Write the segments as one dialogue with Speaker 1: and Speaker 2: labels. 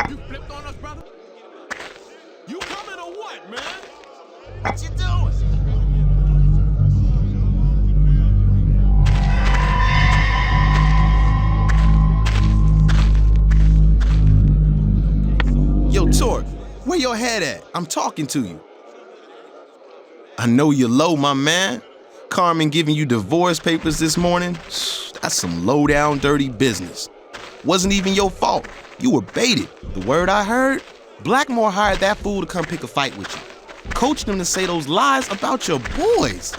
Speaker 1: You flipped on us, brother? You coming or what, man? What you doing?
Speaker 2: Yo, Torque, where your head at? I'm talking to you. I know you're low, my man. Carmen giving you divorce papers this morning? That's some low-down, dirty business. Wasn't even your fault. You were baited. The word I heard? Blackmore hired that fool to come pick a fight with you. Coached him to say those lies about your boys.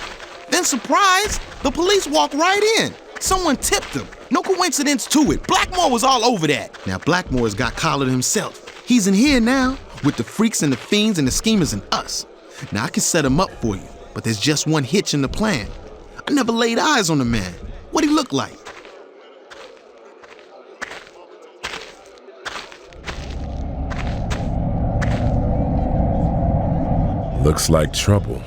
Speaker 2: Then, surprise, the police walked right in. Someone tipped them. No coincidence to it. Blackmore was all over that. Now, Blackmore's got collared himself. He's in here now, with the freaks and the fiends and the schemers and us. Now, I can set him up for you, but there's just one hitch in the plan. I never laid eyes on the man. What'd he look like?
Speaker 3: Looks like trouble.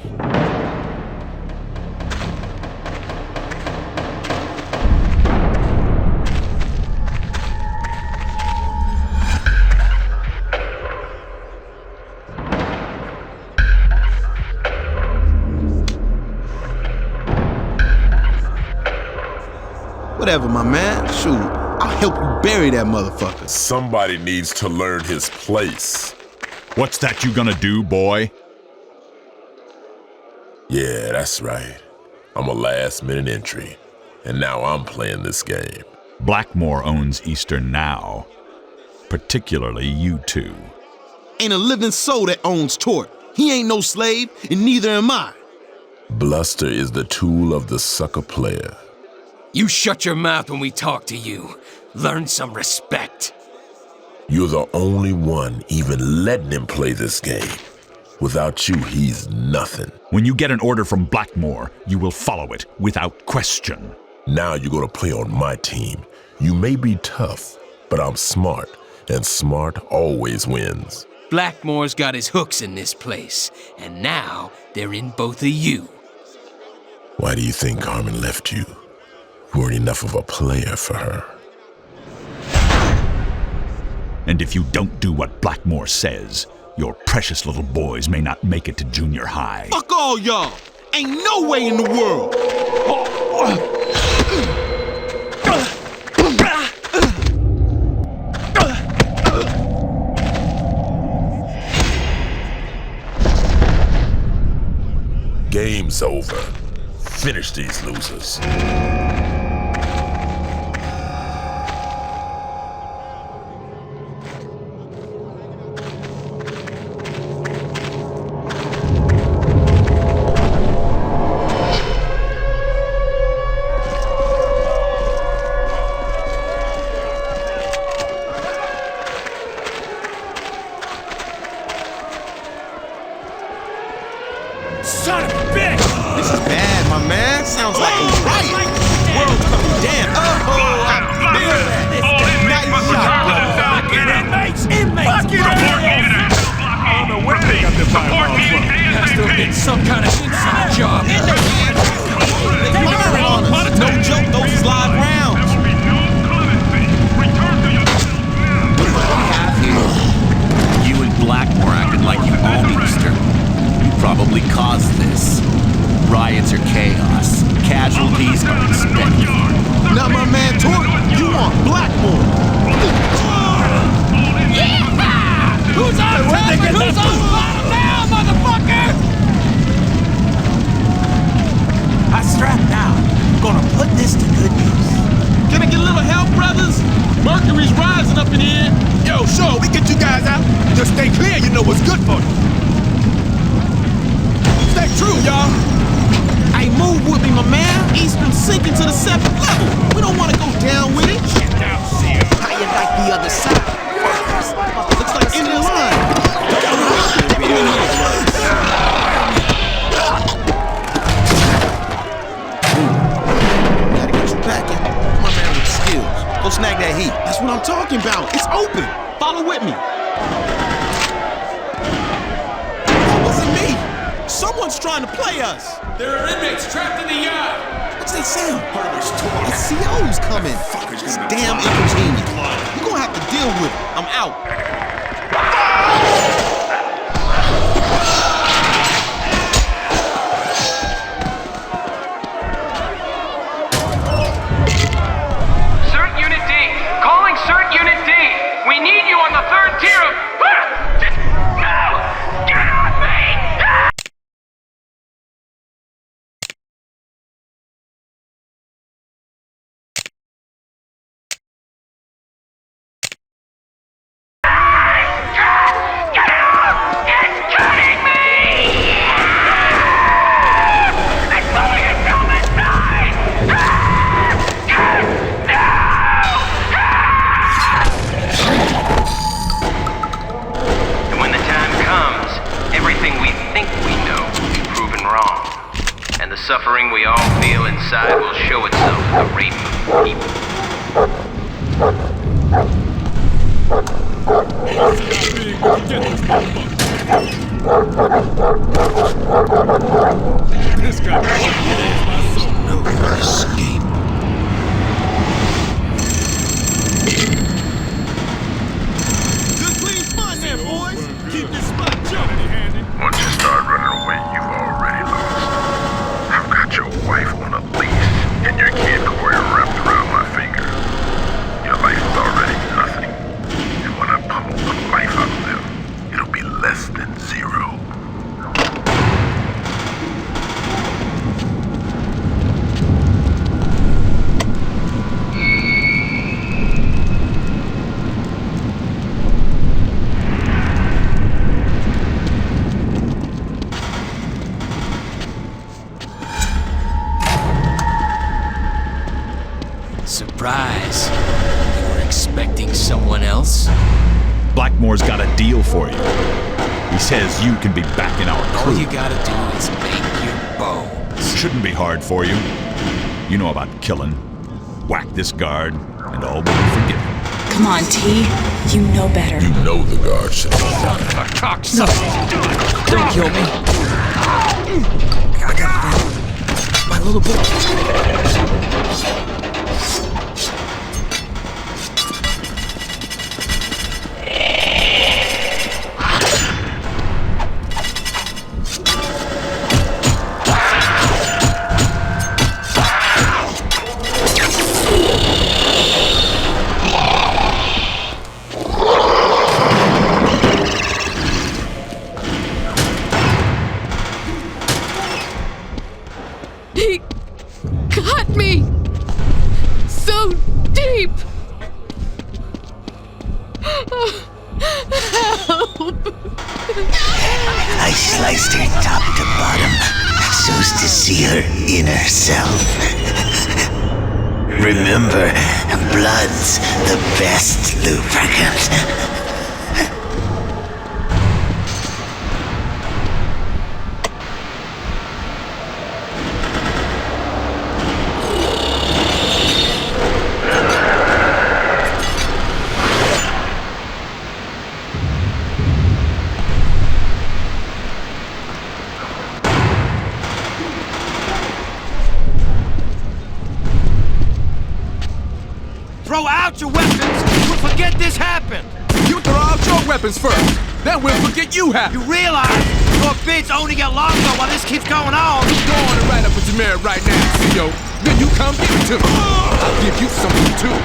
Speaker 2: Whatever, my man. Shoot, I'll help you bury that motherfucker.
Speaker 3: Somebody needs to learn his place.
Speaker 4: What's that you gonna do, boy?
Speaker 3: Yeah, that's right. I'm a last-minute entry, and now I'm playing this game.
Speaker 4: Blackmore owns Eastern now. Particularly you two.
Speaker 2: Ain't a living soul that owns Torque. He ain't no slave, and neither am I.
Speaker 3: Bluster is the tool of the sucker player.
Speaker 5: You shut your mouth when we talk to you. Learn some respect.
Speaker 3: You're the only one even letting him play this game. Without you, he's nothing.
Speaker 4: When you get an order from Blackmore, you will follow it without question.
Speaker 3: Now you're gonna play on my team. You may be tough, but I'm smart, and smart always wins.
Speaker 5: Blackmore's got his hooks in this place, and now they're in both of you.
Speaker 3: Why do you think Carmen left you? You weren't enough of a player for her.
Speaker 4: And if you don't do what Blackmore says, your precious little boys may not make it to junior high.
Speaker 2: Fuck all y'all! Ain't no way in the world!
Speaker 3: Game's over. Finish these losers.
Speaker 1: Son of a bitch!
Speaker 2: This is bad, my man. Sounds like a riot. World's coming down. I feel that. Nice shot, brother.
Speaker 1: Inmates! I don't know where they got this fireball from.
Speaker 5: Has to have been some kind of inside job.
Speaker 2: No joke, those is live rounds.
Speaker 6: What do we have here? You and Blackmore acting like you own Easter. You probably caused this. Riots or chaos. Casualties are expected.
Speaker 2: Not my man Torque. You want Blackmore.
Speaker 5: Yeah! Who's on top and who's on bottom now, motherfucker?
Speaker 6: I strapped down. Gonna put this to good use.
Speaker 2: Can I get a little help, brothers? Mercury's rising up in here.
Speaker 1: Yo, sure, we get you guys out. Just stay clear, you know what's good for you. Stay true, y'all.
Speaker 2: Hey, move with me, my man. Eastern sinking to the 7th level. We don't want to go down with it.
Speaker 1: Get down, Seal.
Speaker 6: How you like the other side?
Speaker 2: Looks like end of the line. Gotta get you packing. My man with skills. Go snag that heat. That's what I'm talking about. It's open. Follow with me. That wasn't me. Someone's trying to play us.
Speaker 1: There are inmates trapped in the yard.
Speaker 2: What's that sound? It's CO's coming. It's damn inconvenient. You're gonna have to deal with it. I'm out.
Speaker 7: suffering we all feel inside will show itself in the rape of people.
Speaker 1: This guy is my soul.
Speaker 5: No escape.
Speaker 1: Good clean spot there, boys. Keep this spot jumping.
Speaker 3: Once you start running away, you've already lost. I've got your wife on a leash and your kid Corey wrapped around my finger. Your life is already nothing. And when I pummel the life out of them, it'll be less than zero.
Speaker 5: Surprise. You were expecting someone else?
Speaker 4: Blackmore's got a deal for you. He says you can be back in our
Speaker 5: All
Speaker 4: crew.
Speaker 5: you gotta do is make your bones.
Speaker 4: Shouldn't be hard for you. You know about killing. Whack this guard, and all will be forgiven.
Speaker 8: Come on, T. You know better.
Speaker 3: You know the guard should be done.
Speaker 5: Don't kill me. I got my little boy.
Speaker 8: He got me so deep. Help.
Speaker 9: I sliced her top to bottom so's to see her inner self. Remember, blood's the best lubricant.
Speaker 1: Throw out your weapons. We'll forget this happened.
Speaker 2: You throw out your weapons first, then we'll forget you happened.
Speaker 1: You realize your bids only get longer while this keeps going on.
Speaker 2: Go on and write up what you married right now, CEO. Then you come give it to me. I'll give you something too.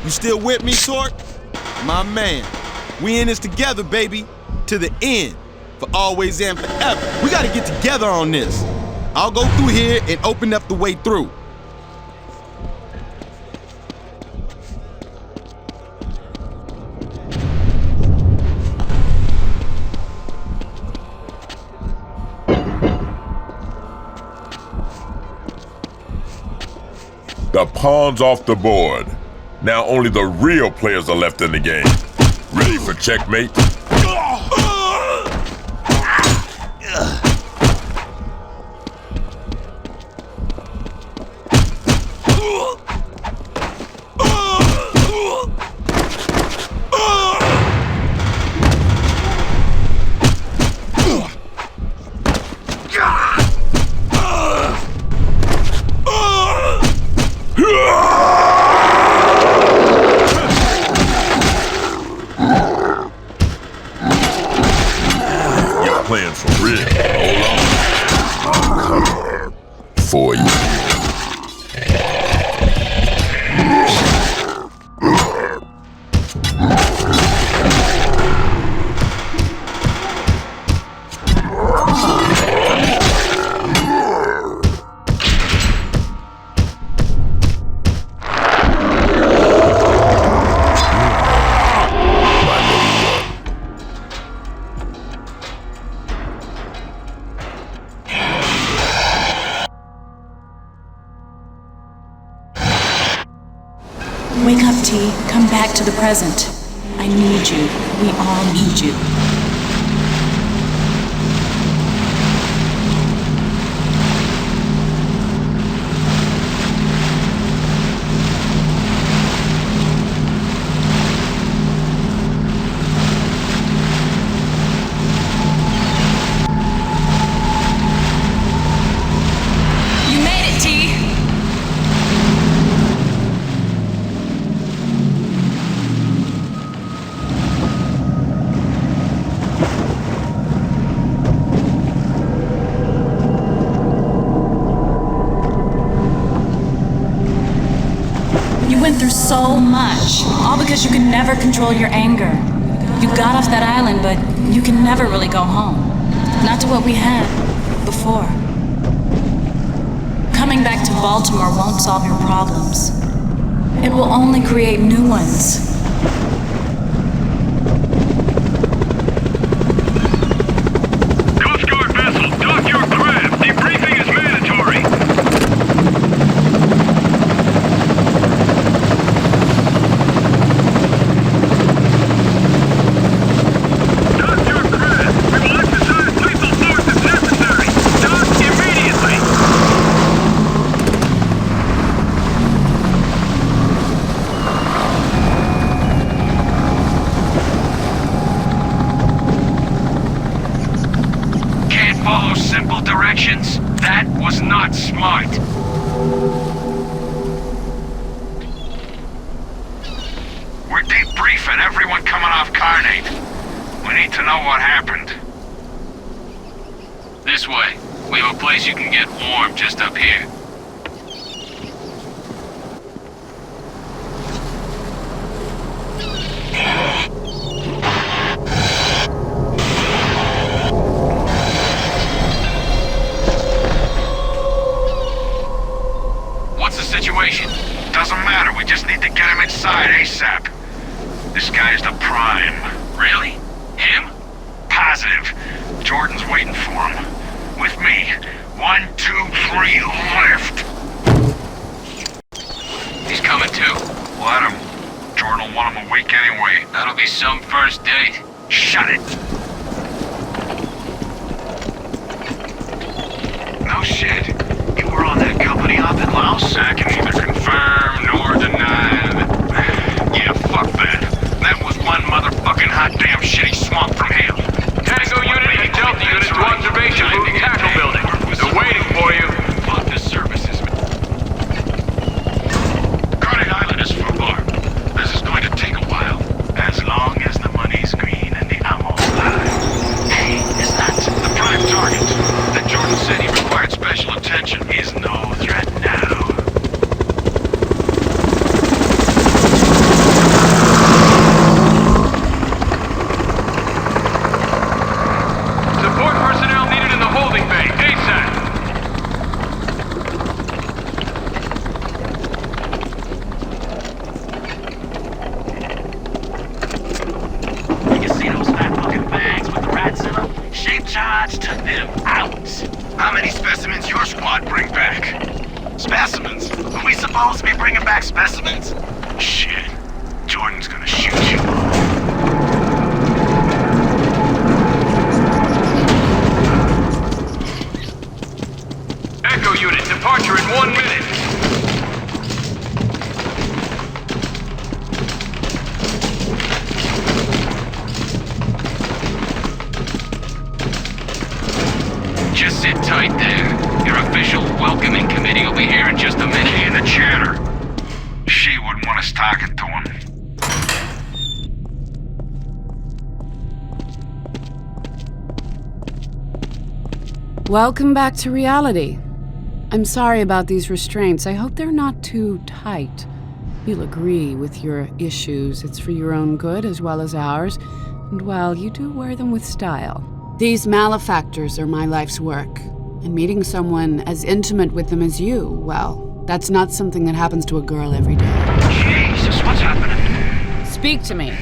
Speaker 2: You still with me, Torque? My man. We in this together, baby. To the end. For always and forever. We gotta get together on this. I'll go through here and open up the way through.
Speaker 3: The pawn's off the board. Now only the real players are left in the game. Ready for checkmate? Playing for real. Hold on. I'm coming for you.
Speaker 8: Wake up, T. Come back to the present. I need you. We all need you. You made it, T. You went through so much, all because you could never control your anger. You got off that island, but you can never really go home. Not to what we had before. Coming back to Baltimore won't solve your problems. It will only create new ones.
Speaker 3: Coast Guard vessel, dock your craft. Debriefing is mandatory. Dock your craft. We will exercise lethal force if necessary. Dock immediately. Can't follow simple directions? That was not smart. We're debriefing everyone coming off Carnate. We need to know what happened.
Speaker 7: This way. We have a place you can get warm just up here. What's the situation?
Speaker 3: Doesn't matter, we just need to get him inside ASAP. This guy's the Prime.
Speaker 7: Really? Him?
Speaker 3: Positive. Jordan's waiting for him. With me. 1, 2, 3, lift!
Speaker 7: He's coming too.
Speaker 3: Let him. Jordan will want him awake anyway.
Speaker 7: That'll be some first date.
Speaker 3: Shut it! No shit. You were on that company op in Laos? I can neither confirm nor deny that. Yeah, fuck that. That was one motherfucking hot damn shitty swamp from hell.
Speaker 7: Tango unit and Delta unit to observation booth tackle building. They're waiting for you.
Speaker 3: Fuck the services. Guarding Island is full bar. This is going to take a while. As long as the money's green and the ammo's live. Hey, is that the prime target? That Jordan said he required special attention is no threat now.
Speaker 7: Support personnel needed in the holding bay. ASAP.
Speaker 3: You see those fat fucking bags with the rats in them? Shape charge took them out. How many specimens your squad bring back? Specimens? Are we supposed to be bringing back specimens? Shit. Jordan's gonna shoot you.
Speaker 7: Echo unit, departure in 1 minute. Just sit tight there. Your official welcoming committee will be here in just a minute.
Speaker 3: In the chatter. She wouldn't want us talking to him.
Speaker 10: Welcome back to reality. I'm sorry about these restraints. I hope they're not too tight. You'll agree with your issues. It's for your own good as well as ours. And well, you do wear them with style. These malefactors are my life's work. And meeting someone as intimate with them as you, well, that's not something that happens to a girl every day.
Speaker 3: Jesus, what's happening?
Speaker 10: Speak to me.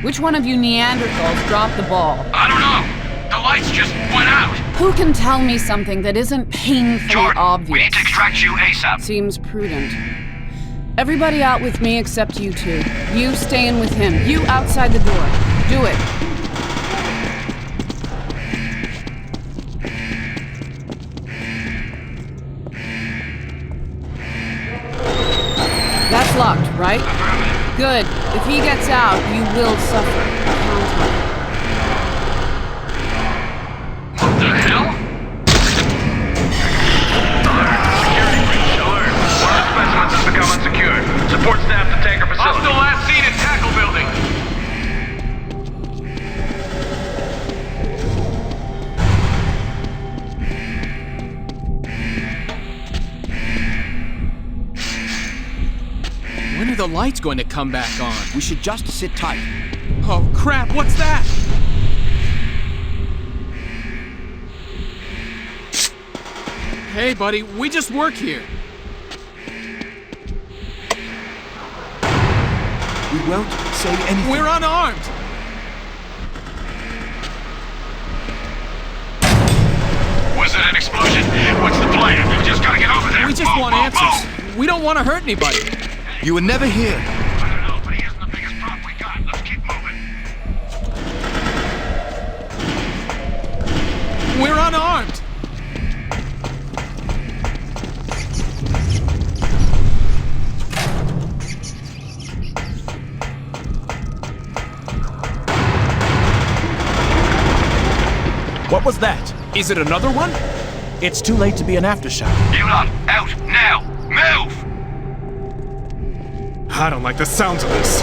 Speaker 10: Which one of you Neanderthals dropped the ball?
Speaker 3: I don't know. The lights just went out.
Speaker 10: Who can tell me something that isn't painfully
Speaker 3: Jordan,
Speaker 10: obvious?
Speaker 3: we need to extract you ASAP.
Speaker 10: Seems prudent. Everybody out with me except you two. You stay in with him. You outside the door. Do it. That's locked, right? Good. If he gets out, you will suffer. Count on it.
Speaker 7: What the hell?
Speaker 3: Security breach. Alert. One of the specimens has become unsecured. Support staff to tanker facility.
Speaker 7: Hostile last seen in tackle building.
Speaker 5: When are the lights going to come back on?
Speaker 1: We should just sit tight.
Speaker 5: Oh crap, what's that? Hey buddy, we just work here.
Speaker 1: We won't say anything.
Speaker 5: We're unarmed.
Speaker 7: Was it an explosion? What's the plan? We just gotta get over there.
Speaker 5: We just want answers. We don't want to hurt anybody.
Speaker 1: You were never here.
Speaker 7: I don't know, but he isn't the biggest problem we got. Let's keep moving.
Speaker 5: We're unarmed.
Speaker 11: What was that?
Speaker 5: Is it another one?
Speaker 11: It's too late to be an aftershock.
Speaker 7: You lot, out, now! Move!
Speaker 11: I don't like the sounds of this.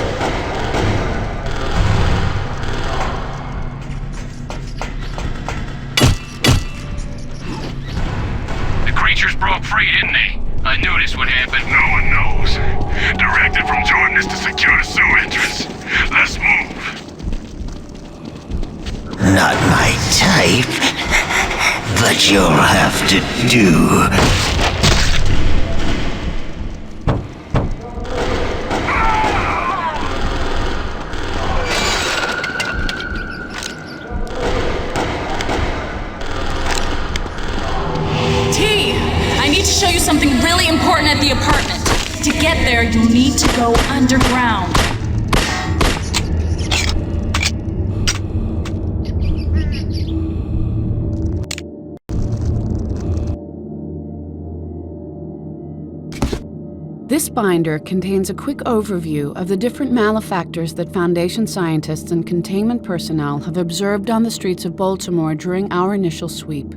Speaker 7: The creatures broke free, didn't they? I knew this would happen.
Speaker 3: No one knows. Directed from Jordan is to secure the sewer entrance. Let's move.
Speaker 9: Not my type, but you'll have to do.
Speaker 8: T, I need to show you something really important at the apartment. To get there, you'll need to go underground.
Speaker 10: This binder contains a quick overview of the different malefactors that Foundation scientists and containment personnel have observed on the streets of Baltimore during our initial sweep.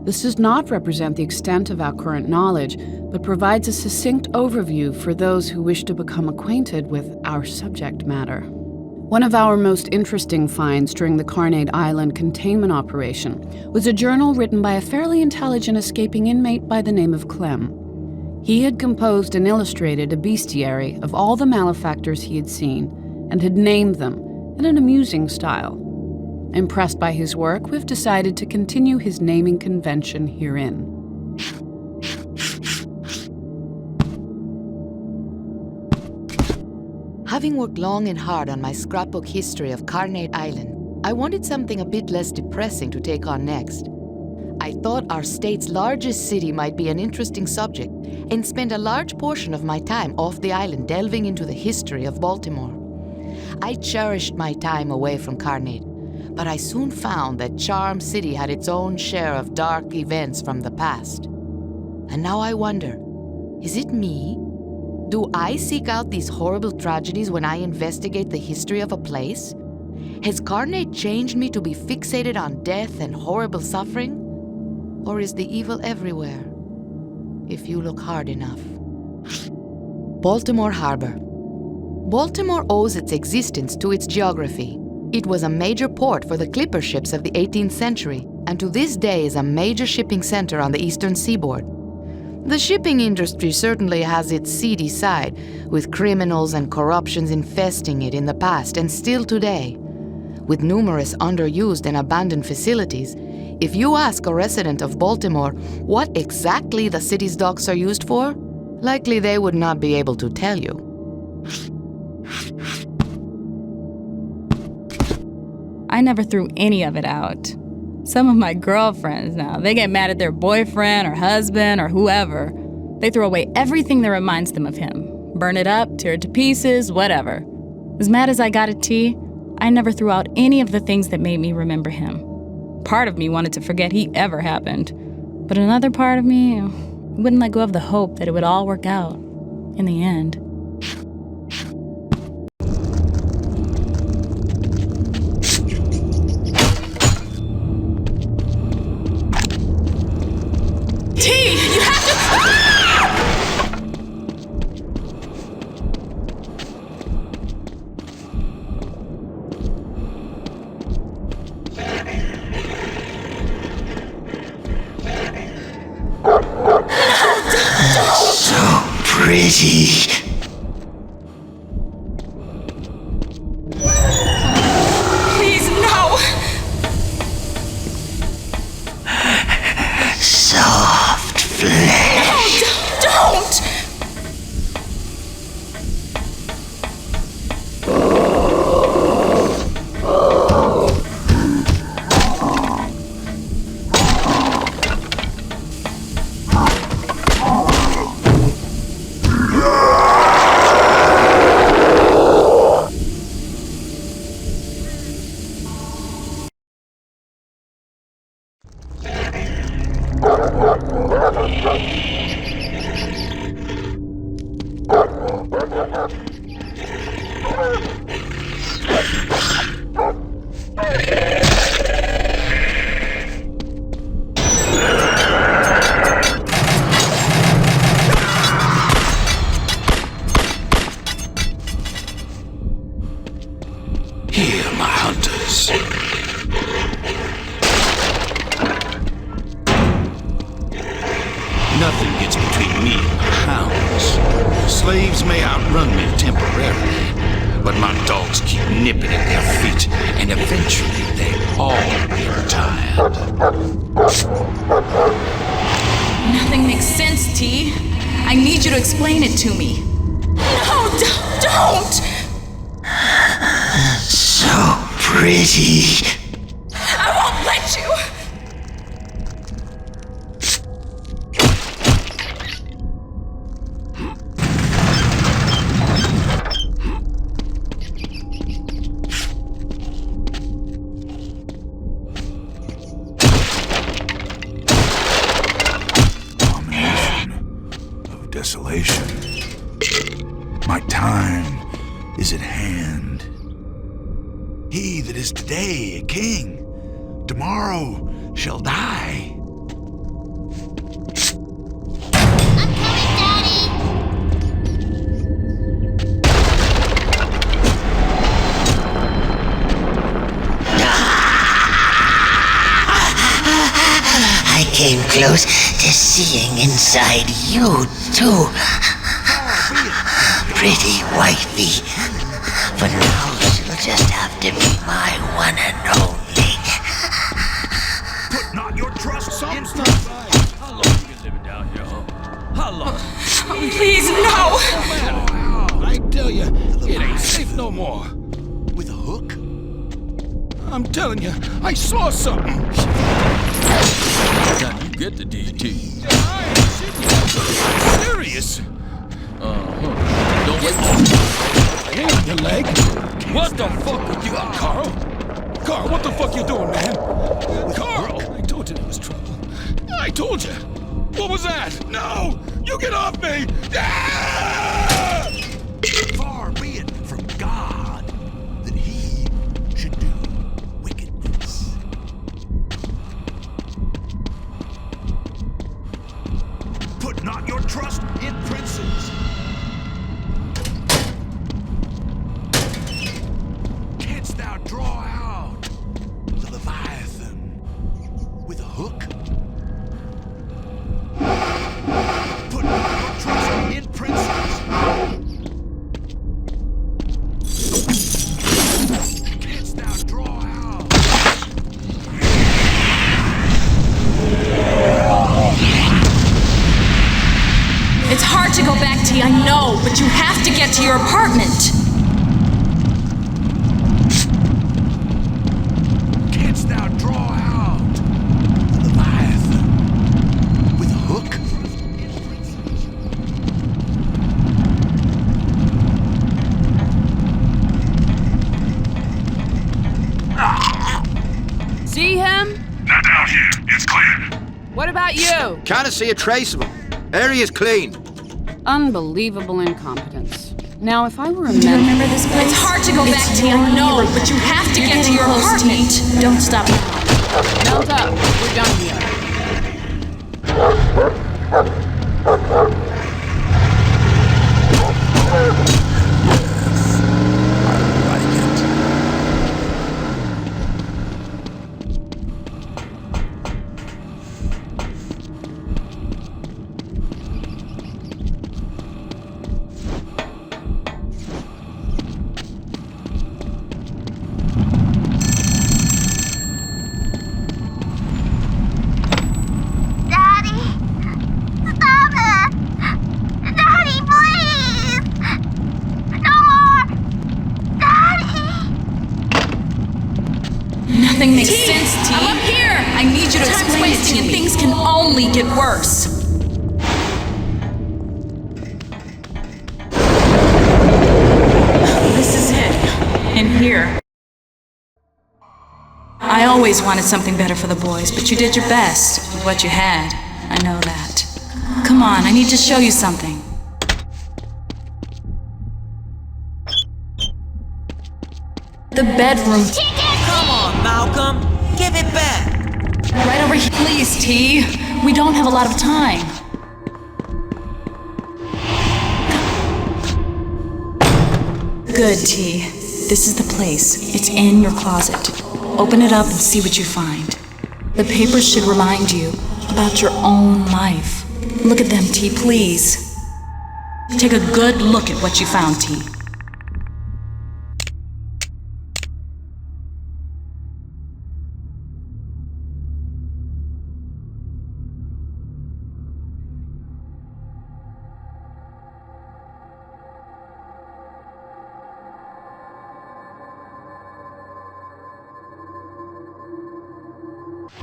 Speaker 10: This does not represent the extent of our current knowledge, but provides a succinct overview for those who wish to become acquainted with our subject matter. One of our most interesting finds during the Carnade Island containment operation was a journal written by a fairly intelligent escaping inmate by the name of Clem. He had composed and illustrated a bestiary of all the malefactors he had seen and had named them in an amusing style. Impressed by his work, we've decided to continue his naming convention herein.
Speaker 12: Having worked long and hard on my scrapbook history of Carnade Island, I wanted something a bit less depressing to take on next. I thought our state's largest city might be an interesting subject and spend a large portion of my time off the island delving into the history of Baltimore. I cherished my time away from Carnade, but I soon found that Charm City had its own share of dark events from the past. And now I wonder, is it me? Do I seek out these horrible tragedies when I investigate the history of a place? Has Carnade changed me to be fixated on death and horrible suffering? Or is the evil everywhere, if you look hard enough? Baltimore Harbor. Baltimore owes its existence to its geography. It was a major port for the clipper ships of the 18th century, and to this day is a major shipping center on the eastern seaboard. The shipping industry certainly has its seedy side, with criminals and corruptions infesting it in the past and still today. With numerous underused and abandoned facilities, if you ask a resident of Baltimore what exactly the city's docks are used for, likely they would not be able to tell you.
Speaker 13: I never threw any of it out. Some of my girlfriends now, they get mad at their boyfriend or husband or whoever. They throw away everything that reminds them of him. burn it up, tear it to pieces, whatever. As mad as I got at T, I never threw out any of the things that made me remember him. Part of me wanted to forget he ever happened, but another part of me wouldn't let go of the hope that it would all work out in the end.
Speaker 8: T, you have to...
Speaker 9: So pretty.
Speaker 8: Please, no!
Speaker 9: Soft flesh.
Speaker 8: No, don't!
Speaker 1: Here, my hunters. Nothing gets between me and the hounds. Slaves may outrun me temporarily, but my dogs keep nipping at their feet, and eventually they all get tired.
Speaker 8: Nothing makes sense, T. I need you to explain it to me. No, don't!
Speaker 9: So pretty.
Speaker 8: I won't let you!
Speaker 4: Desolation. My time is at hand. He that is today a king, tomorrow shall die.
Speaker 9: I came close to seeing inside you, too. Pretty wifey. But now she'll just have to be my one and only.
Speaker 4: Put not your trust in
Speaker 1: How long you been living down here, huh? How long?
Speaker 8: Please, no!
Speaker 1: I tell you, it ain't safe no more.
Speaker 4: with a hook.
Speaker 1: I'm telling you, I saw something. Now you get the DT. Serious? Don't wait. Hey, your leg. What the fuck are you, Carl? Carl, what the fuck you doing, man? Carl! I told you there was trouble. I told you. What was that? No! You get off me! Ah!
Speaker 4: Far be it from God that he should do wickedness. Put not your trust in princes. Canst thou draw out the Leviathan with a hook? Put not your trust in princes. Canst thou draw out?
Speaker 8: It's hard to go back, T, I know, but you have to get to your apartment.
Speaker 4: Canst thou draw out the Leviathan with a hook?
Speaker 10: about you?
Speaker 14: Can't see a trace of him. Area's clean.
Speaker 10: Unbelievable incompetence. Now, if I were a
Speaker 8: Do you
Speaker 10: man...
Speaker 8: remember this place?
Speaker 13: It's hard to go back to your know, but you have to get to your apartment.
Speaker 8: Don't stop.
Speaker 10: Mount up. We're done here.
Speaker 8: Nothing makes sense, T.
Speaker 13: I'm up here. I need you to explain it to me.
Speaker 8: Things can only get worse.
Speaker 13: This is it. In here. I always wanted something better for the boys, but you did your best with what you had. I know that. Come on, I need to show you something.
Speaker 8: The bedroom.
Speaker 15: Come on, Malcolm. Give it back.
Speaker 8: Right over here.
Speaker 13: Please, T. We don't have a lot of time. Good, T. This is the place. It's in your closet. Open it up and see what you find. The papers should remind you about your own life. Look at them, T, please. Take a good look at what you found, T.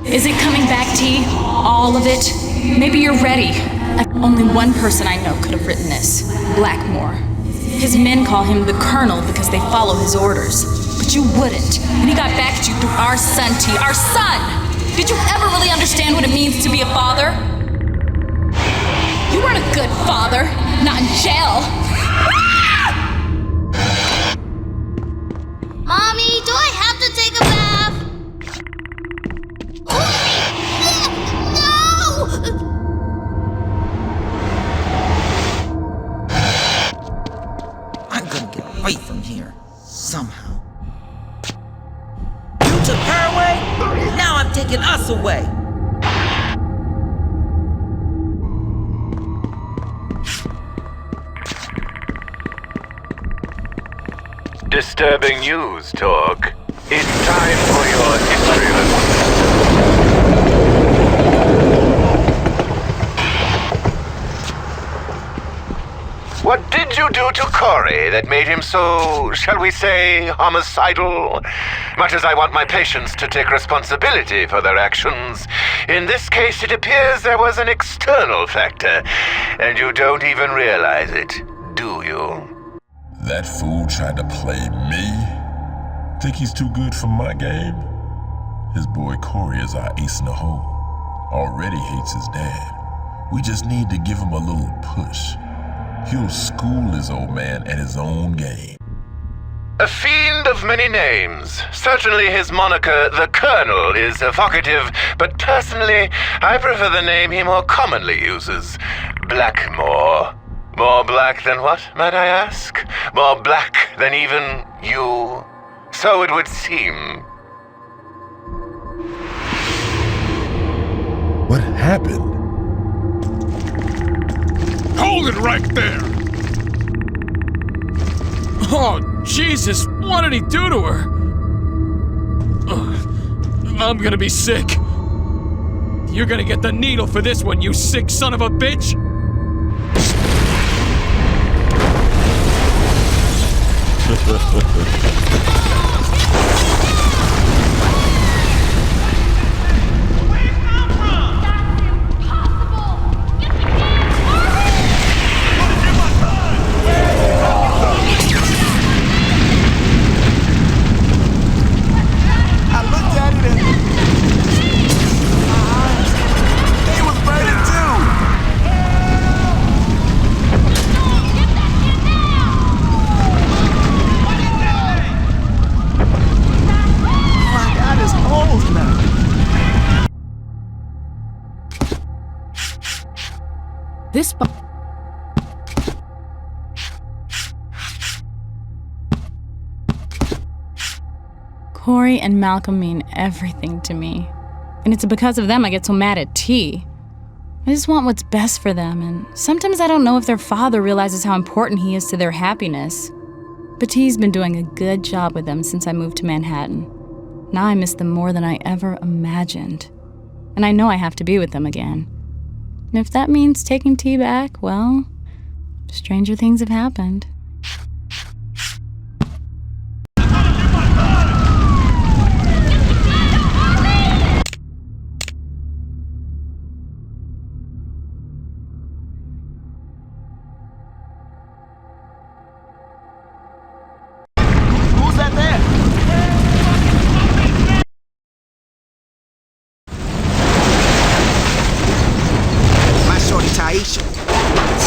Speaker 13: Is it coming back, T? All of it? Maybe you're ready. Only one person I know could have written this. Blackmore. His men call him the Colonel because they follow his orders. But you wouldn't. And he got back at you through our son, T. Our son! Did you ever really understand what it means to be a father? You weren't a good father. Not in jail.
Speaker 16: Mommy, do I have to take a bath?
Speaker 15: I'm gonna get away from here. Somehow. You took her away? Now I'm taking us away.
Speaker 3: Disturbing news, Torg. It's time for your history lesson. What did you do to Corey that made him so, shall we say, homicidal? Much as I want my patients to take responsibility for their actions, in this case it appears there was an external factor, and you don't even realize it, do you?
Speaker 17: That fool tried to play me? Think he's too good for my game? His boy Corey is our ace in the hole. Already hates his dad. We just need to give him a little push. He'll school his old man at his own game.
Speaker 3: A fiend of many names. Certainly his moniker, the Colonel, is evocative, but personally, I prefer the name he more commonly uses, Blackmore. More black than what, might I ask? More black than even you? So it would seem.
Speaker 17: What happened?
Speaker 1: Hold it right there! Oh, Jesus, what did he do to her? I'm gonna be sick. You're gonna get the needle for this one, you sick son of a bitch!
Speaker 14: I looked at it and my eyes, they
Speaker 10: This
Speaker 13: Corey and Malcolm mean everything to me. And it's because of them I get so mad at T. I just want what's best for them, and sometimes I don't know if their father realizes how important he is to their happiness. But T's been doing a good job with them since I moved to Manhattan. Now I miss them more than I ever imagined. And I know I have to be with them again. And if that means taking T back, well, stranger things have happened.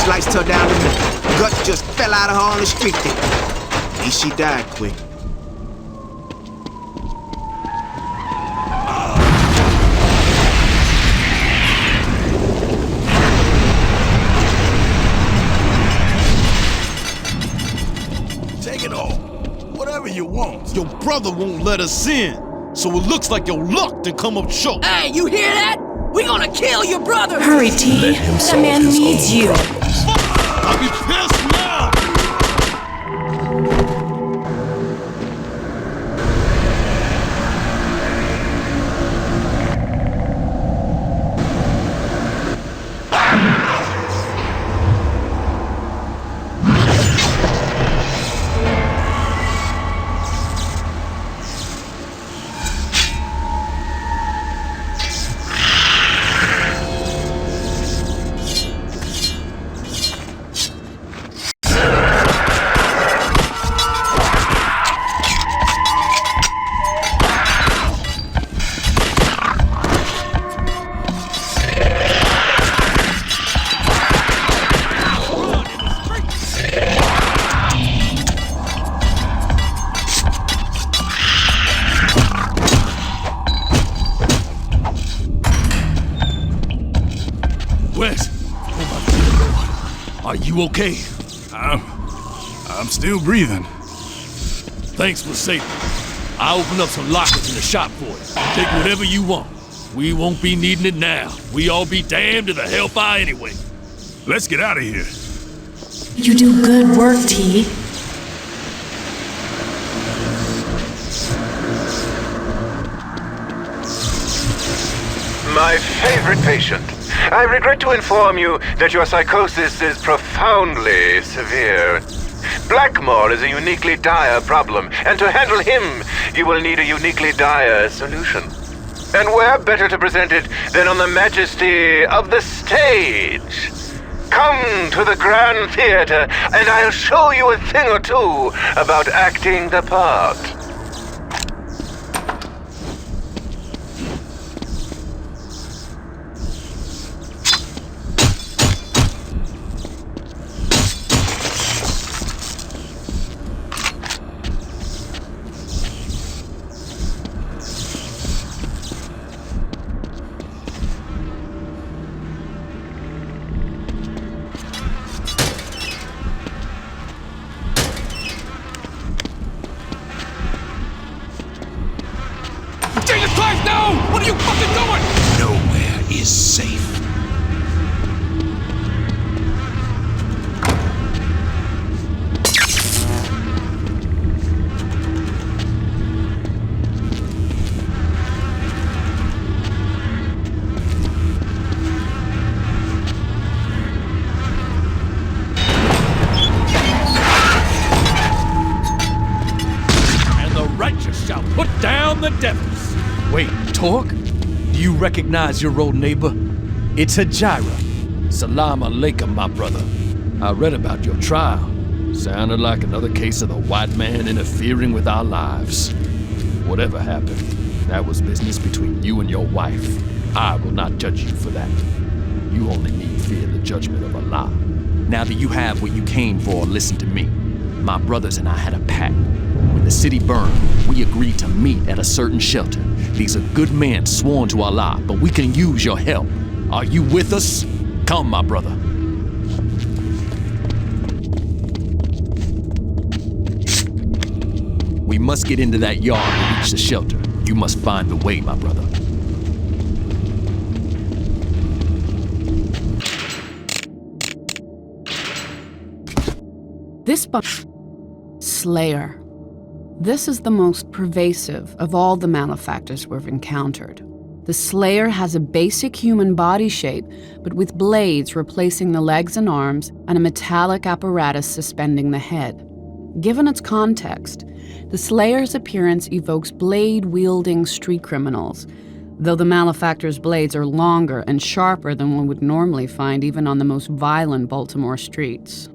Speaker 14: Sliced her down the middle. Guts just fell out of her on the street there. At least she died quick.
Speaker 1: Take it all. Whatever you want. Your brother won't let us in, so it looks like your luck to come up short.
Speaker 15: Hey, you hear that? We're gonna kill your brother!
Speaker 8: Hurry, T. That man needs you.
Speaker 1: I'll be pissed now! Are you okay?
Speaker 11: I'm still breathing.
Speaker 1: Thanks for saving me. I'll open up some lockers in the shop for you. Take whatever you want. We won't be needing it now. We all be damned to the hellfire anyway.
Speaker 11: Let's get out of here.
Speaker 8: You do good work, T.
Speaker 3: My favorite patient. I regret to inform you that your psychosis is profoundly severe. Blackmore is a uniquely dire problem, and to handle him, you will need a uniquely dire solution. And where better to present it than on the majesty of the stage? Come to the Grand Theater, and I'll show you a thing or two about acting the part.
Speaker 1: Jesus Christ, no! What are you fucking doing?
Speaker 5: Nowhere is safe.
Speaker 1: And the righteous shall put down the devils. Wait, Torque? Do you recognize your old neighbor? It's Hajira. Salam alaikum, my brother. I read about your trial. Sounded like another case of the white man interfering with our lives. Whatever happened, that was business between you and your wife. I will not judge you for that. You only need fear the judgment of Allah.
Speaker 6: Now that you have what you came for, listen to me. My brothers and I had a pact. When the city burned, we agreed to meet at a certain shelter. These are good men sworn to Allah, but we can use your help. Are you with us? Come, my brother.
Speaker 5: must get into that yard and reach the shelter. You must find the way, my brother.
Speaker 10: This Slayer. This is the most pervasive of all the malefactors we've encountered. The Slayer has a basic human body shape, but with blades replacing the legs and arms and a metallic apparatus suspending the head. Given its context, the Slayer's appearance evokes blade-wielding street criminals, though the malefactor's blades are longer and sharper than one would normally find even on the most violent Baltimore streets.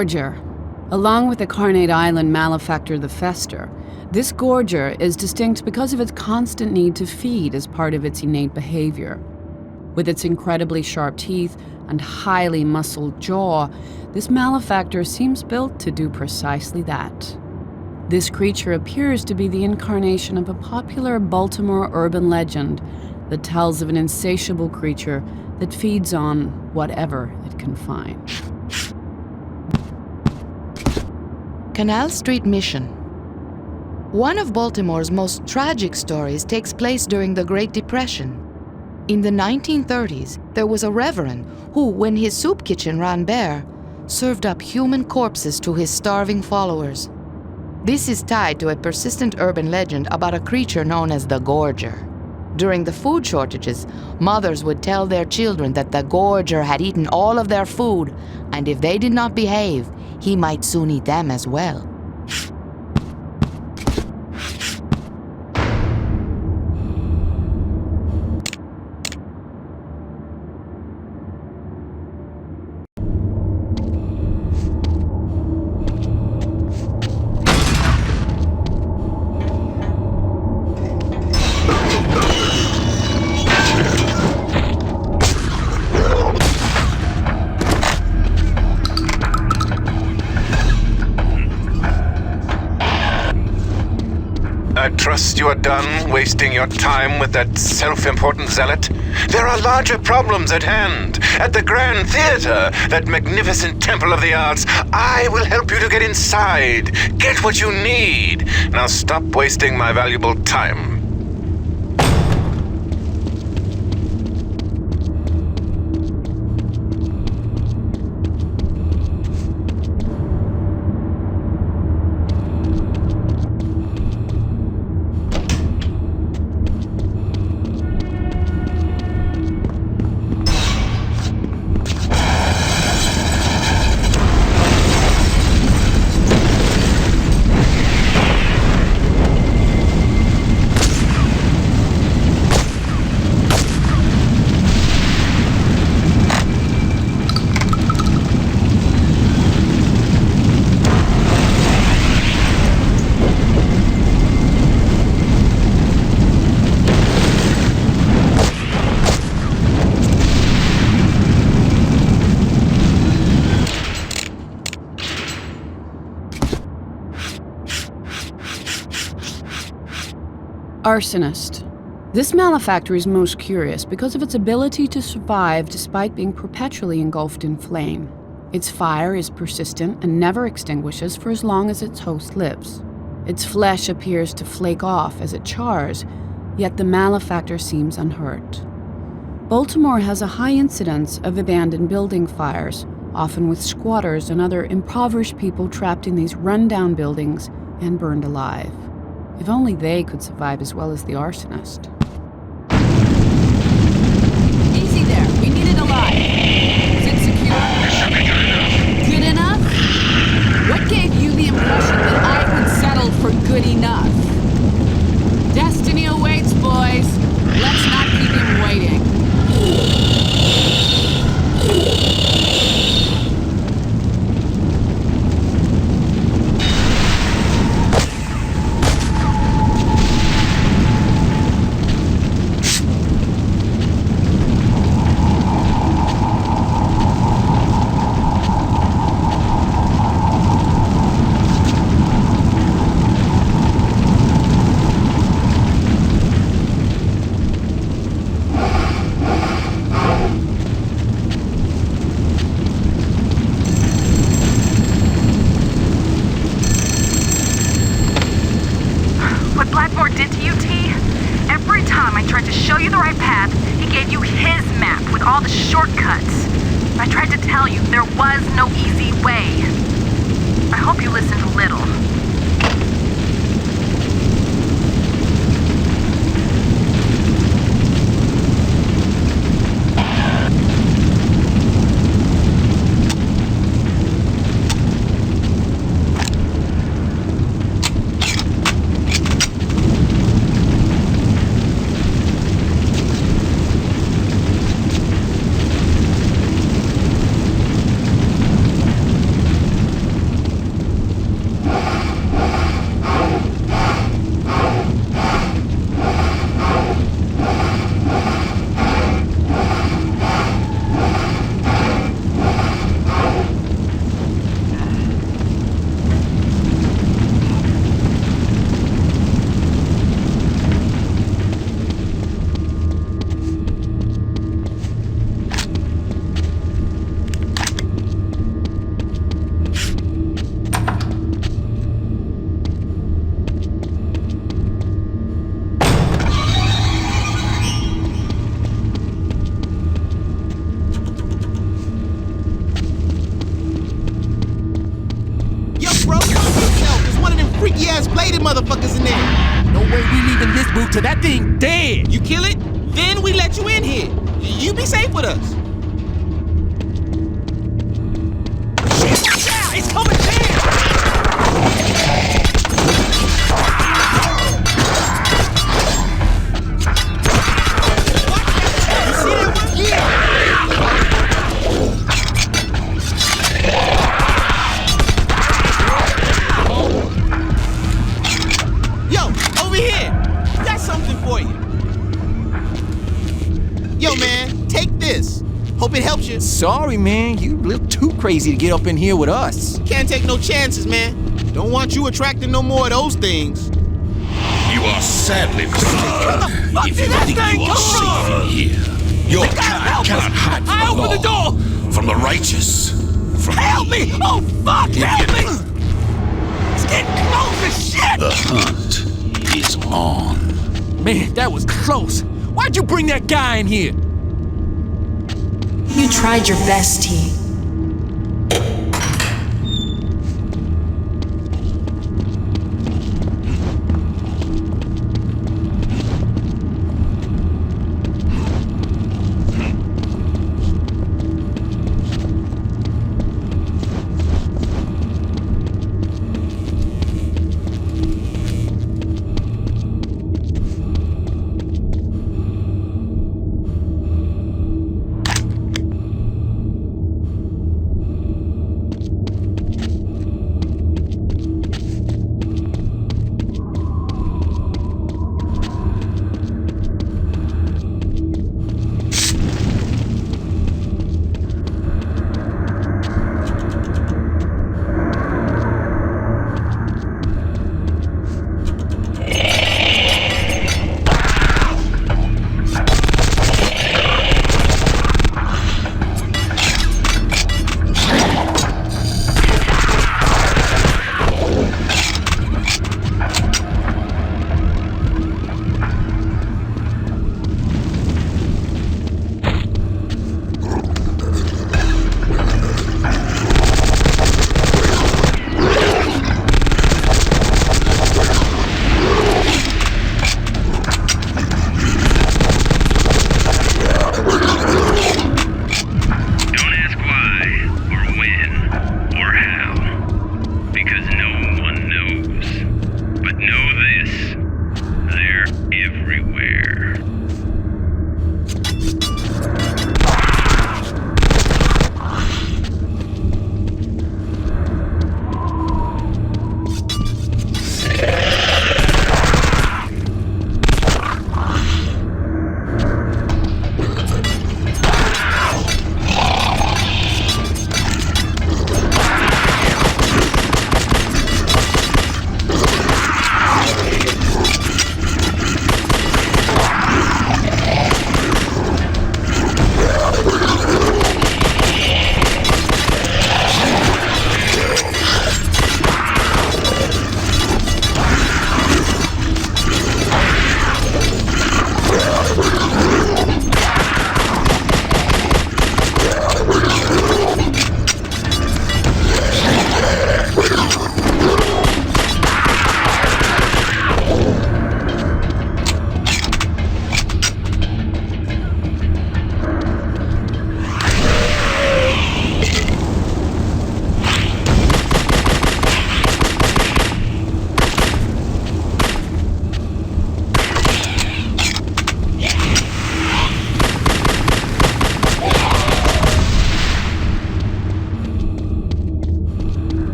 Speaker 10: Gorger. Along with the Carnate Island malefactor the Fester, this Gorger is distinct because of its constant need to feed as part of its innate behavior. With its incredibly sharp teeth and highly muscled jaw, this malefactor seems built to do precisely that. This creature appears to be the incarnation of a popular Baltimore urban legend that tells of an insatiable creature that feeds on whatever it can find.
Speaker 12: Canal Street Mission. One of Baltimore's most tragic stories takes place during the Great Depression. In the 1930s, there was a reverend who, when his soup kitchen ran bare, served up human corpses to his starving followers. This is tied to a persistent urban legend about a creature known as the Gorger. During the food shortages, mothers would tell their children that the Gorger had eaten all of their food, and if they did not behave, he might soon eat them as well.
Speaker 18: I trust you are done wasting your time with that self-important zealot. There are larger problems at hand. At the Grand Theater, that magnificent temple of the arts, I will help you to get inside. Get what you need. Now stop wasting my valuable time.
Speaker 10: Arsonist. This malefactor is most curious because of its ability to survive despite being perpetually engulfed in flame. Its fire is persistent and never extinguishes for as long as its host lives. Its flesh appears to flake off as it chars, yet the malefactor seems unhurt. Baltimore has a high incidence of abandoned building fires, often with squatters and other impoverished people trapped in these run-down buildings and burned alive. If only they could survive as well as the arsonist.
Speaker 15: Easy there. We need it alive. Is it secure? Good enough? What gave you the impression that I would settle for good enough? Destiny awaits, boys. Let's not keep him waiting.
Speaker 19: What Blackmore did to you, T? Every time I tried to show you the right path, he gave you his map with all the shortcuts. I tried to tell you there was no easy way. I hope you listened a little.
Speaker 14: them freaky ass bladed motherfuckers in there.
Speaker 5: No way we leaving this booth till that thing dead.
Speaker 14: You kill it, then we let you in here. You be safe with us.
Speaker 5: Shit, yeah, it's coming down.
Speaker 14: Yo, man, take this. Hope it helps you.
Speaker 5: Sorry, man. You a little too crazy to get up in here with us.
Speaker 14: Can't take no chances, man. Don't want you attracting no more of those things.
Speaker 1: You are sadly mistaken.
Speaker 5: Where the fuck
Speaker 1: If
Speaker 5: did
Speaker 1: you
Speaker 5: that
Speaker 1: think
Speaker 5: thing
Speaker 1: you are
Speaker 5: come
Speaker 1: safe
Speaker 5: from?
Speaker 1: in here, your kind cannot hide from
Speaker 5: I
Speaker 1: the
Speaker 5: opened the
Speaker 1: law.
Speaker 5: door.
Speaker 1: From the righteous. From
Speaker 5: Help me! Oh, fuck! Help me! It's getting close as shit!
Speaker 1: The hunt is on.
Speaker 5: Man, that was close. Why'd you bring that guy in here?
Speaker 8: You tried your best, T.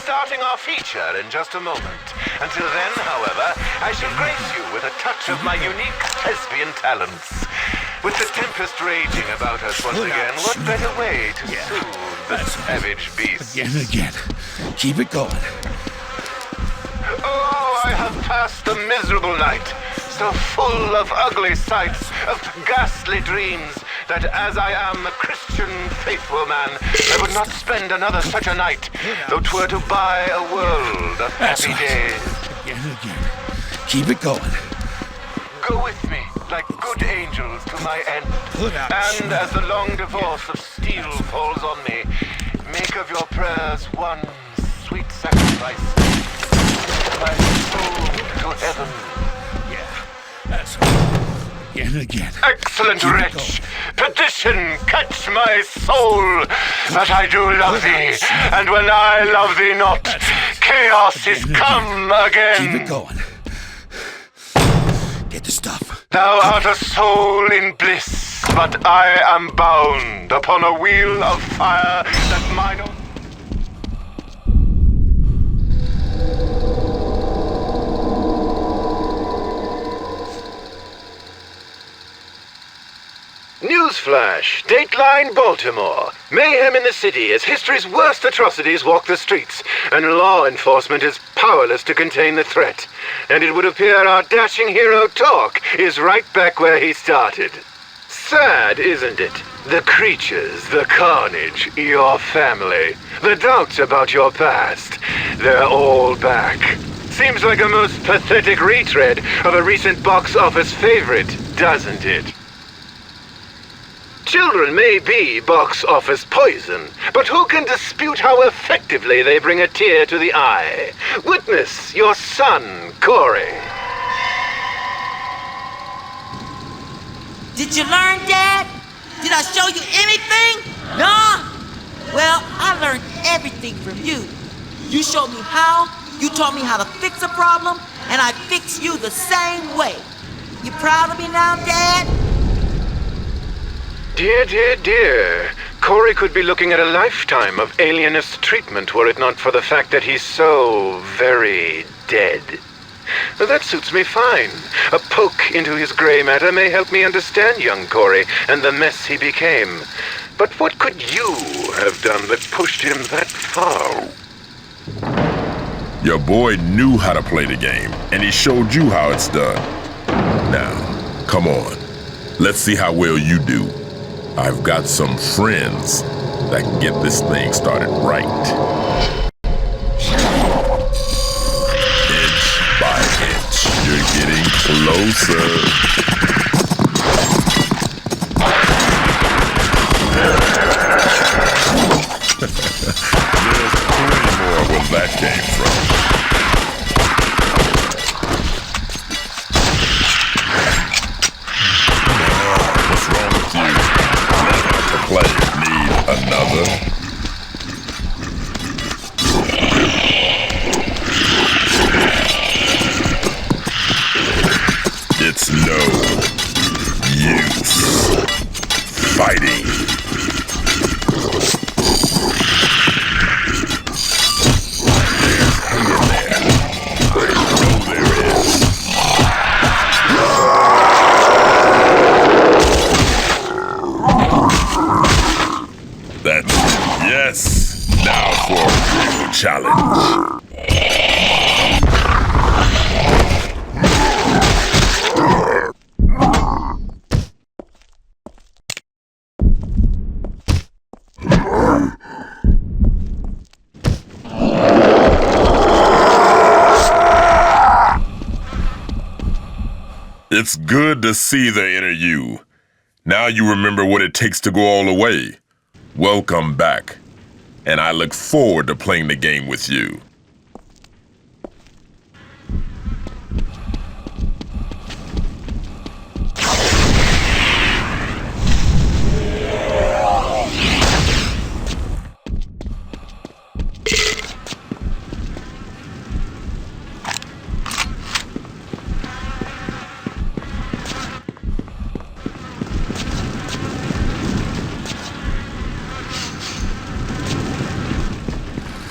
Speaker 18: Starting our feature in just a moment. Until then, however, I shall grace you with a touch of my unique thespian talents. With the tempest raging about us once again, what better way to soothe the savage beast?
Speaker 1: Again. Keep it going.
Speaker 18: Oh, I have passed a miserable night, so full of ugly sights, of ghastly dreams, that as I am a Christian faithful man, I would not spend another such a night, though 'twere to buy a world of happy days.
Speaker 1: Again. Keep it going.
Speaker 18: Go with me, like good angels, to my end. And as the long divorce of steel falls on me, make of your prayers one sweet sacrifice. My soul to heaven.
Speaker 1: That's right. Again.
Speaker 18: Excellent wretch! Perdition catch my soul! But I do love thee, and when I love thee not, chaos is come again.
Speaker 1: Keep it going. Get the stuff.
Speaker 18: Thou art a soul in bliss, but I am bound upon a wheel of fire that mine own... Newsflash! Dateline Baltimore. Mayhem in the city as history's worst atrocities walk the streets, and law enforcement is powerless to contain the threat. And it would appear our dashing hero Talk is right back where he started. Sad, isn't it? The creatures, the carnage, your family, the doubts about your past, they're all back. Seems like a most pathetic retread of a recent box office favorite, doesn't it? Children may be box office poison, but who can dispute how effectively they bring a tear to the eye? Witness your son, Corey.
Speaker 20: Did you learn, Dad? Did I show you anything? Nah? Well, I learned everything from you. You showed me how, you taught me how to fix a problem, and I fix you the same way. You proud of me now, Dad?
Speaker 18: Dear. Corey could be looking at a lifetime of alienist treatment were it not for the fact that he's so very dead. That suits me fine. A poke into his gray matter may help me understand young Corey and the mess he became. But what could you have done that pushed him that far?
Speaker 17: Your boy knew how to play the game, and he showed you how it's done. Now, come on. Let's see how well you do. I've got some friends that can get this thing started right. Inch by inch, you're getting closer. There's plenty more where that came from. What's wrong with you? To play, need another. It's no use fighting. There's hate in there. I know there is. That's yes. Now for a real challenge. It's good to see the inner you. Now you remember what it takes to go all the way. Welcome back, and I look forward to playing the game with you.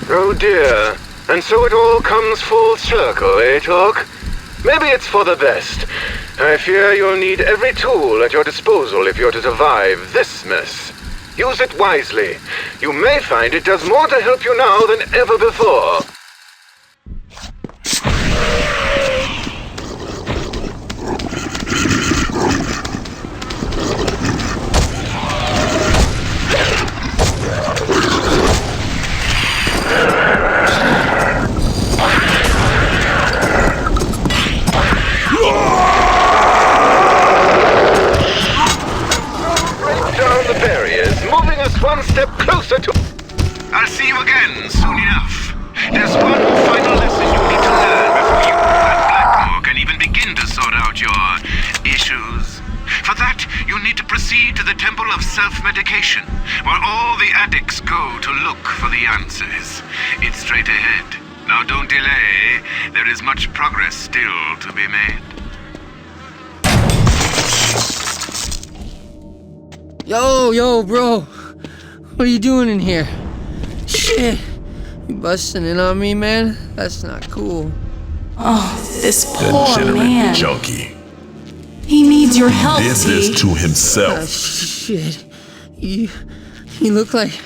Speaker 18: Oh dear, and so it all comes full circle, eh, Talk? Maybe it's for the best. I fear you'll need every tool at your disposal if you're to survive this mess. Use it wisely. You may find it does more to help you now than ever before. One step closer to... I'll see you again soon enough. There's one final lesson you need to learn before you and Blackmore can even begin to sort out your issues. For that, you need to proceed to the Temple of Self-Medication, where all the addicts go to look for the answers. It's straight ahead. Now don't delay. There is much progress still to be made.
Speaker 21: Yo, bro. What are you doing in here? Shit. You busting in on me, man? That's not cool.
Speaker 8: Oh, this poor man.
Speaker 17: Junkie.
Speaker 8: He needs your help,
Speaker 17: Did this to himself.
Speaker 21: Shit. You look like...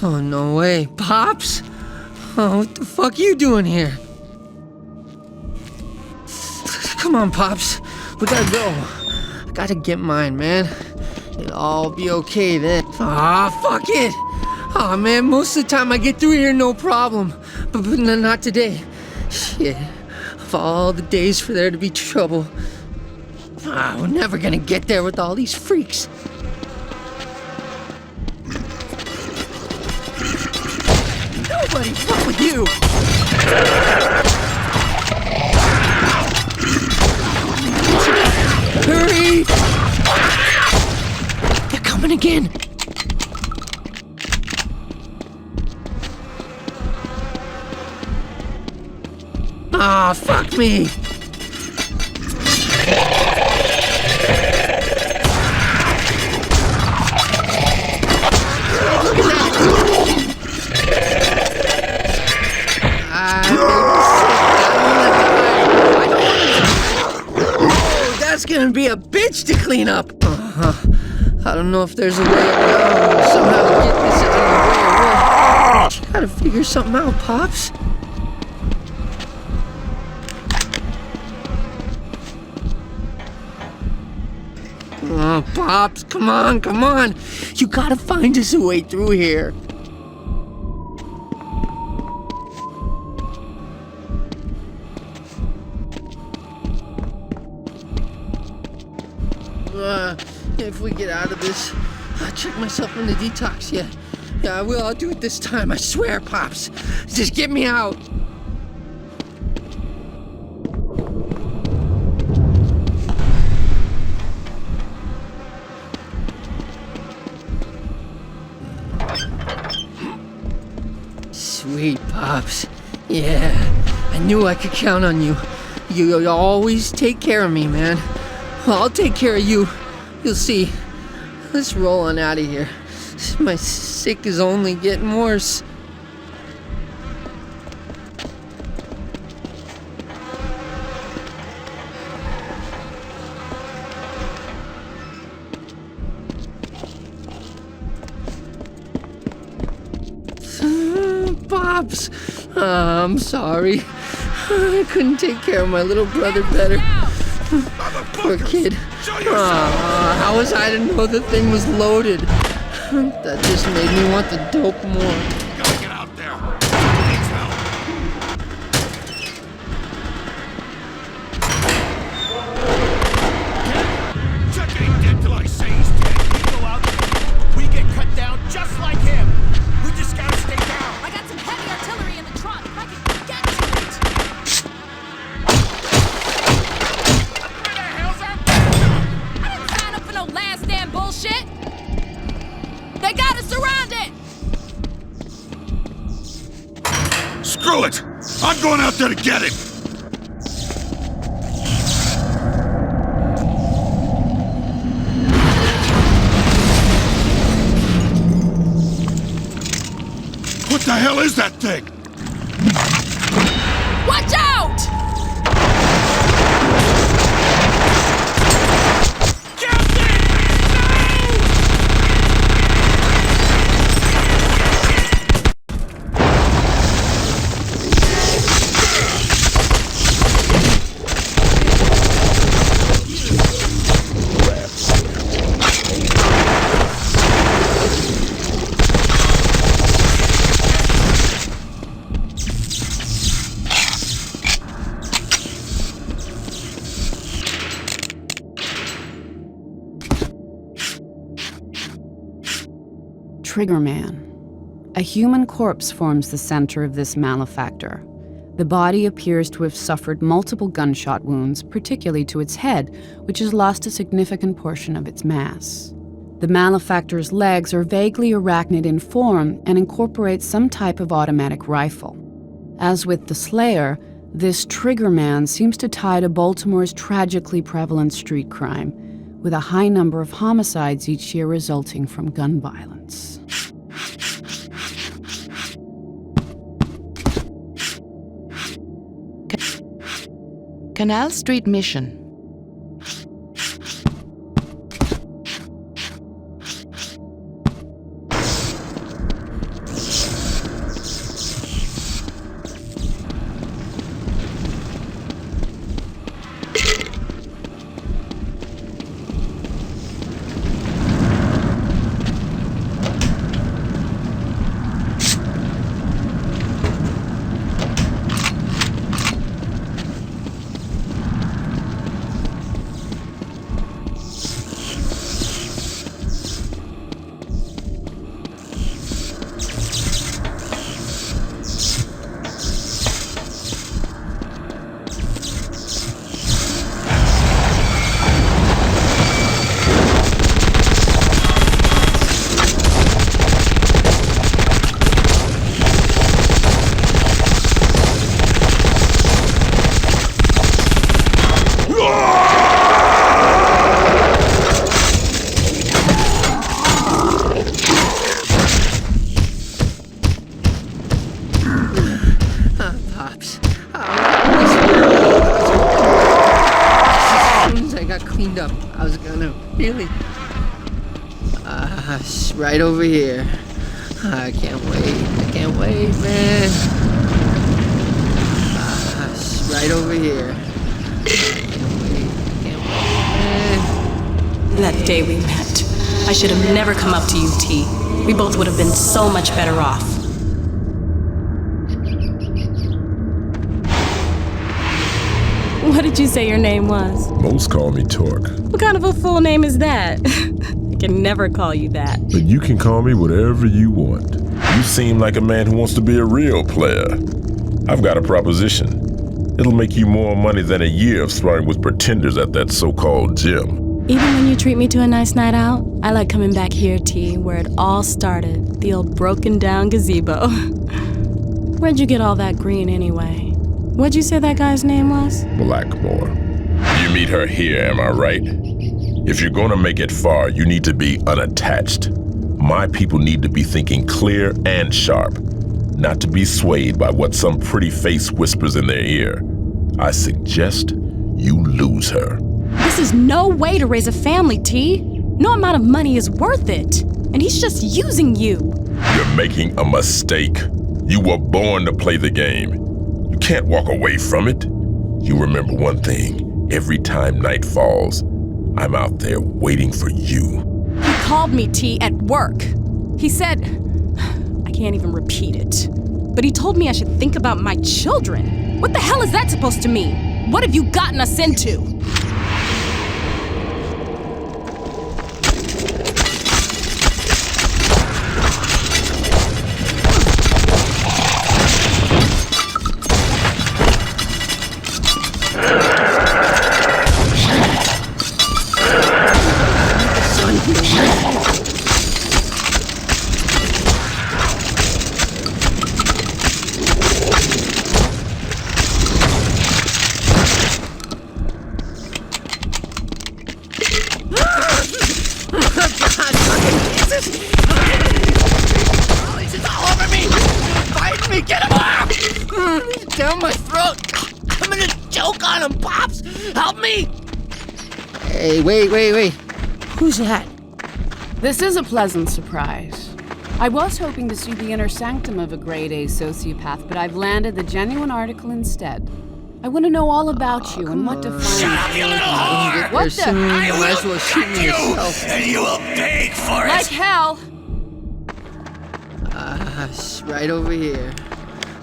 Speaker 21: Oh, no way. Pops? Oh, what the fuck you doing here? Come on, Pops. We gotta go. I gotta get mine, man. It'll all be okay then. Ah, fuck it! Aw, man, most of the time I get through here no problem. But not today. Shit. Of all the days for there to be trouble. Ah, we're never gonna get there with all these freaks. Nobody fuck with you! Hurry! Coming again. Ah, fuck me. Oh, that's gonna be a bitch to clean up. I don't know if there's a way around or somehow to get this out of the way or what. You gotta figure something out, Pops. Oh, Pops, come on. You gotta find us a way through here. If we get out of this, I'll check myself in the detox. Yeah, I will. I'll do it this time. I swear, Pops. Just get me out. Sweet, Pops. Yeah, I knew I could count on you. You always take care of me, man. Well, I'll take care of you. You'll see. Let's roll on out of here. My sick is only getting worse. Pops, I'm sorry. I couldn't take care of my little brother better. Poor kid. How was I to know the thing was loaded? That just made me want the dope more.
Speaker 1: Gotta get out there. Chuck ain't dead till I say he's dead. We go out there, we get cut down just like him. We just gotta stay down.
Speaker 19: I got some heavy artillery in the trunk. I can get to it.
Speaker 1: Where the hell's our backup?
Speaker 19: I didn't sign up for no last stand bullshit. They got us surrounded!
Speaker 1: Screw it! I'm going out there to get him! What the hell is that thing?
Speaker 19: Watch out!
Speaker 10: Triggerman. A human corpse forms the center of this malefactor. The body appears to have suffered multiple gunshot wounds, particularly to its head, which has lost a significant portion of its mass. The malefactor's legs are vaguely arachnid in form and incorporate some type of automatic rifle. As with the Slayer, this Triggerman seems to tie to Baltimore's tragically prevalent street crime, with a high number of homicides each year resulting from gun violence.
Speaker 12: Canal Street Mission.
Speaker 21: Right over here. I can't wait, man. Right over here. I can't wait, man.
Speaker 2: That day we met, I should have never come up to you, T. We both would have been so much better off.
Speaker 13: What did you say your name was?
Speaker 17: Most call me Torque.
Speaker 13: What kind of a full name is that? I can never call you that.
Speaker 17: But you can call me whatever you want. You seem like a man who wants to be a real player. I've got a proposition. It'll make you more money than a year of sparring with pretenders at that so-called gym.
Speaker 13: Even when you treat me to a nice night out, I like coming back here, T, where it all started. The old broken down gazebo. Where'd you get all that green anyway? What'd you say that guy's name was?
Speaker 17: Blackmore. You meet her here, am I right? If you're gonna make it far, you need to be unattached. My people need to be thinking clear and sharp, not to be swayed by what some pretty face whispers in their ear. I suggest you lose her.
Speaker 13: This is no way to raise a family, T. No amount of money is worth it. And he's just using you.
Speaker 17: You're making a mistake. You were born to play the game. You can't walk away from it. You remember one thing. Every time night falls, I'm out there waiting for you.
Speaker 13: He called me, T, at work. He said, I can't even repeat it, but he told me I should think about my children. What the hell is that supposed to mean? What have you gotten us into?
Speaker 21: Down my throat! I'm gonna choke on him, Pops! Help me! Hey, wait. Who's that?
Speaker 10: This is a pleasant surprise. I was hoping to see the inner sanctum of a grade A sociopath, but I've landed the genuine article instead. I want to know all about you and what defines you.
Speaker 9: Shut up, you little whore!
Speaker 10: What the?
Speaker 9: I will cut you, and you will pay for it!
Speaker 10: Like hell!
Speaker 21: Right over here.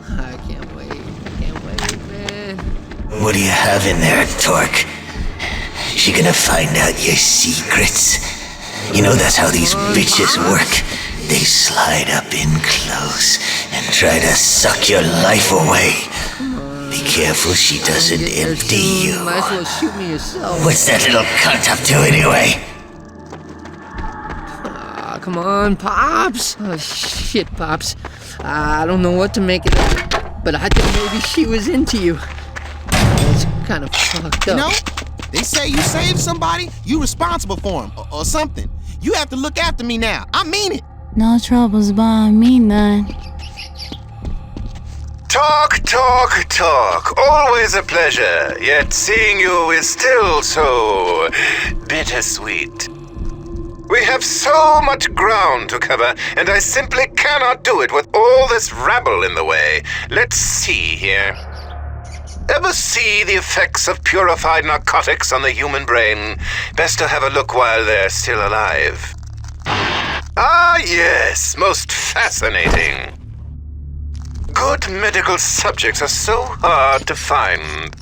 Speaker 21: I can't wait, man.
Speaker 9: What do you have in there, Torque? She gonna find out your secrets? You know that's how these bitches work. they slide up in close and try to suck your life away. Be careful she doesn't empty you.
Speaker 21: Might as well shoot me yourself.
Speaker 9: What's that little cunt up to anyway?
Speaker 21: Come on, Pops. Oh, shit, Pops. I don't know what to make of it, but I think maybe she was into you. It's kind of fucked up.
Speaker 14: You know, they say you saved somebody, you responsible for them, or something. You have to look after me now. I mean it.
Speaker 13: No troubles by me, none.
Speaker 18: Talk, talk, talk. Always a pleasure. Yet seeing you is still so bittersweet. We have so much ground to cover, and I simply cannot do it with all this rabble in the way. Let's see here. Ever see the effects of purified narcotics on the human brain? Best to have a look while they're still alive. Ah, yes, most fascinating. Good medical subjects are so hard to find.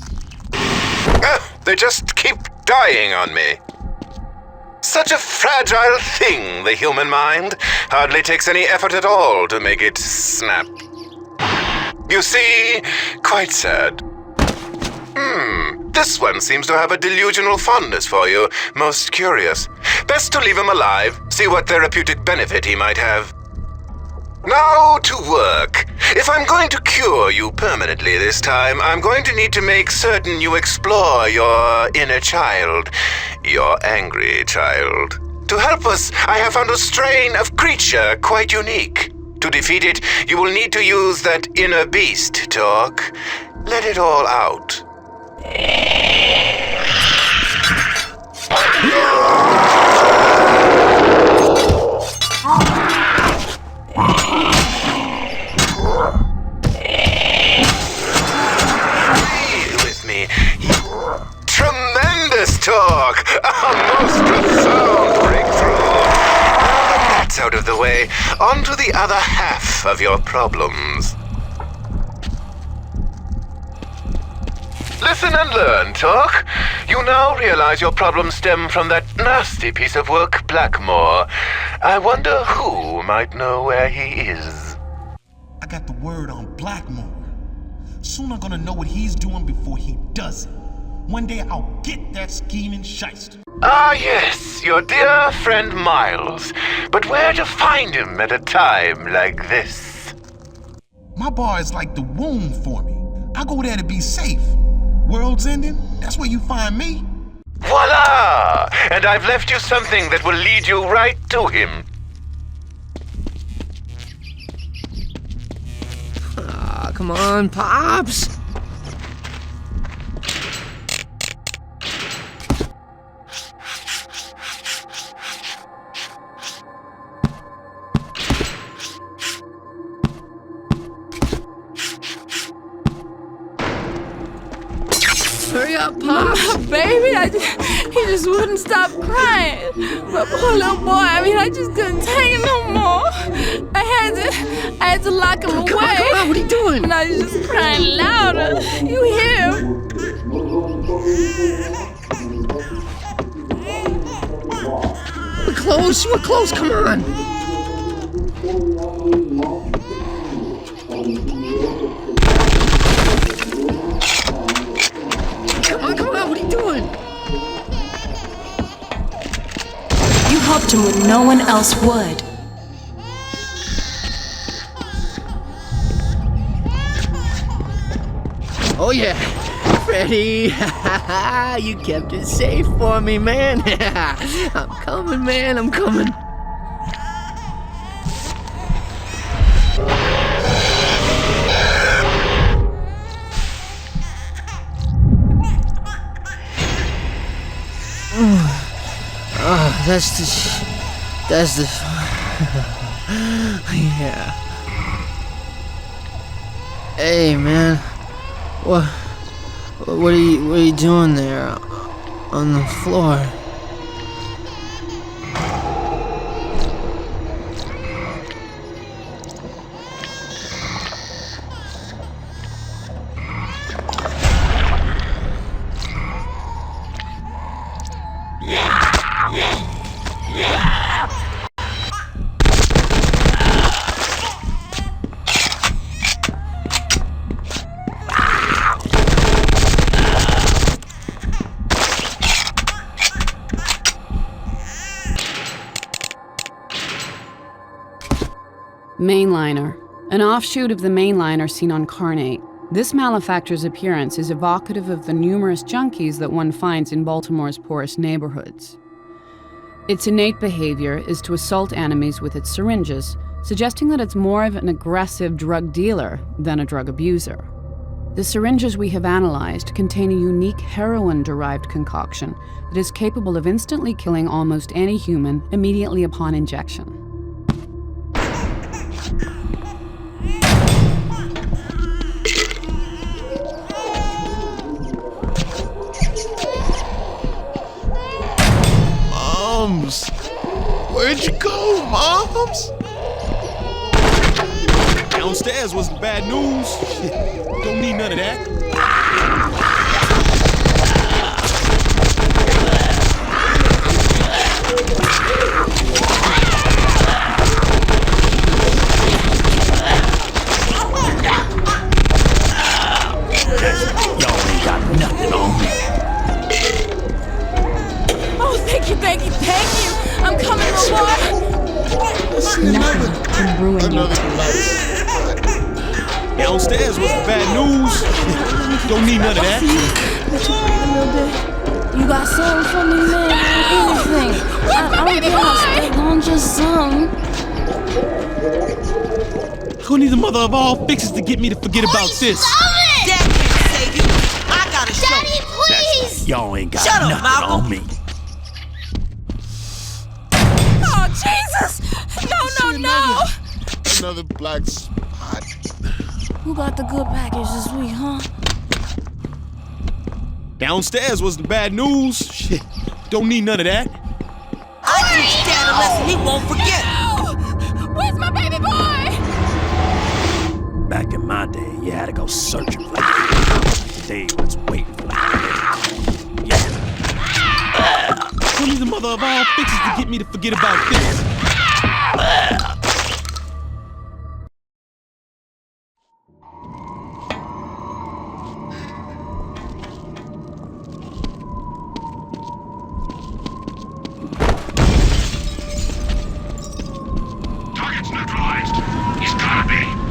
Speaker 18: They just keep dying on me. Such a fragile thing, the human mind. Hardly takes any effort at all to make it snap. You see, quite sad. This one seems to have a delusional fondness for you. Most curious. Best to leave him alive, see what therapeutic benefit he might have. Now to work. If I'm going to cure you permanently this time, I'm going to need to make certain you explore your inner child. Your angry child. To help us, I have found a strain of creature quite unique. To defeat it, you will need to use that inner beast talk. Let it all out. With me. Tremendous talk! A most profound breakthrough. Now that that's out of the way, on to the other half of your problems. Listen and learn, Talk. You now realize your problems stem from that nasty piece of work, Blackmore. I wonder who might know where he is.
Speaker 1: I got the word on Blackmore. Soon I'm gonna know what he's doing before he does it. One day I'll get that scheming shyster.
Speaker 18: Ah, yes, your dear friend Miles. But where to find him at a time like this?
Speaker 1: My bar is like the womb for me. I go there to be safe. World's ending, that's where you find me.
Speaker 18: Voila! And I've left you something that will lead you right to him.
Speaker 21: Come on, Pops. Hurry up, Pops.
Speaker 13: Baby, he just wouldn't stop crying. My poor little boy, I just couldn't take it no more. I had to lock him away.
Speaker 21: Come on, what are you doing?
Speaker 13: And I was just crying louder. You hear him?
Speaker 21: We're close, come on. Come on, what are you doing?
Speaker 2: You helped him when no one else would.
Speaker 21: Oh yeah, Freddy, you kept it safe for me, man. I'm coming, man, I'm coming. That's the yeah. Hey, man, what are you doing there on the floor?
Speaker 10: Mainliner, an offshoot of the mainliner seen on Carnate. This malefactor's appearance is evocative of the numerous junkies that one finds in Baltimore's poorest neighborhoods. Its innate behavior is to assault enemies with its syringes, suggesting that it's more of an aggressive drug dealer than a drug abuser. The syringes we have analyzed contain a unique heroin-derived concoction that is capable of instantly killing almost any human immediately upon injection.
Speaker 1: Moms! Where'd you go, Moms? Downstairs was the bad news. Don't need none of that.
Speaker 4: Y'all ain't got nothing on me.
Speaker 15: Oh, thank you. I'm coming, Lamar.
Speaker 1: Another downstairs was the bad news. Don't need none of that.
Speaker 15: Let you breathe a little bit. You got something for me, man? Anything. I don't care how stay long, just some.
Speaker 1: Who needs the mother of all fixes to get me to forget about this?
Speaker 20: Dad can't save you. I gotta show you.
Speaker 16: Daddy, please!
Speaker 4: Y'all ain't got
Speaker 20: Shut up,
Speaker 4: nothing
Speaker 20: Malcolm.
Speaker 4: on me.
Speaker 15: Oh, Jesus! No!
Speaker 1: Another black spot.
Speaker 15: Who got the good package this week, huh?
Speaker 1: Downstairs was the bad news. Shit. Don't need none of that.
Speaker 20: I teach Dad a lesson he won't forget.
Speaker 15: Where's my baby boy?
Speaker 4: Back in my day, you had to go searching for it. They was waiting for it. Yeah.
Speaker 1: Who needs the mother of all fixes to get me to forget about this?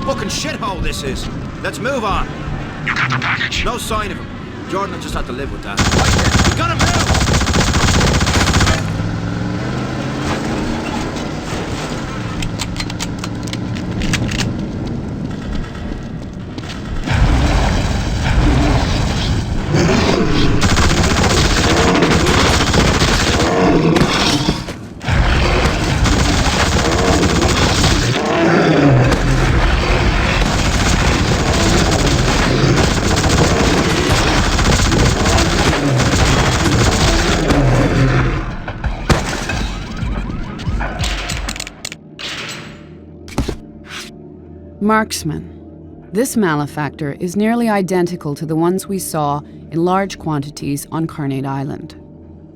Speaker 7: Fucking shithole this is. Let's move on.
Speaker 3: You got the package?
Speaker 7: No sign of him. Jordan will just have to live with that. Right there. We gotta move!
Speaker 10: Marksman. This malefactor is nearly identical to the ones we saw in large quantities on Carnate Island.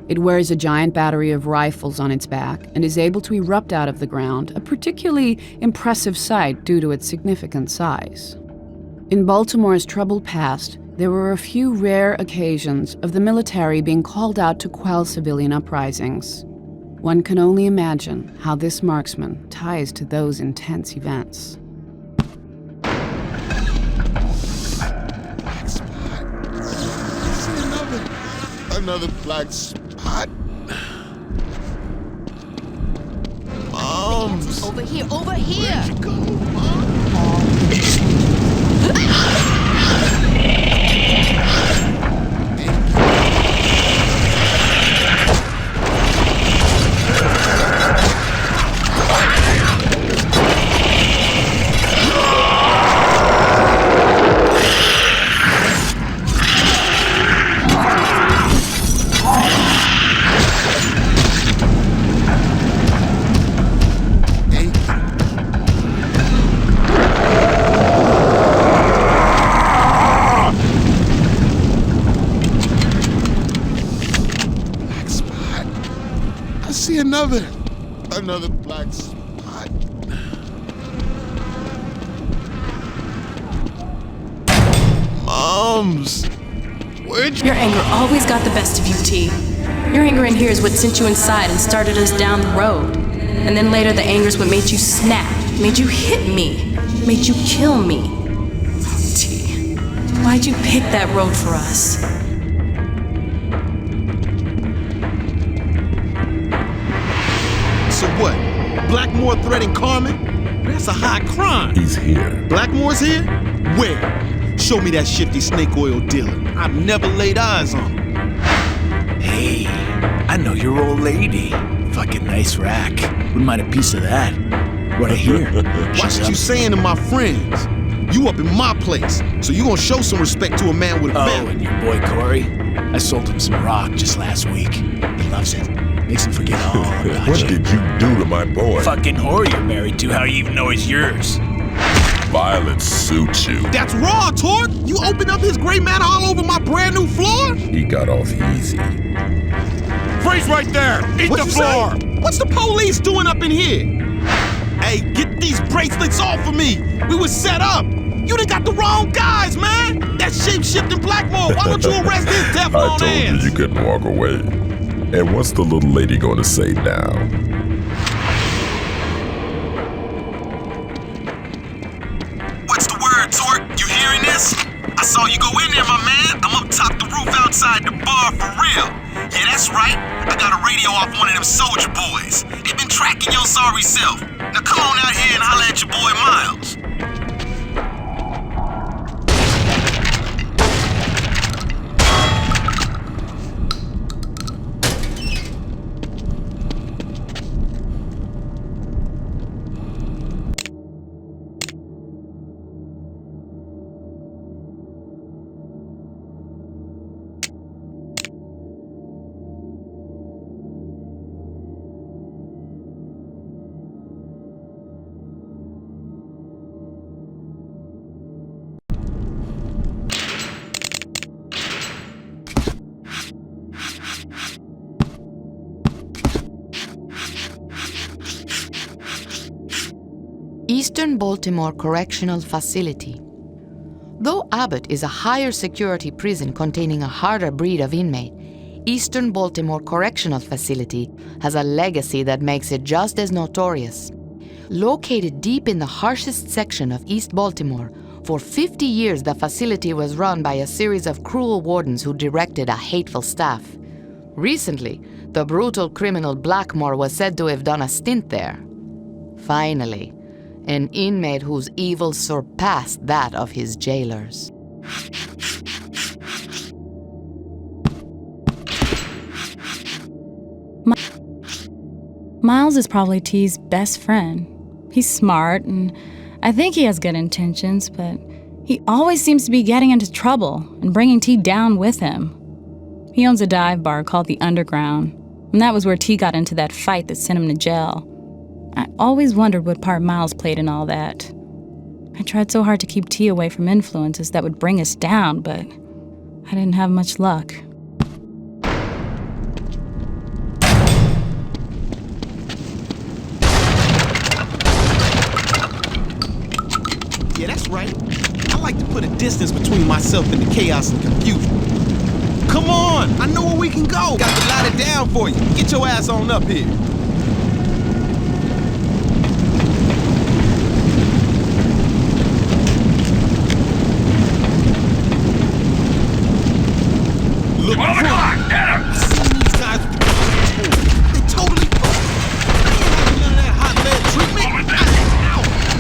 Speaker 10: It wears a giant battery of rifles on its back and is able to erupt out of the ground, a particularly impressive sight due to its significant size. In Baltimore's troubled past, there were a few rare occasions of the military being called out to quell civilian uprisings. One can only imagine how this marksman ties to those intense events.
Speaker 1: Another black spot. Moms!
Speaker 15: Over here! Where'd
Speaker 1: you go, Mom? Another black spot. Moms! Where'd you...
Speaker 2: Your anger always got the best of you, T. Your anger in here is what sent you inside and started us down the road. And then later the anger is what made you snap Made you hit me. Made you kill me. T, why'd you pick that road for us?
Speaker 11: So what? Blackmore threatening Carmen? That's a high crime.
Speaker 17: He's here.
Speaker 11: Blackmore's here? Where? Show me that shifty snake oil dealer. I've never laid eyes on him.
Speaker 4: Hey, I know your old lady. Fucking nice rack. Wouldn't mind a piece of that. Right here.
Speaker 11: Watch what you saying to my friends. You up in my place, so you gonna show some respect to a man with a family.
Speaker 4: And your boy Corey? I sold him some rock just last week. He loves it. Makes him forget all about
Speaker 17: What
Speaker 4: you.
Speaker 17: did you do to my boy?
Speaker 4: Fucking whore you're married to. How you even know it's yours?
Speaker 17: Violence suits you.
Speaker 11: That's raw, Torque! You opened up his gray matter all over my brand new floor?
Speaker 17: He got off easy.
Speaker 11: Freeze right there! Eat the floor! What's the police doing up in here? Hey, get these bracelets off of me! We was set up! You done got the wrong guys, man! That shape-shifting Blackmore, why don't you arrest his
Speaker 17: I
Speaker 11: Teflon
Speaker 17: told
Speaker 11: hands?
Speaker 17: you couldn't walk away. And what's the little lady gonna say now?
Speaker 22: What's the word, Torque? You hearing this? I saw you go in there, my man. I'm up top the roof outside the bar for real. Yeah, that's right. I got a radio off one of them soldier boys. They been tracking your sorry self. Now come on out here and holler at your boy Miles.
Speaker 12: Eastern Baltimore Correctional Facility. Though Abbott is a higher security prison containing a harder breed of inmate, Eastern Baltimore Correctional Facility has a legacy that makes it just as notorious. Located deep in the harshest section of East Baltimore, for 50 years the facility was run by a series of cruel wardens who directed a hateful staff. Recently, the brutal criminal Blackmore was said to have done a stint there. Finally, an inmate whose evil surpassed that of his jailers.
Speaker 13: Miles is probably T's best friend. He's smart, and I think he has good intentions, but he always seems to be getting into trouble and bringing T down with him. He owns a dive bar called the Underground, and that was where T got into that fight that sent him to jail. I always wondered what part Miles played in all that. I tried so hard to keep T away from influences that would bring us down, but I didn't have much luck.
Speaker 11: Yeah, that's right. I like to put a distance between myself and the chaos and confusion. Come on, I know where we can go. Got to light it down for you. Get your ass on up here. Look, on the clock, get him! I've seen these guys with the before. They totally fucked. I ain't having none of that hot lead treatment.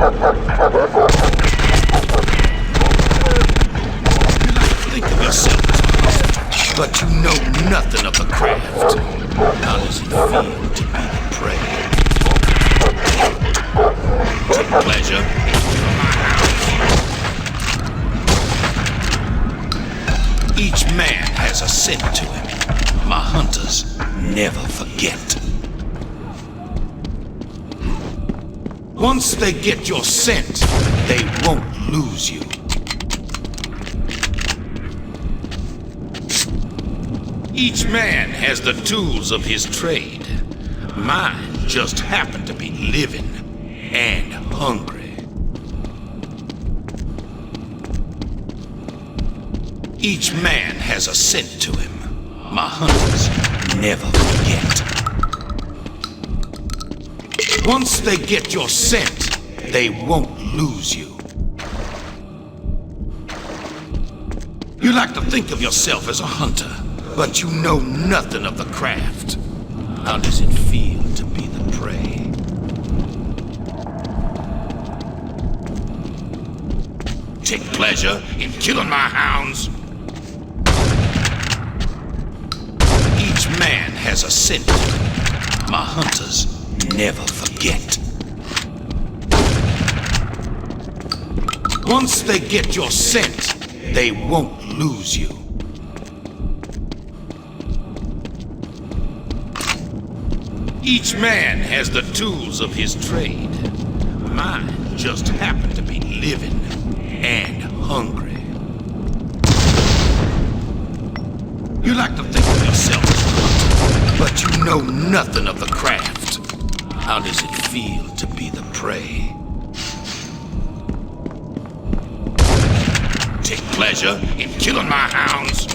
Speaker 1: Think of yourself as a host, but you know nothing of the craft. How does it feel to be the prey? Take pleasure in my house. Each man has a scent to him. My hunters never forget. Once they get your scent, they won't lose you. Each man has the tools of his trade. Mine just happen to be living and hungry. Each man has a scent to him. My hunters never forget. Once they get your scent, they won't lose you. You like to think of yourself as a hunter, but you know nothing of the craft. How does it feel to be the prey? Take pleasure in killing my hounds. Each man has a scent. My hunters never forget. Once they get your scent, they won't lose you. Each man has the tools of his trade. Mine just happen to be living and hungry. You like to think of yourself as a hunter, but you know nothing of the craft. How does it feel to be the prey? Take pleasure in killing my hounds.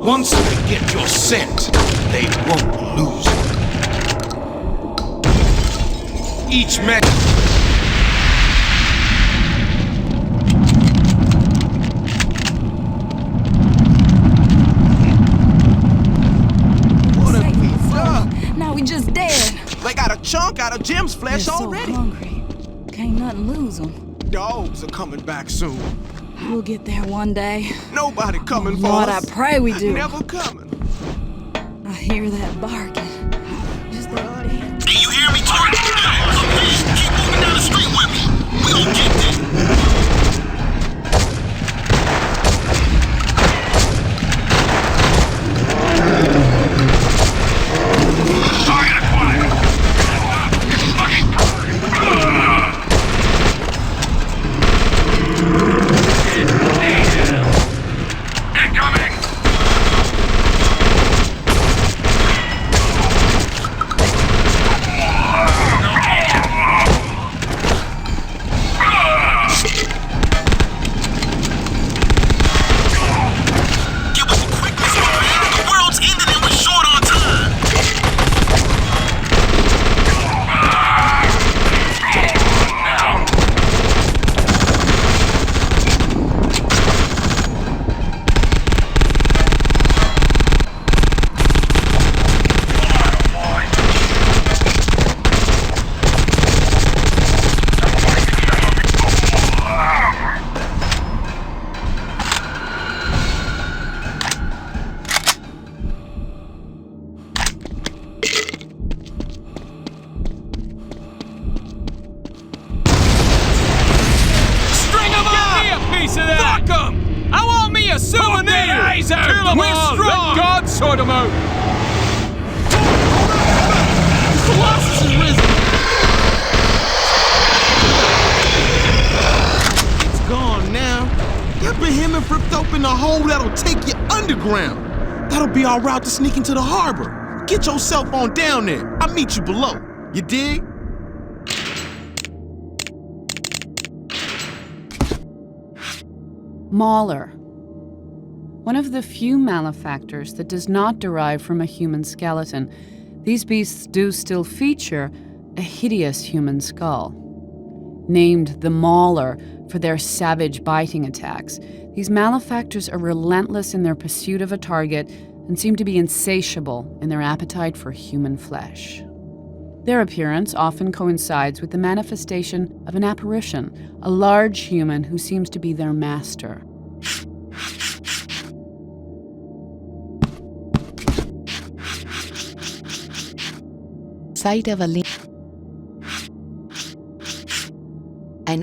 Speaker 1: Once they get your scent, they won't lose you. Each man...
Speaker 14: What have we done?
Speaker 13: Now we just dead.
Speaker 14: They got a chunk out of Jim's flesh
Speaker 13: They're so
Speaker 14: already.
Speaker 13: hungry. Can't nothing lose them.
Speaker 14: Dogs are coming back soon.
Speaker 13: We'll get there one day.
Speaker 14: Nobody coming for
Speaker 13: Lord,
Speaker 14: us.
Speaker 13: I pray we do.
Speaker 14: Never coming.
Speaker 13: I hear that barking. Just that damn.
Speaker 22: Hey, you hear me, Tori? Please, keep moving down the street with me. We gon' get there. Target acquired. Incoming! Give us a quick result, man. The world's ending and we're short on time.
Speaker 1: String 'em up! Give me a piece of that! Fuck 'em! I want me a souvenir! Kill 'em We're all! Strong! Let God sort 'em out! Colossus is risen!
Speaker 11: It's gone now. That behemoth ripped open the hole that'll take you underground. That'll be our route to sneak into the harbor. Get yourself on down there. I'll meet you below. You dig?
Speaker 10: Mauler. One of the few malefactors that does not derive from a human skeleton, these beasts do still feature a hideous human skull. Named the Mauler for their savage biting attacks, these malefactors are relentless in their pursuit of a target and seem to be insatiable in their appetite for human flesh. Their appearance often coincides with the manifestation of an apparition, a large human who seems to be their master.
Speaker 12: Site of an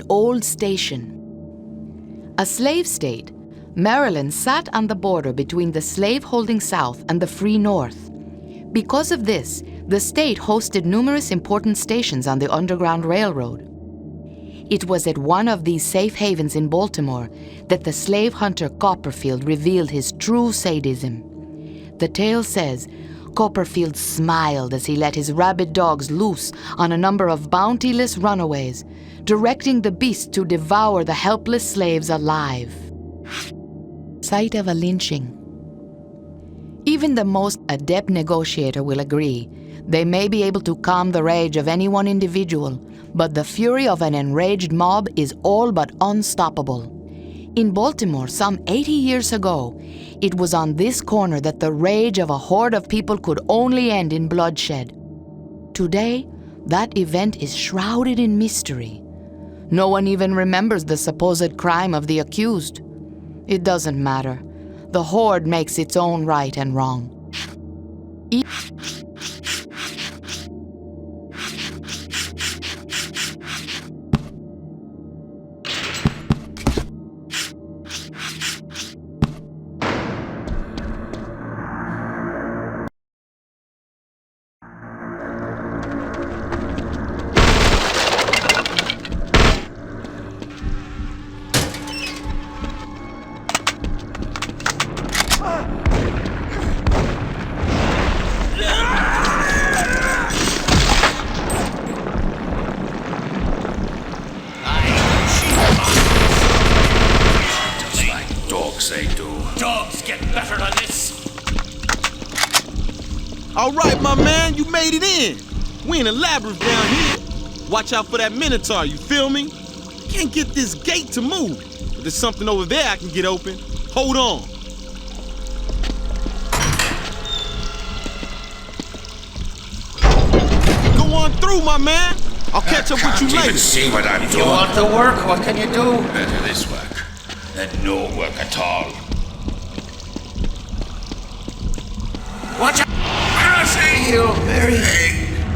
Speaker 12: old station. A slave state, Maryland sat on the border between the slave-holding South and the free North. Because of this, the state hosted numerous important stations on the Underground Railroad. It was at one of these safe havens in Baltimore that the slave hunter Copperfield revealed his true sadism. The tale says Copperfield smiled as he let his rabid dogs loose on a number of bountiless runaways, directing the beasts to devour the helpless slaves alive. Site of a lynching. Even the most adept negotiator will agree they may be able to calm the rage of any one individual, but the fury of an enraged mob is all but unstoppable. In Baltimore, some 80 years ago, it was on this corner that the rage of a horde of people could only end in bloodshed. Today, that event is shrouded in mystery. No one even remembers the supposed crime of the accused. It doesn't matter. The horde makes its own right and wrong.
Speaker 11: All right, my man, you made it in. We in a labyrinth down here. Watch out for that Minotaur, you feel me? Can't get this gate to move, but there's something over there I can get open. Hold on. Go on through, my man. I'll catch up with you later.
Speaker 9: I can't even see what I'm doing.
Speaker 5: If you want to work, what can you do?
Speaker 9: Better this work than no work at all.
Speaker 5: Watch out! Hail Mary!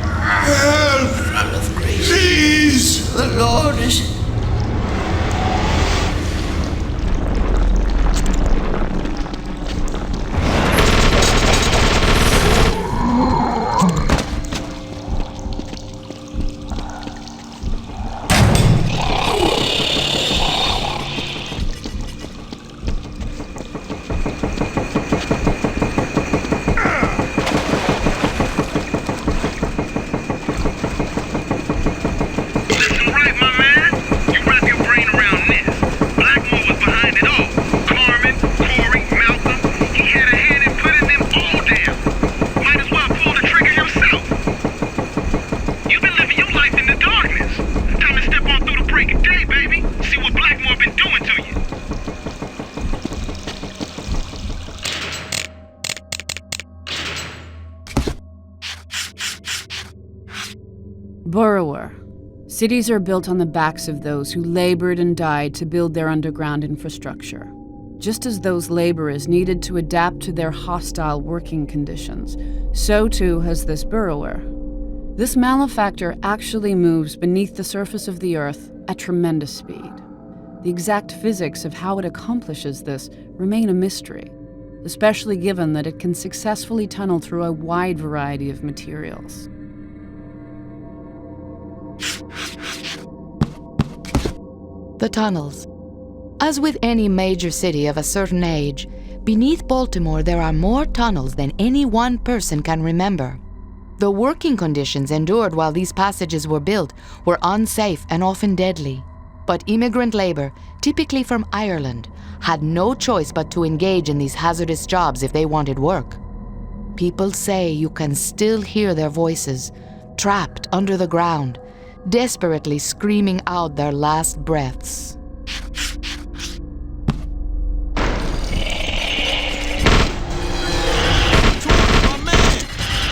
Speaker 9: Help!
Speaker 5: Son of grace!
Speaker 9: Please!
Speaker 5: The Lord is...
Speaker 10: Borrower. Cities are built on the backs of those who labored and died to build their underground infrastructure. Just as those laborers needed to adapt to their hostile working conditions, so too has this burrower. This malefactor actually moves beneath the surface of the earth at tremendous speed. The exact physics of how it accomplishes this remain a mystery, especially given that it can successfully tunnel through a wide variety of materials.
Speaker 12: The tunnels. As with any major city of a certain age, beneath Baltimore there are more tunnels than any one person can remember. The working conditions endured while these passages were built were unsafe and often deadly. But immigrant labor, typically from Ireland, had no choice but to engage in these hazardous jobs if they wanted work. People say you can still hear their voices, trapped under the ground, desperately screaming out their last breaths.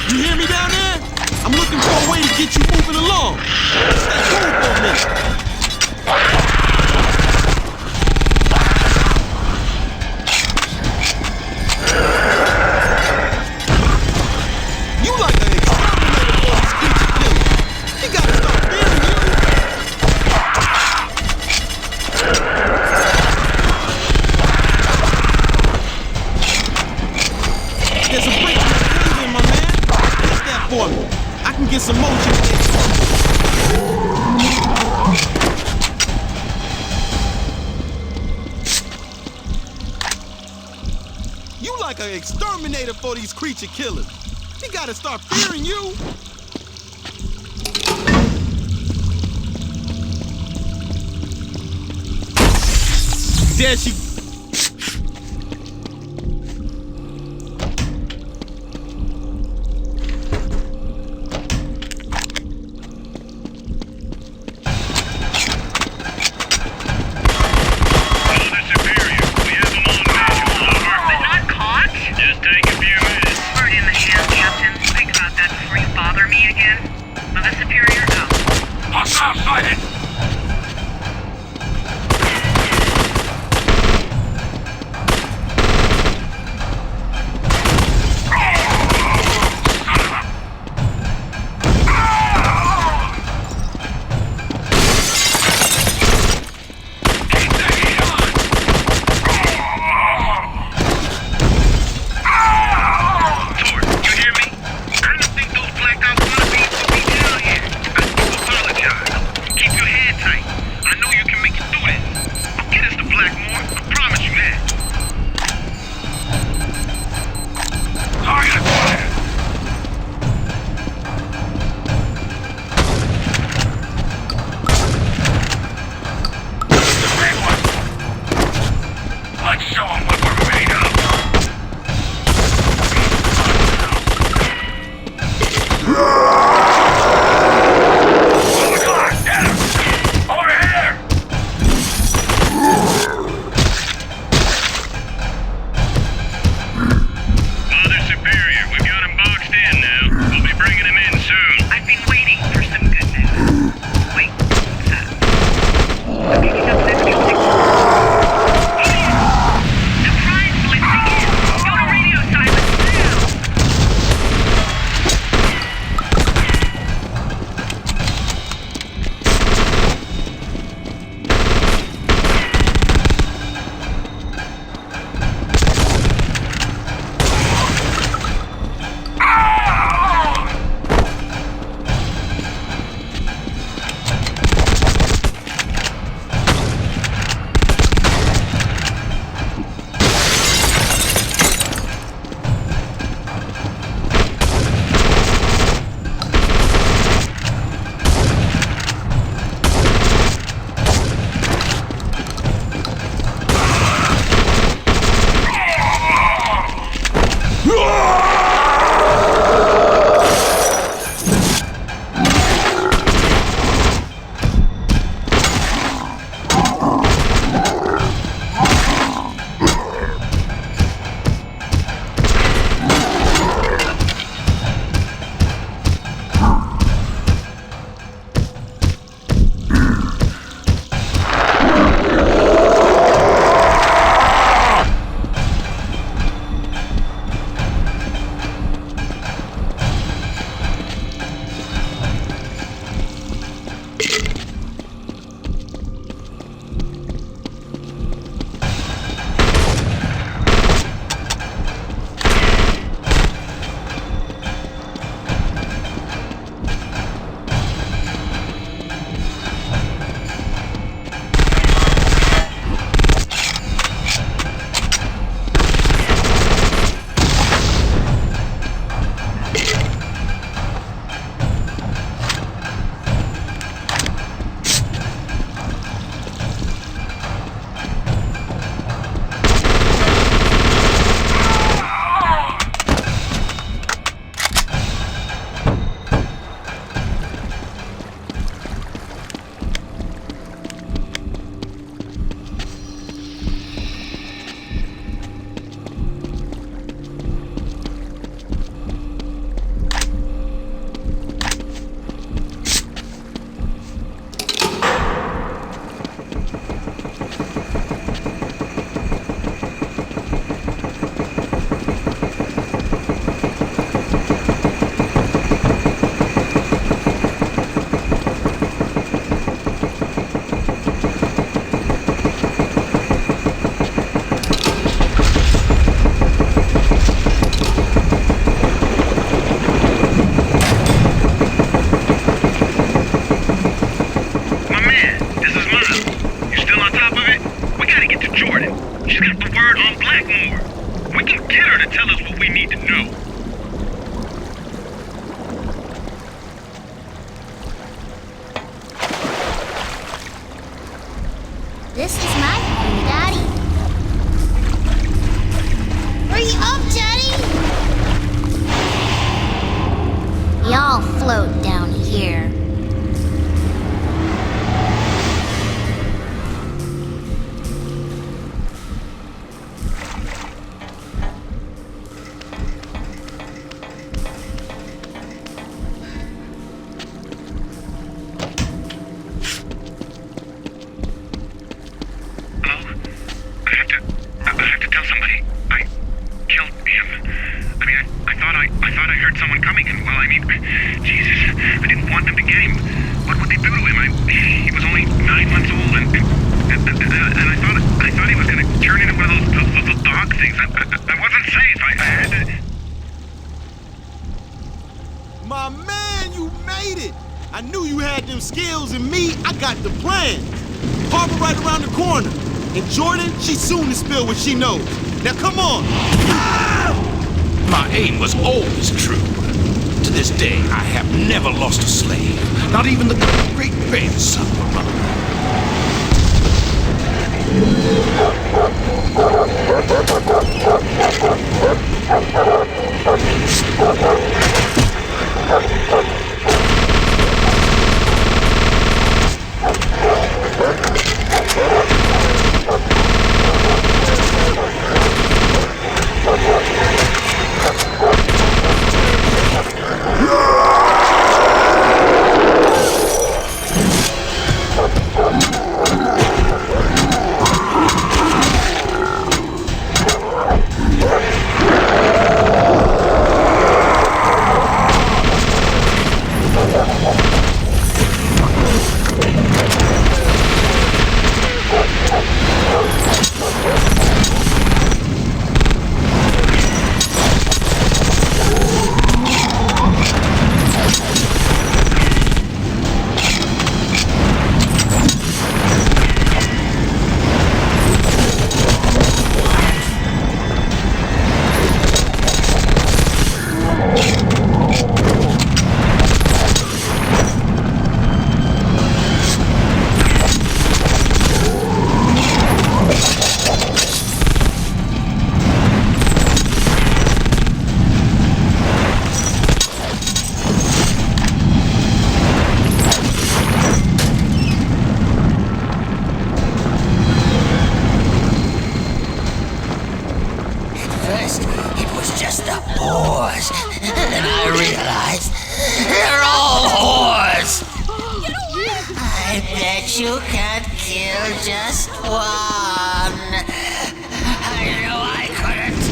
Speaker 11: You hear me down there? I'm looking for a way to get you moving along. Stay cool for a minute. You like an exterminator for these creature killers. You gotta start fearing you. There's a break in the cave, my man. Hit that for me. I can get some motion in there. You like an exterminator for these creature killers. He gotta start fearing you. There she.
Speaker 16: float down here.
Speaker 11: My man, you made it! I knew you had them skills, and me, I got the plan. Harbor right around the corner. And Jordan, she soon to spill what she knows. Now come on!
Speaker 1: My aim was always true. To this day, I have never lost a slave. Not even the great grandson of a mother.
Speaker 9: You can't kill just one. I know I couldn't.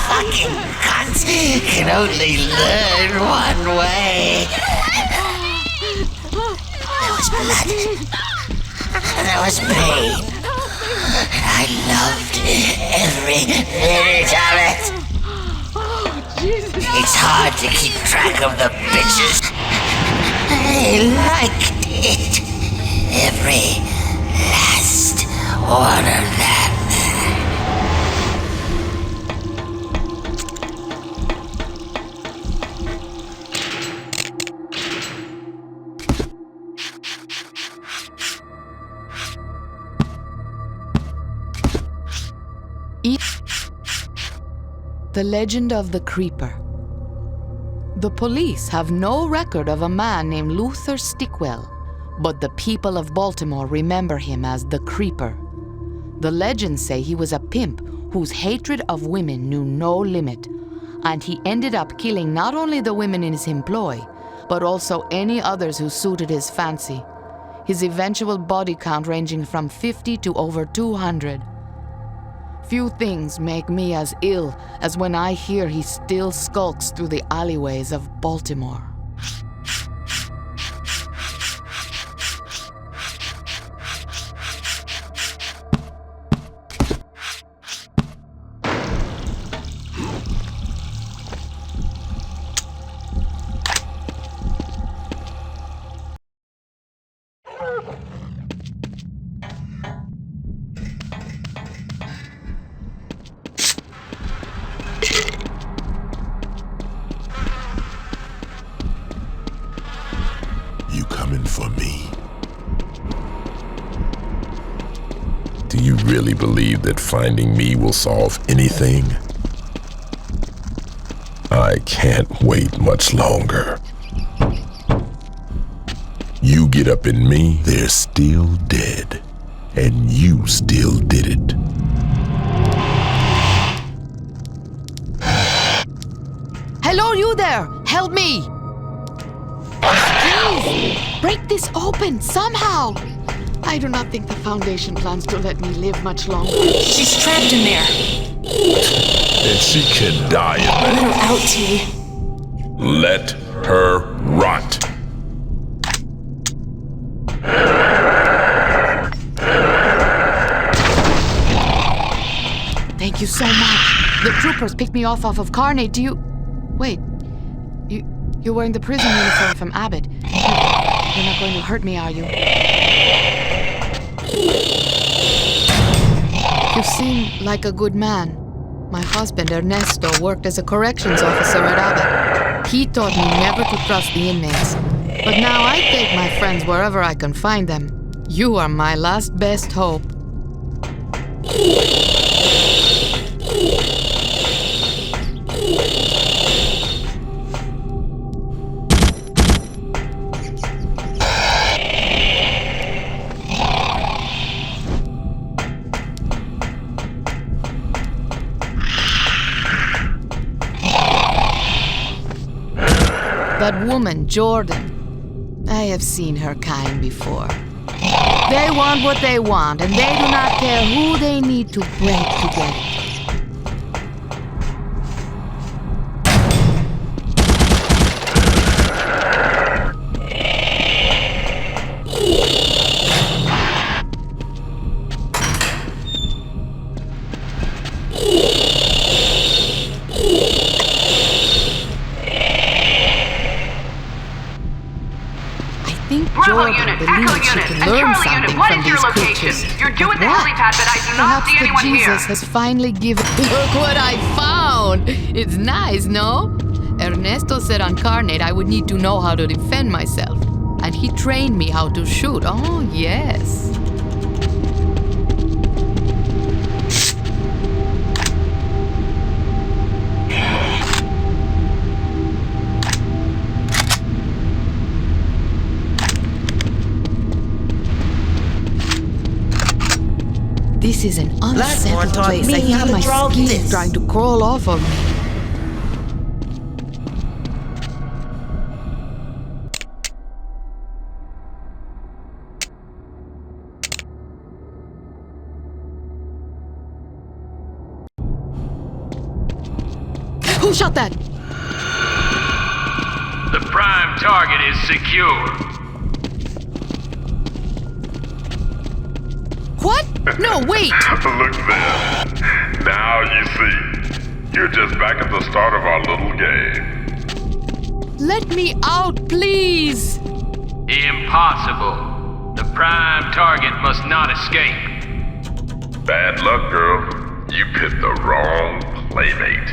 Speaker 9: Fucking cunts can only learn one way. There was blood. There was pain. I loved every minute of it. It's hard to keep track of the bitches. I liked it. Every last one of them.
Speaker 12: The Legend of the Creeper. The police have no record of a man named Luther Stickwell, but the people of Baltimore remember him as the Creeper. The legends say he was a pimp whose hatred of women knew no limit, and he ended up killing not only the women in his employ, but also any others who suited his fancy. His eventual body count ranging from 50 to over 200. Few things make me as ill as when I hear he still skulks through the alleyways of Baltimore.
Speaker 17: you really believe that finding me will solve anything? I can't wait much longer. You get up in me, they're still dead. And you still did it.
Speaker 12: Hello, you there! Help me! Please! Break this open, somehow! I do not think the Foundation plans to let me live much longer.
Speaker 2: She's trapped in there.
Speaker 17: And she can die in there.
Speaker 2: Let her out, T.
Speaker 17: Let her rot.
Speaker 12: Thank you so much. The troopers picked me off of Carnate. Do you... Wait. You're wearing the prison uniform from Abbott. You're not going to hurt me, are you? You seem like a good man. My husband, Ernesto, worked as a corrections officer at Abbott. He taught me never to trust the inmates. But now I take my friends wherever I can find them. You are my last best hope. That woman, Jordan. I have seen her kind before. They want what they want, and they do not care who they need to break to get it. Jordan believes she can learn something from these creatures.
Speaker 19: You're doing the
Speaker 12: What?
Speaker 19: helipad, but I do not
Speaker 12: Perhaps
Speaker 19: see
Speaker 12: the
Speaker 19: anyone here.
Speaker 12: Jesus has finally given... Look what I found! It's nice, no? Ernesto said on Carnate I would need to know how to defend myself. And he trained me how to shoot. Oh, yes. This is an unsettled place. I feel my skin trying to crawl off of me. Who shot that?
Speaker 6: The prime target is secure.
Speaker 12: What? No, wait!
Speaker 3: Look there. Now you see. You're just back at the start of our little game.
Speaker 12: Let me out, please!
Speaker 6: Impossible. The prime target must not escape.
Speaker 3: Bad luck, girl. You picked the wrong playmate.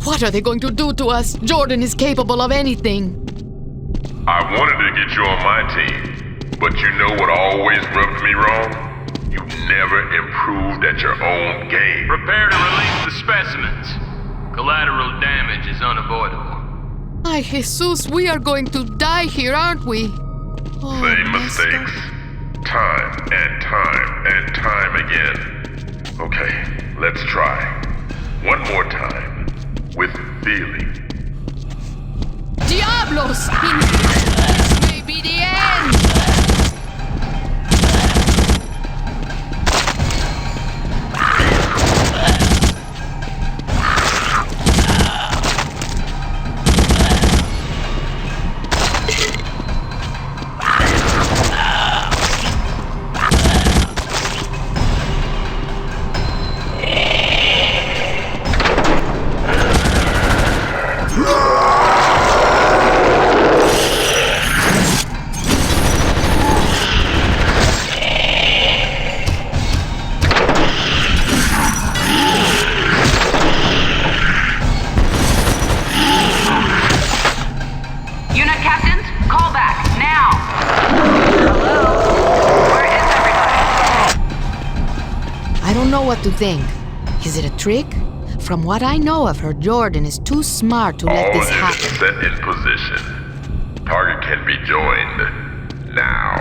Speaker 12: What are they going to do to us? Jordan is capable of anything.
Speaker 3: I wanted to get you on my team, but you know what always rubbed me wrong? You never improved at your own game.
Speaker 6: Prepare to release the specimens. Collateral damage is unavoidable.
Speaker 12: Ay, Jesus, we are going to die here, aren't we? Oh,
Speaker 3: Same mistakes. Time and time and time again. Okay, let's try. One more time. With feeling.
Speaker 12: Diablos! This may be the end! I don't know what to think. Is it a trick? From what I know of her, Jordan is too smart to let this happen.
Speaker 3: All units set in position. Target can be joined now.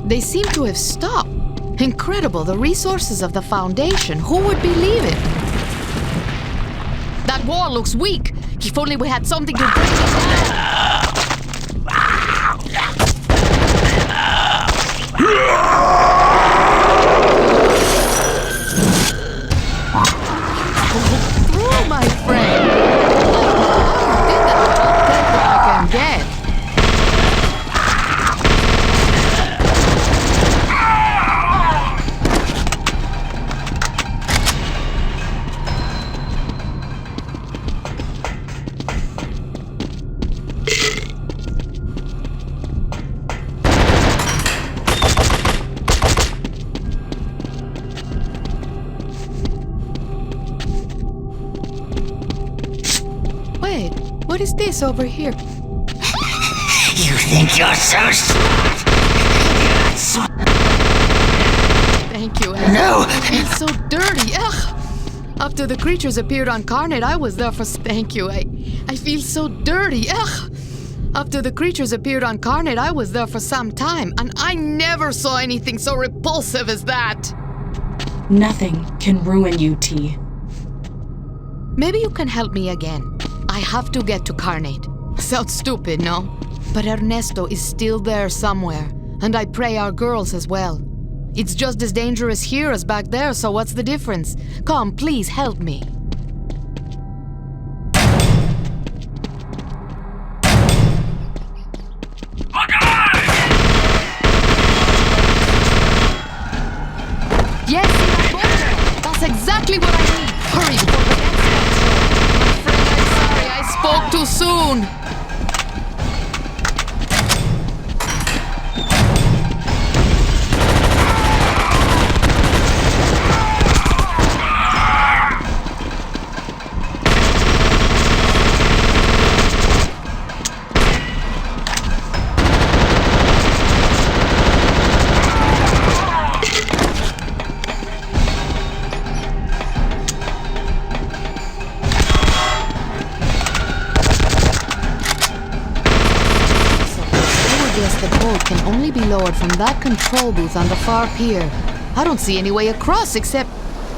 Speaker 12: They seem to have stopped. Incredible, the resources of the Foundation. Who would believe it? That wall looks weak. If only we had something to break it down. Through, my friend. I did that. I can get. What is this over here?
Speaker 9: You think you're so smart?
Speaker 12: Thank you.
Speaker 9: No!
Speaker 12: It's so dirty. Ugh. After the creatures appeared on Carnate, I was there for... Thank you. I feel so dirty. Ugh. After the creatures appeared on Carnate, I was there for some time, and I never saw anything so repulsive as that.
Speaker 13: Nothing can ruin you, T.
Speaker 12: Maybe you can help me again. I have to get to Carnate. Sounds stupid, no? But Ernesto is still there somewhere, and I pray our girls as well. It's just as dangerous here as back there, so what's the difference? Come, please help me. Yes, that's exactly what I need. Hurry before the next one. My friend, I'm sorry, I spoke too soon. Can only be lowered from that control booth on the far pier. I don't see any way across except...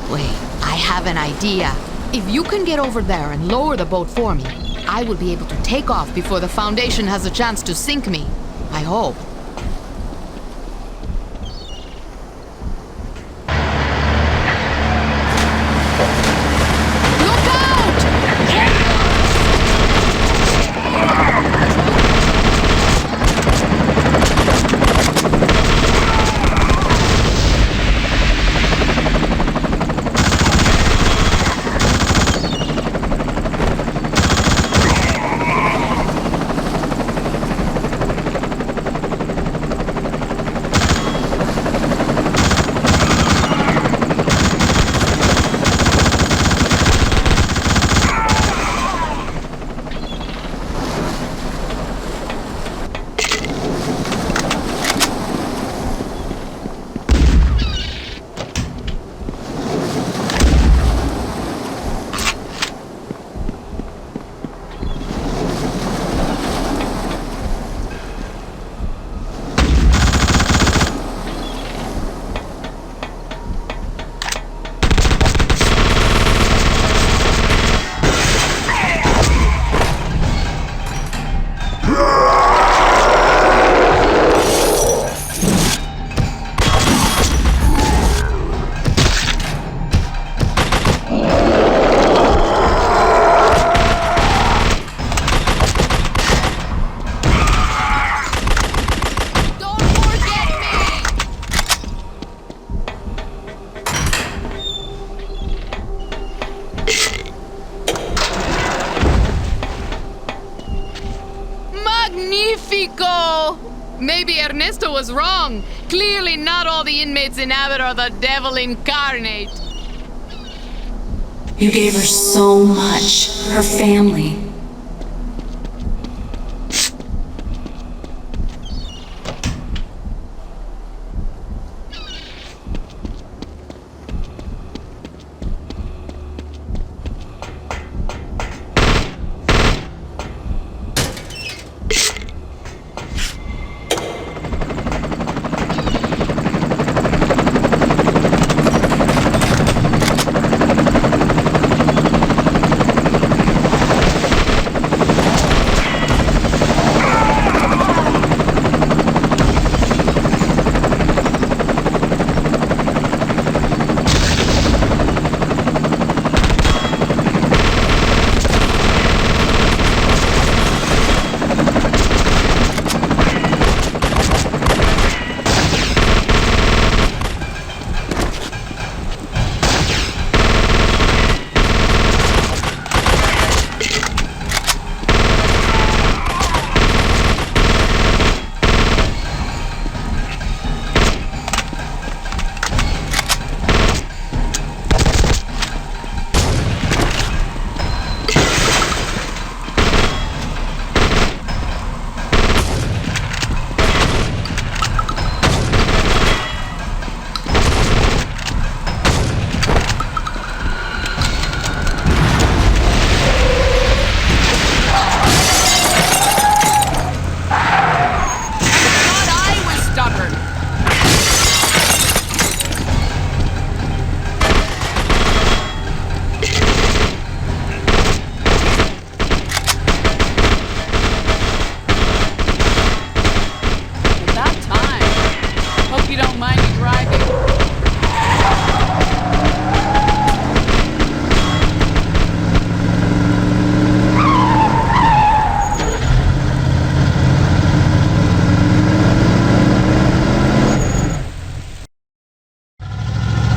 Speaker 12: Wait, I have an idea. If you can get over there and lower the boat for me, I will be able to take off before the Foundation has a chance to sink me. I hope.
Speaker 15: Maybe Ernesto was wrong. Clearly not all the inmates in Abbott are the devil incarnate.
Speaker 2: You gave her so much. Her family.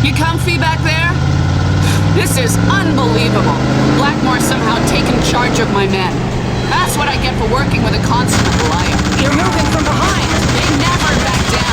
Speaker 15: You comfy back there? This is unbelievable. Blackmore somehow taken charge of my men. That's what I get for working with a consummate liar. You're moving from behind. They never back down.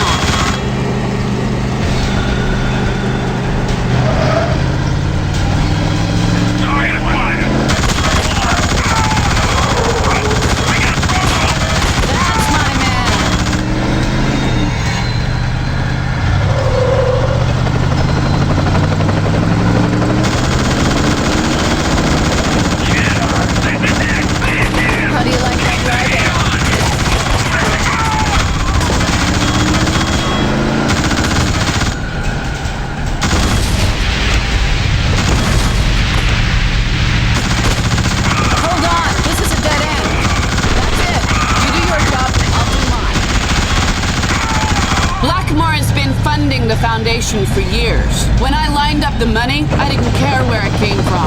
Speaker 15: The foundation for years. When I lined up the money, I didn't care where it came from.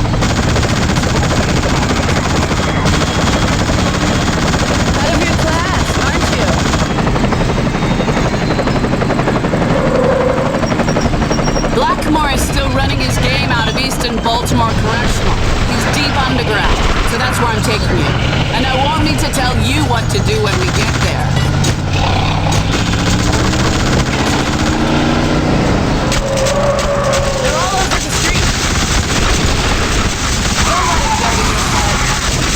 Speaker 15: Out of your class, aren't you? Blackmore is still running his game out of Eastern Baltimore Correctional. He's deep underground, so that's where I'm taking you. And I won't need to tell you what to do when we get there. They're all over the street. Don't let it get in your head. This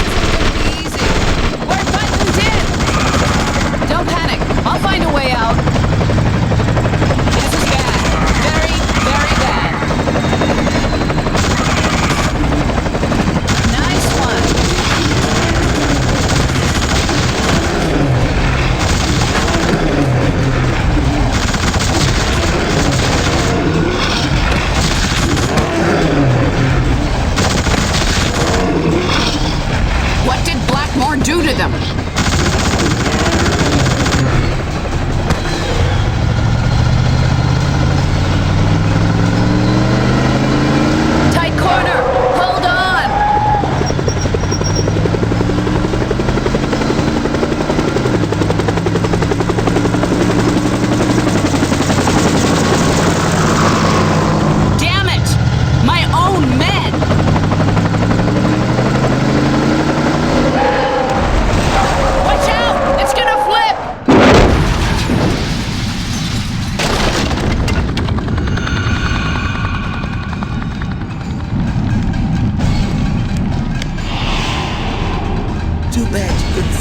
Speaker 15: isn't gonna be easy. We're buttoned in. Don't panic. I'll find a way out. This is bad. Very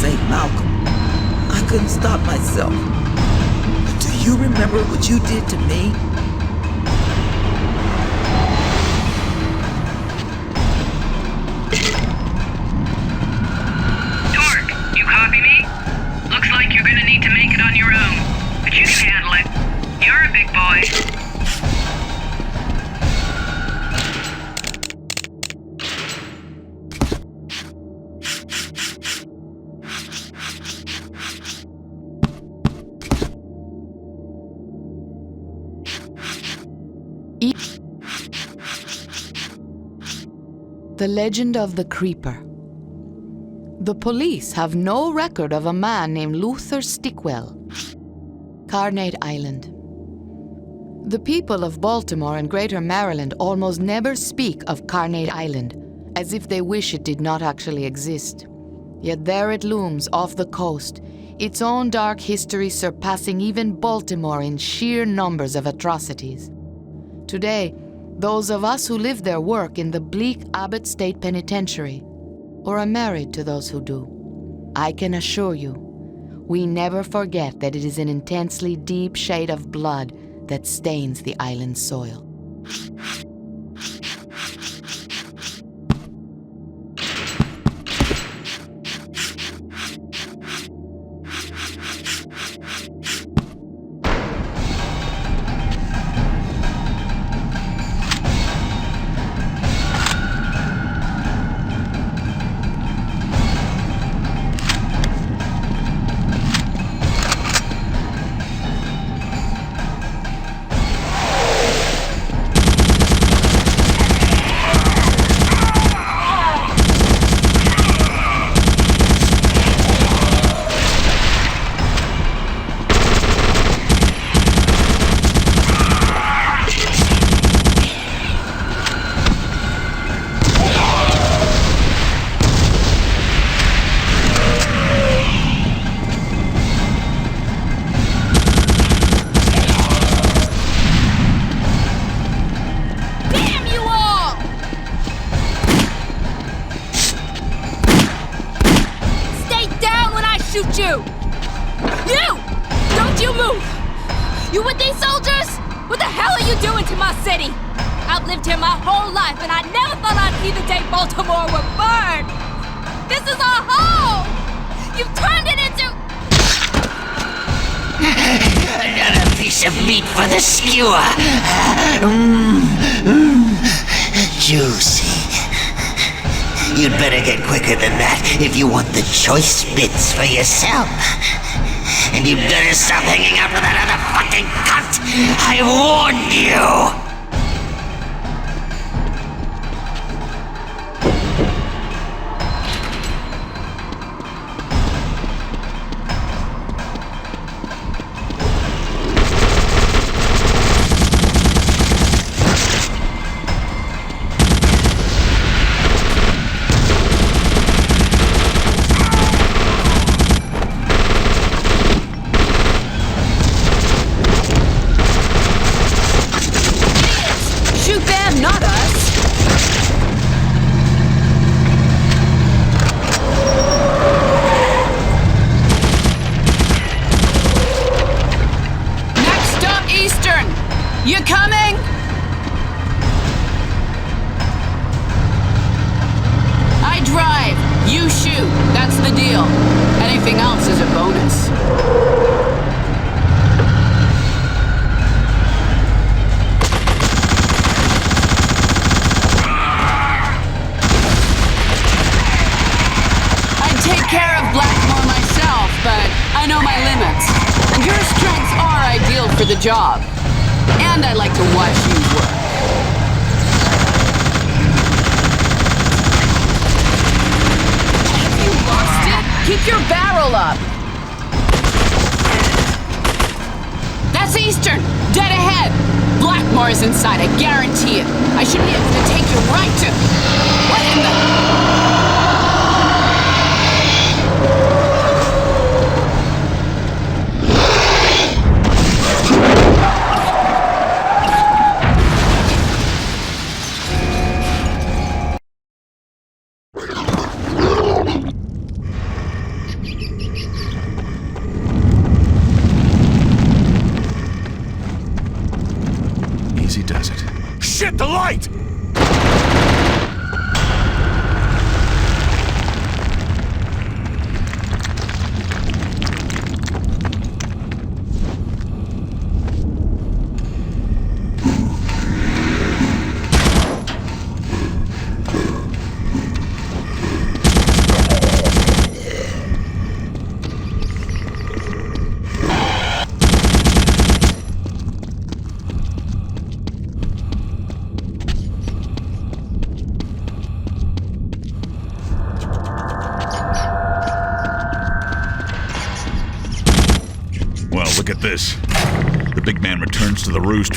Speaker 20: save Malcolm. I couldn't stop myself. But do you remember what you did to me?
Speaker 19: Dork, you copy me? Looks like you're gonna need to make it on your own. But you can handle it. You're a big boy.
Speaker 12: The legend of the Creeper. The police have no record of a man named Luther Stickwell. Carnate Island. The people of Baltimore and Greater Maryland almost never speak of Carnate Island, as if they wish it did not actually exist. Yet there it looms off the coast, its own dark history surpassing even Baltimore in sheer numbers of atrocities. Today, those of us who live there work in the bleak Abbott State Penitentiary, or are married to those who do. I can assure you, we never forget that it is an intensely deep shade of blood that stains the island's soil.
Speaker 15: shoot you! You! Don't you move! You with these soldiers? What the hell are you doing to my city? I've lived here my whole life, and I never thought I'd see the day Baltimore would burn! This is our home! You've turned it into...
Speaker 9: Another piece of meat for the skewer. Juicy. You'd better get quicker than that if you want the choice bits for yourself. And you'd better stop hanging out with that other fucking cunt! I warned you!
Speaker 15: You coming? I drive, you shoot. That's the deal. Anything else is a bonus. I'd take care of Blackmore myself, but I know my limits. And your strengths are ideal for the job. And I like to watch you work. Have you lost it? Keep your barrel up. That's Eastern. Dead ahead. Blackmore is inside, I guarantee it. I should be able to take you right to... What in the...
Speaker 8: Look at this. The big man returns to the roost.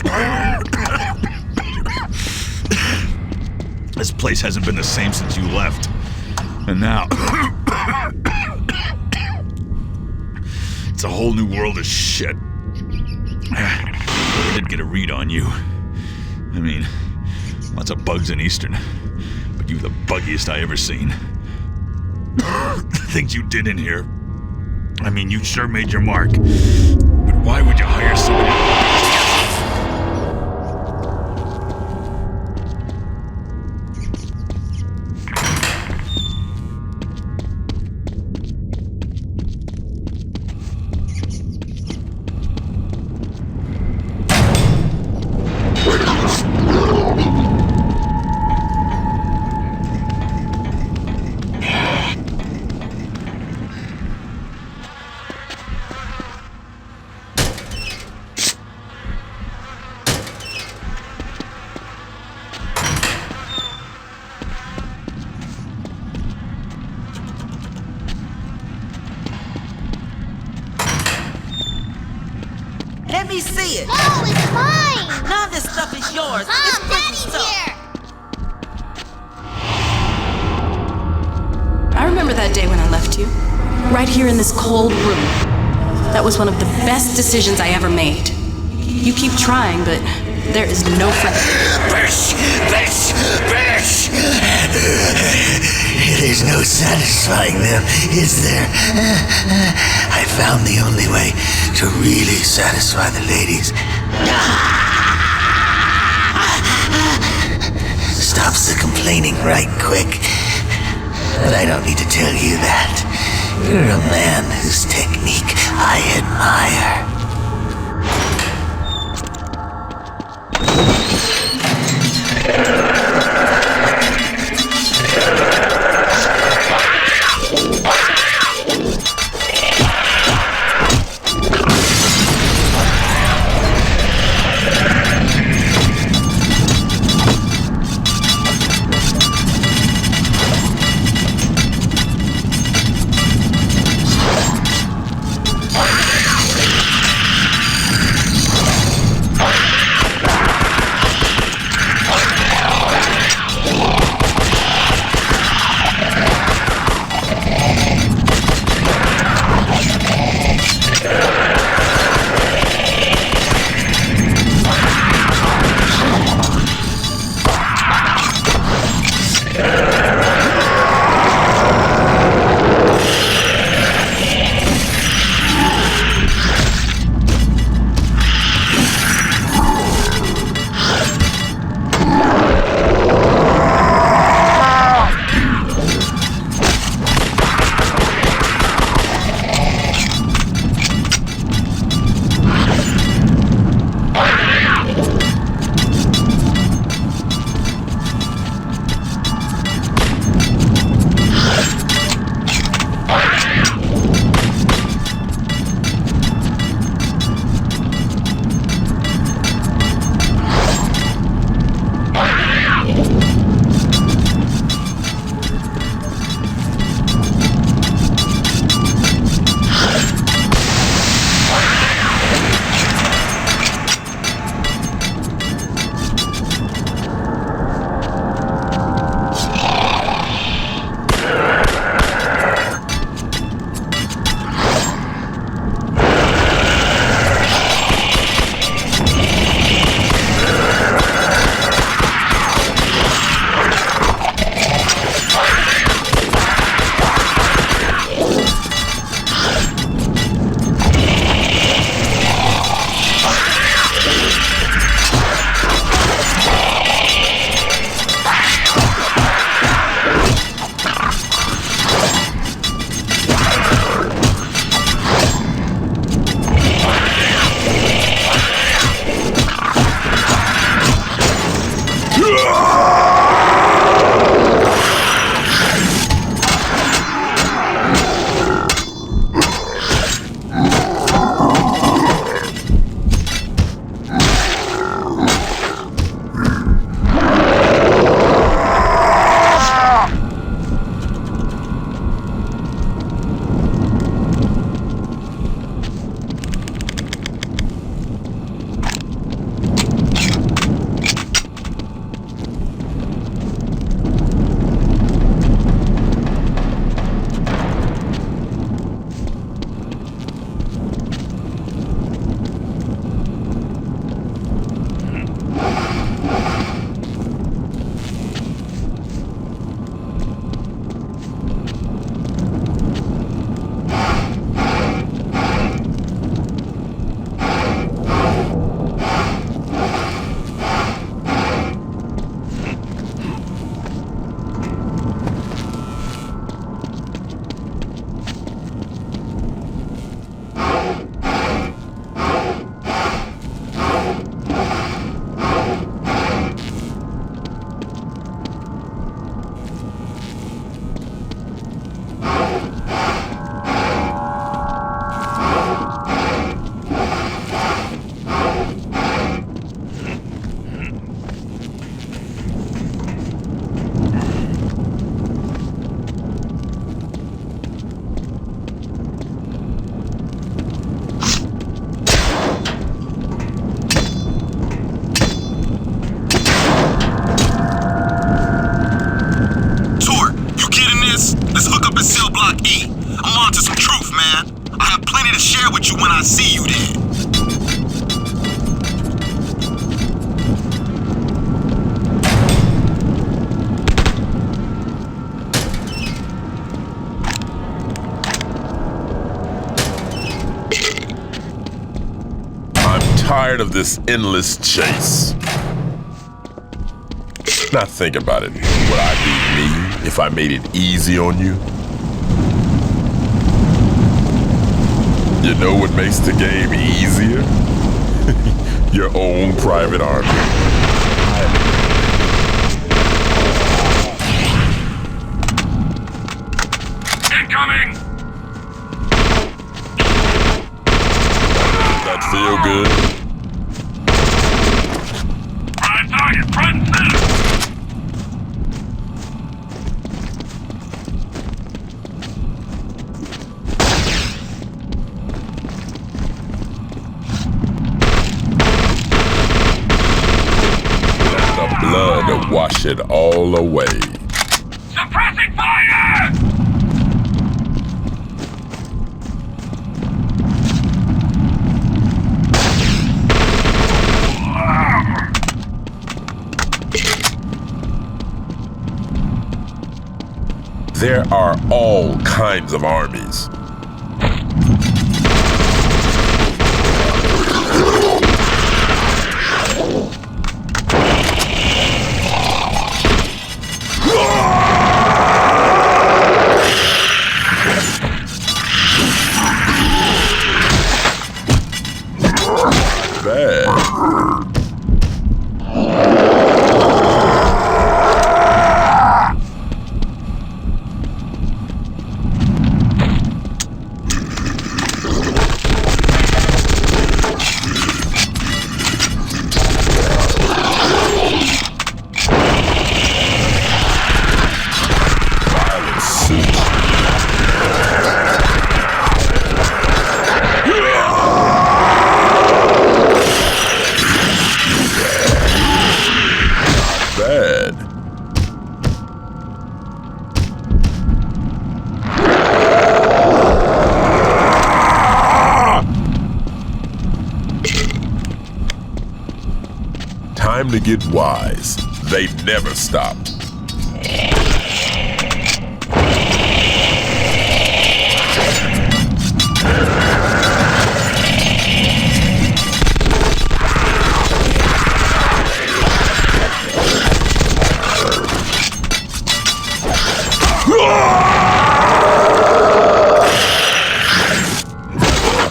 Speaker 8: This place hasn't been the same since you left. And now... it's a whole new world of shit. I did get a read on you. I mean, lots of bugs in Eastern. But you're the buggiest I ever seen. The things you did in here. I mean, you sure made your mark. But why would you hire somebody?
Speaker 20: Let me see it.
Speaker 16: No, it's mine.
Speaker 20: None of this stuff is yours.
Speaker 16: Mom,
Speaker 20: It's
Speaker 16: Daddy's
Speaker 20: Chris's stuff.
Speaker 16: here.
Speaker 2: I remember that day when I left you. Right here in this cold room. That was one of the best decisions I ever made. You keep trying, but there is no friend.
Speaker 9: Bish! There's no satisfying them, is there? I found the only way to really satisfy the ladies. Stops the complaining right quick. But I don't need to tell you that. You're a man whose technique I admire.
Speaker 22: with you when I see you then.
Speaker 17: I'm tired of this endless chase. Now think about it. Would I be me if I made it easy on you? You know what makes the game easier? Your own private army.
Speaker 22: Incoming!
Speaker 17: That feel good?
Speaker 22: Prime target, front and center!
Speaker 17: Blood wash it all away.
Speaker 22: Suppressing fire!
Speaker 17: There are all kinds of armies. Time to get wise. They never stop.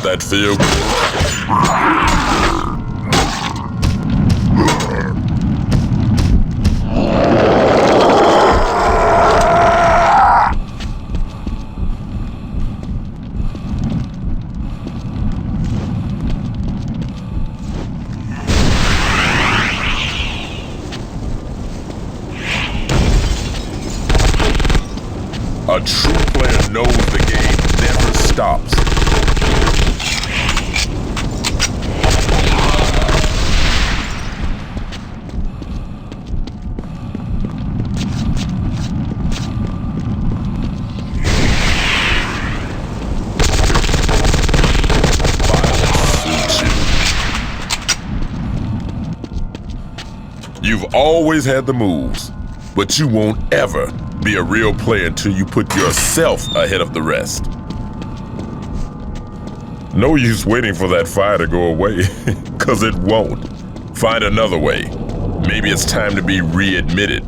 Speaker 17: That feel good? A true player knows the game never stops. You've always had the moves, but you won't ever be a real player until you put yourself ahead of the rest. No use waiting for that fire to go away, because it won't. Find another way. Maybe it's time to be readmitted.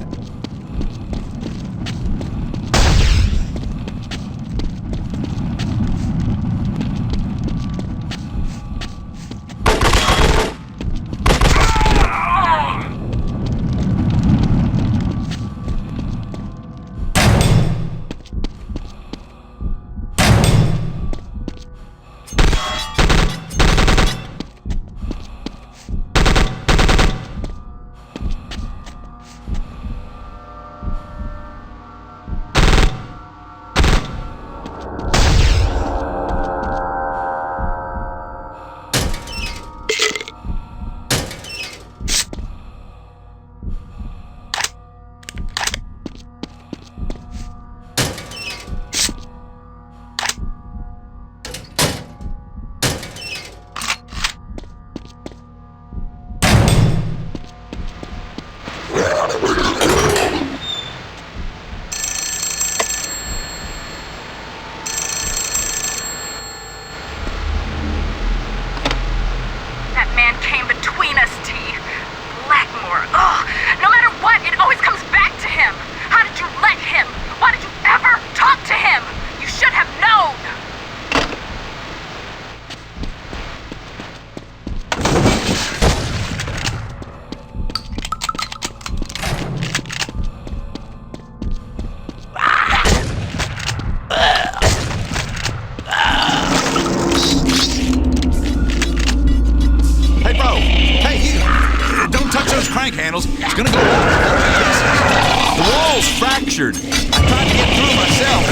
Speaker 8: fractured. I tried to get through myself.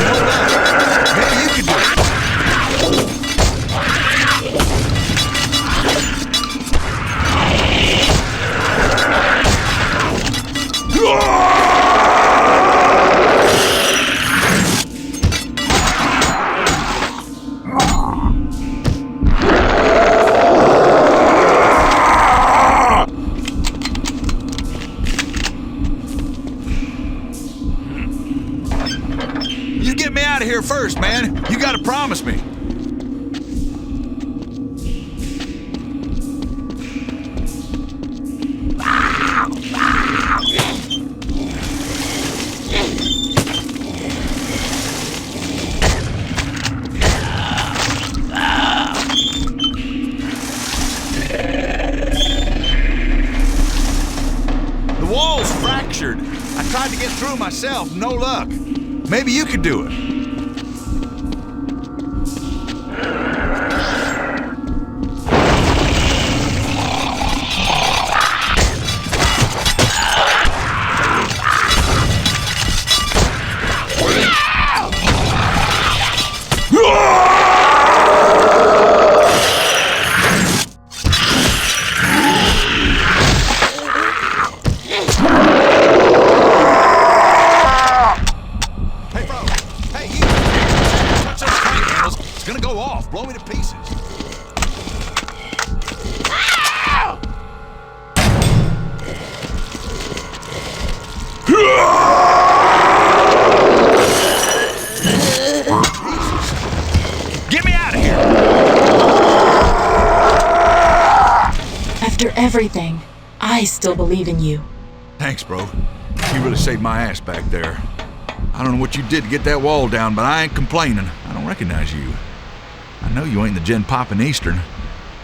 Speaker 8: Maybe you could do it. You get me out of here first, man. You gotta promise me. The wall's fractured. I tried to get through myself, no luck. Maybe you could do it. Blow me to pieces. Get me out of here!
Speaker 13: After everything, I still believe in you.
Speaker 8: Thanks, bro. You really saved my ass back there. I don't know what you did to get that wall down, but I ain't complaining. I don't recognize you. I know you ain't the gen poppin' Eastern,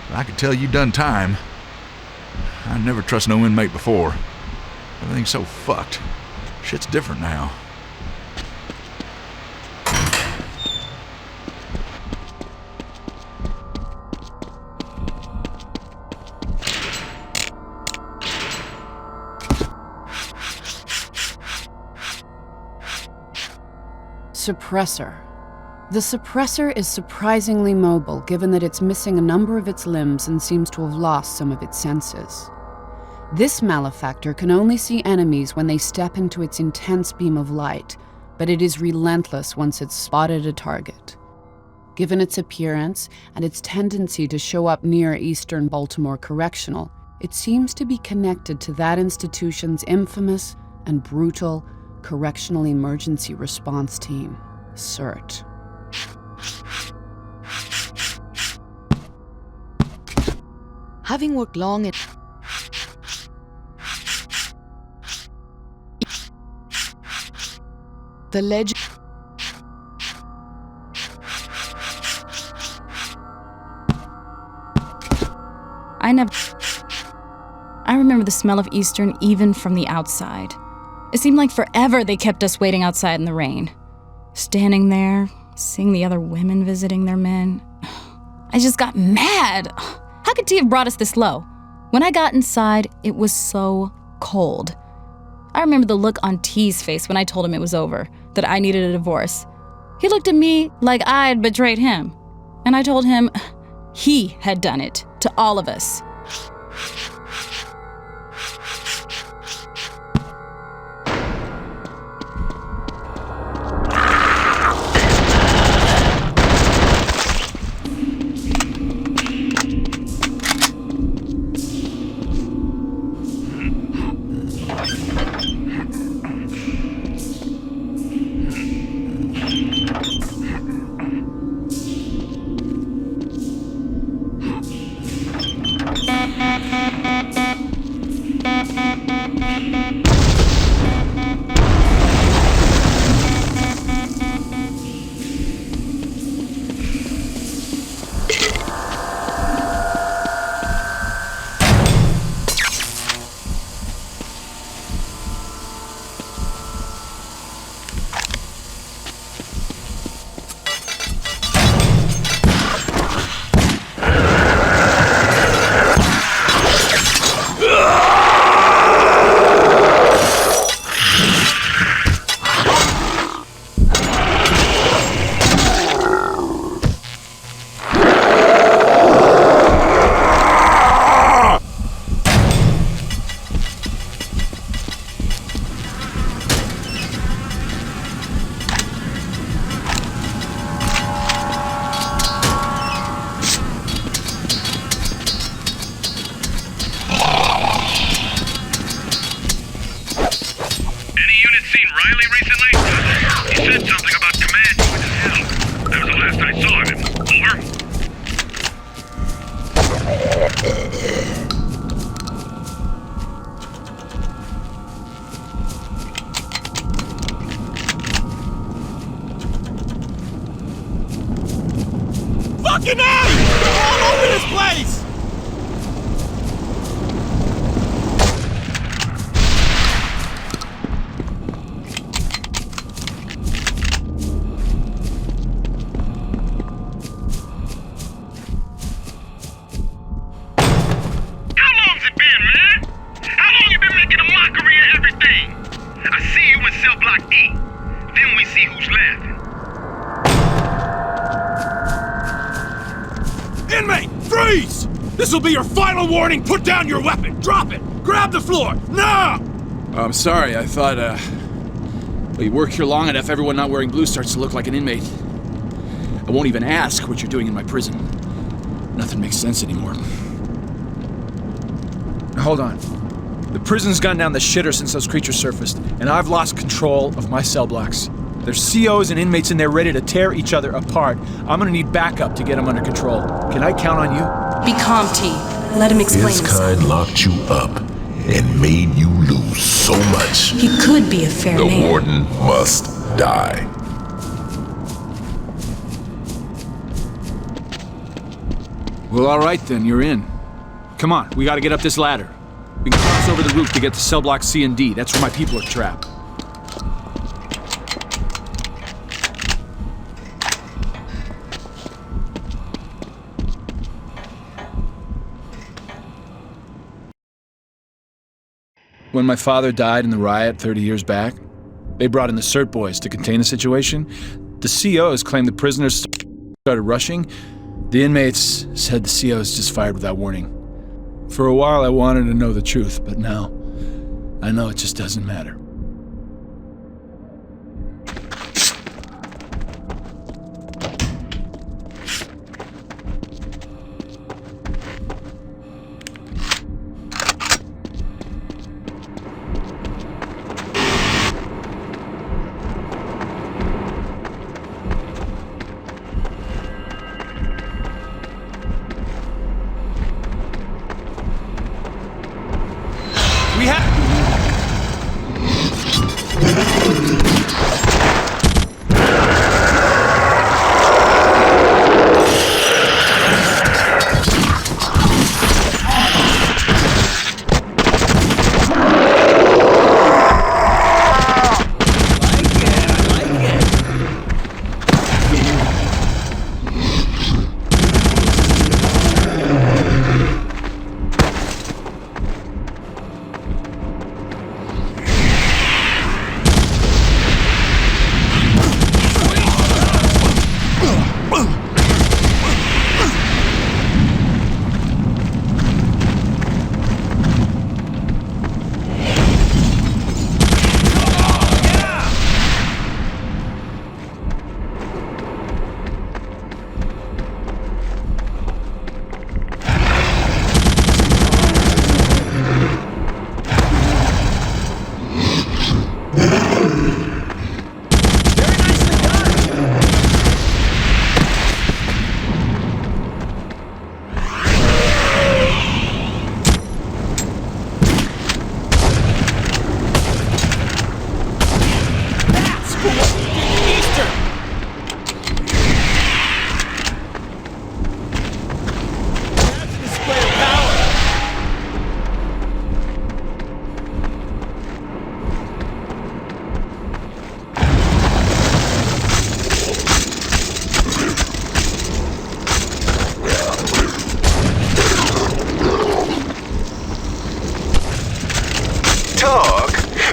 Speaker 8: but I could tell you done time. I never trust no inmate before. Everything's so fucked. Shit's different now.
Speaker 10: Suppressor. The suppressor is surprisingly mobile, given that it's missing a number of its limbs and seems to have lost some of its senses. This malefactor can only see enemies when they step into its intense beam of light, but it is relentless once it's spotted a target. Given its appearance and its tendency to show up near Eastern Baltimore Correctional, it seems to be connected to that institution's infamous and brutal Correctional Emergency Response Team, CERT.
Speaker 12: Having worked long in the legend
Speaker 13: I remember the smell of Eastern even from the outside. It seemed like forever they kept us waiting outside in the rain. Standing there, seeing the other women visiting their men. I just got mad. How could T have brought us this low? When I got inside, it was so cold. I remember the look on T's face when I told him it was over, that I needed a divorce. He looked at me like I had betrayed him. And I told him he had done it to all of us.
Speaker 3: seen Riley recently? He said something about command going to hell. That was the last I saw of him. Over?
Speaker 11: Fucking A! They're all over this place! This will be your final warning. Put down your weapon. Drop it. Grab the floor. Now!
Speaker 1: I'm sorry. I thought, well, you work here long enough, everyone not wearing blue starts to look like an inmate. I won't even ask what you're doing in my prison. Nothing makes sense anymore.
Speaker 18: Hold on. The prison's gone down the shitter since those creatures surfaced, and I've lost control of my cell blocks. There's COs and inmates in there ready to tear each other apart. I'm gonna need backup to get them under control. Can I count on you?
Speaker 2: Be calm, T. Let him explain
Speaker 17: His
Speaker 2: himself.
Speaker 17: kind locked you up and made you lose so much.
Speaker 2: He could be a fair
Speaker 17: The
Speaker 2: man.
Speaker 17: warden must die.
Speaker 1: Well, all right then. You're in.
Speaker 18: Come on, we gotta get up this ladder. We can cross over the roof to get to cell block C and D. That's where my people are trapped.
Speaker 1: When my father died in the riot 30 years back, they brought in the CERT boys to contain the situation. The COs claimed the prisoners started rushing. The inmates said the COs just fired without warning. For a while I wanted to know the truth, but now I know it just doesn't matter.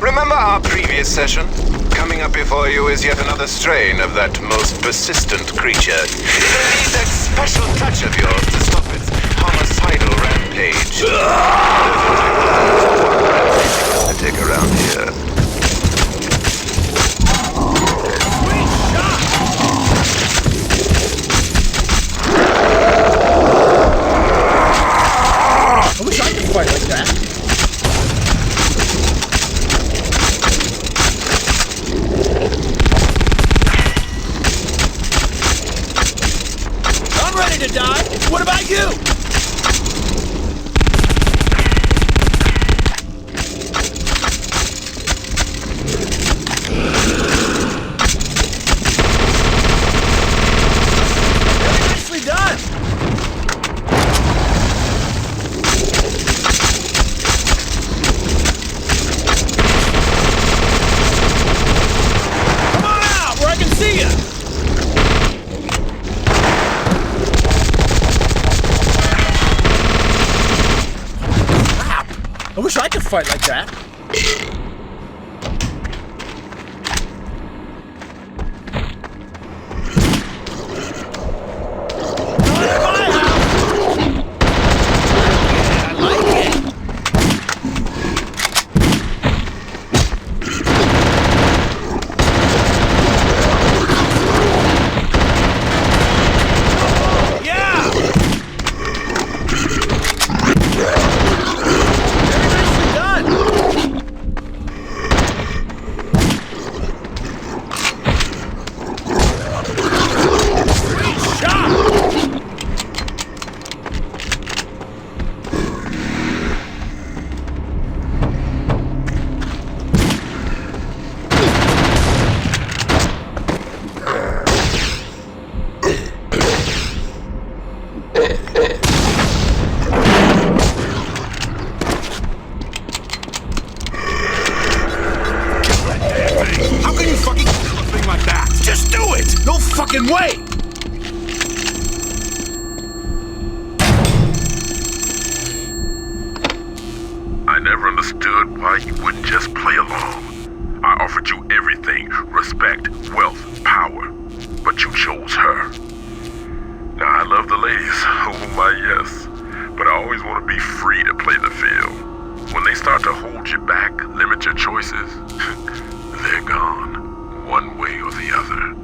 Speaker 21: Remember our previous session? Coming up before you is yet another strain of that most persistent creature. It'll need that special touch of yours to stop its homicidal rampage. I take around here.
Speaker 11: I wish I could fight like that. ready to die. What about you? Very nicely done. Come on out where I can see you. I wish I could fight like that. How can you fucking kill a thing like that? Just do it! No fucking way!
Speaker 3: I never understood why you wouldn't just play along. I offered you everything, respect, wealth, power, but you chose her. Now, I love the ladies, oh my yes, but I always want to be free to play the field. When they start to hold you back, limit your choices, they're gone, one way or the other.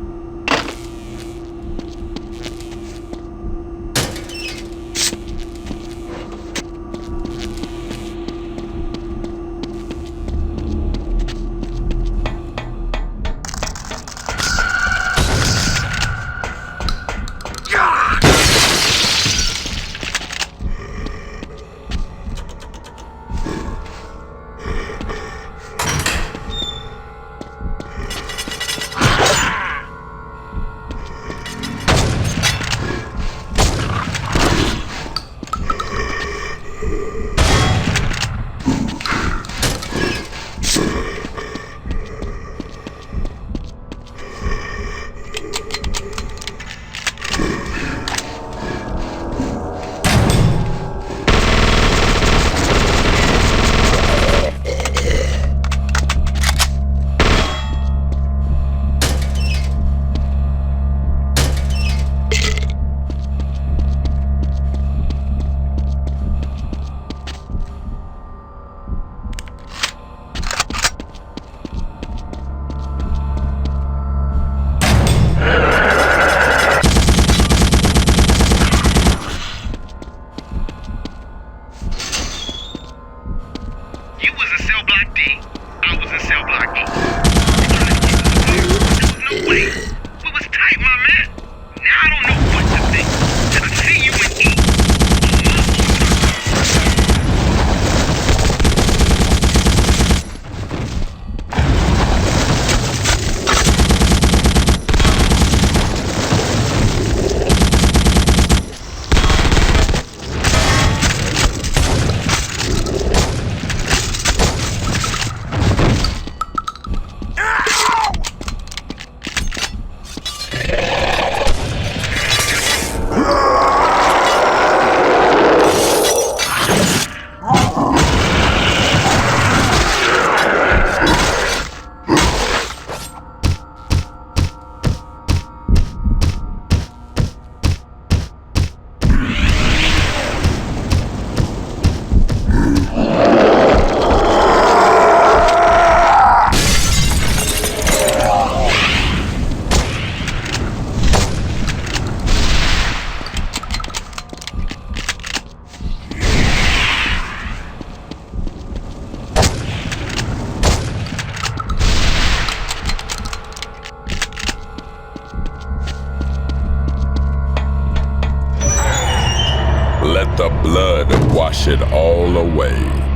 Speaker 17: the blood wash it all away.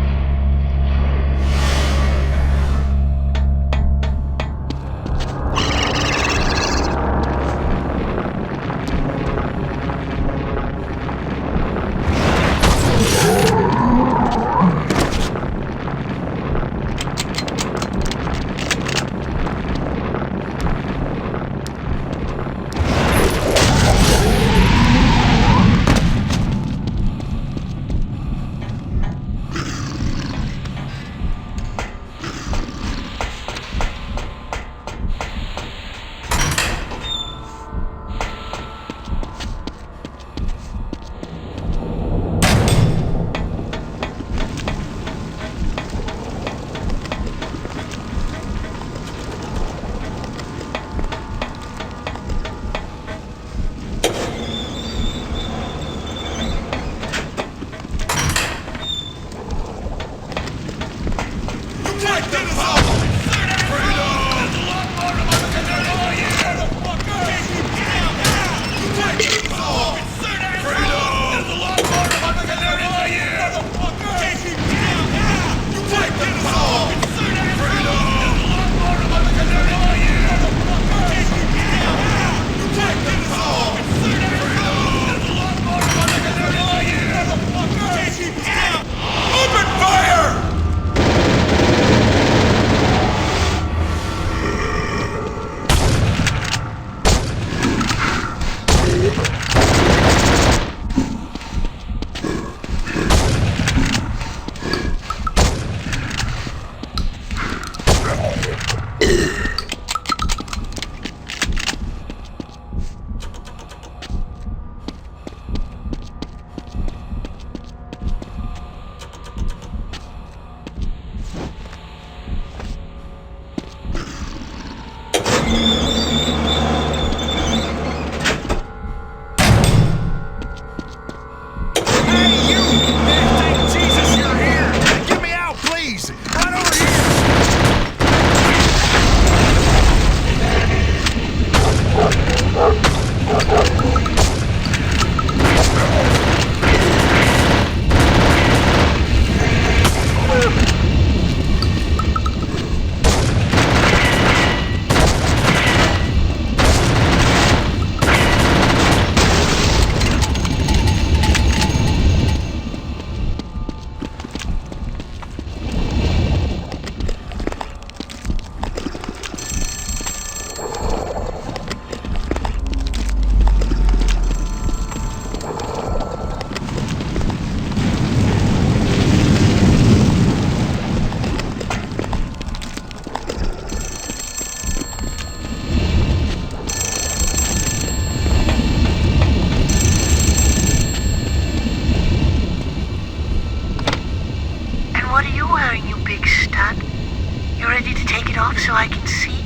Speaker 9: So I can see?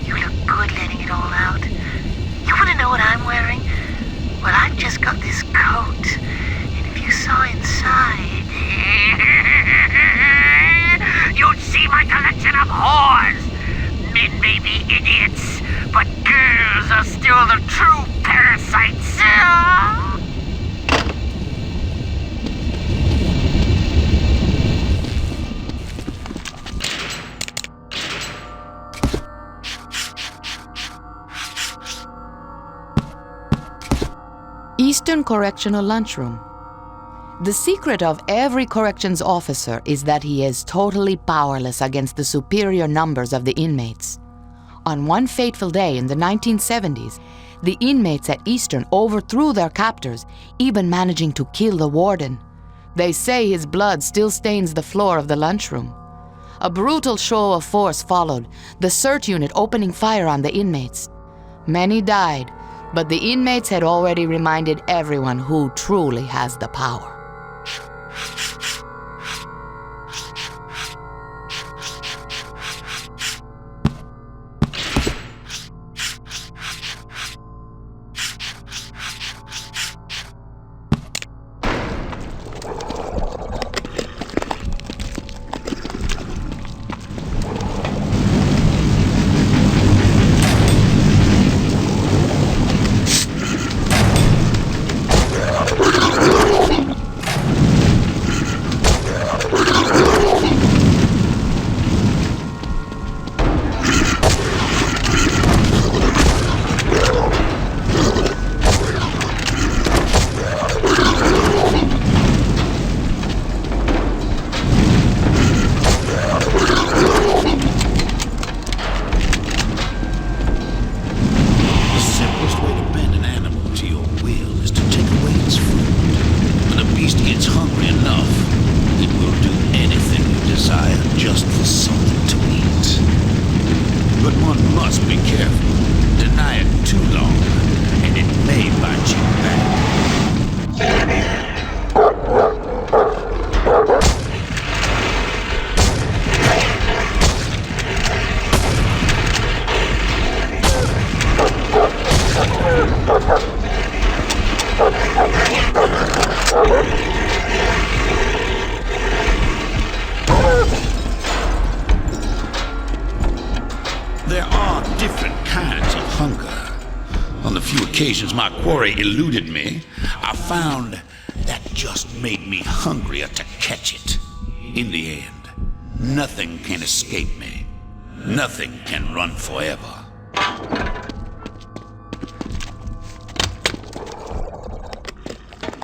Speaker 9: You look good letting it all out. You want to know what I'm wearing? Well, I've just got this coat. And if you saw inside, you'd see my collection of whores. Men may be idiots, but girls are still the true parasites.
Speaker 12: Eastern Correctional Lunchroom. The secret of every corrections officer is that he is totally powerless against the superior numbers of the inmates. On one fateful day in the 1970s, the inmates at Eastern overthrew their captors, even managing to kill the warden. They say his blood still stains the floor of the lunchroom. A brutal show of force followed, the CERT unit opening fire on the inmates. Many died, but the inmates had already reminded everyone who truly has the power.
Speaker 1: One must be careful. Deny it too long, and it may bite you back. There are different kinds of hunger. On the few occasions my quarry eluded me, I found that just made me hungrier to catch it. In the end, nothing can escape me. Nothing can run forever.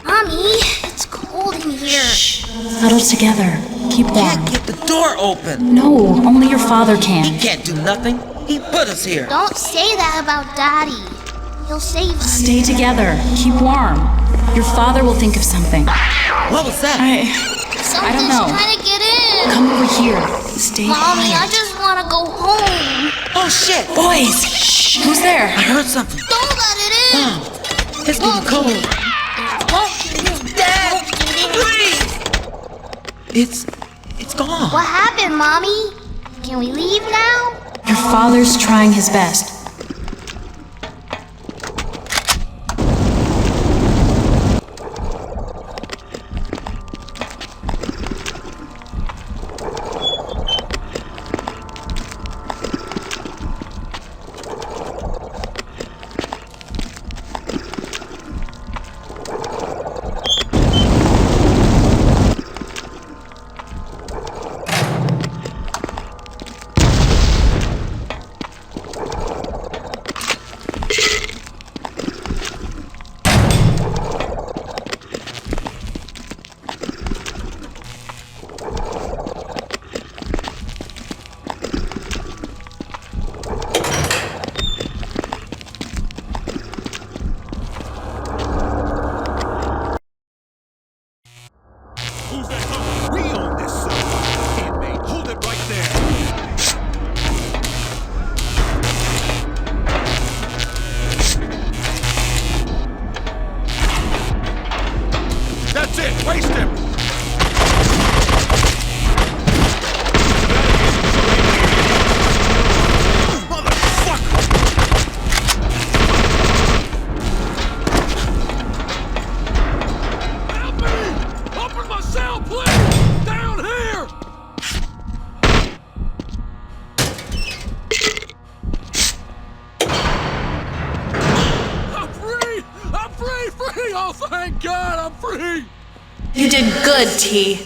Speaker 16: Mommy, it's cold in here.
Speaker 2: Shh. Huddle together. Keep warm.
Speaker 20: Can't get the door open.
Speaker 2: No, only your father can.
Speaker 20: He can't do nothing. He put us here.
Speaker 16: Don't say that about Daddy. He'll save us.
Speaker 2: Stay together. Keep warm. Your father will think of something.
Speaker 20: What was that?
Speaker 2: I don't know.
Speaker 16: Something's trying to get in.
Speaker 2: Come over here. Stay
Speaker 16: Mommy, I
Speaker 2: quiet.
Speaker 16: just want to go home.
Speaker 20: Oh, shit.
Speaker 2: Boys, shh. Who's there?
Speaker 20: I heard something.
Speaker 16: Don't let it in.
Speaker 20: It's getting cold. Dad, please. It's gone.
Speaker 16: What happened, Mommy? Can we leave now?
Speaker 2: Your father's trying his best. You did good, T.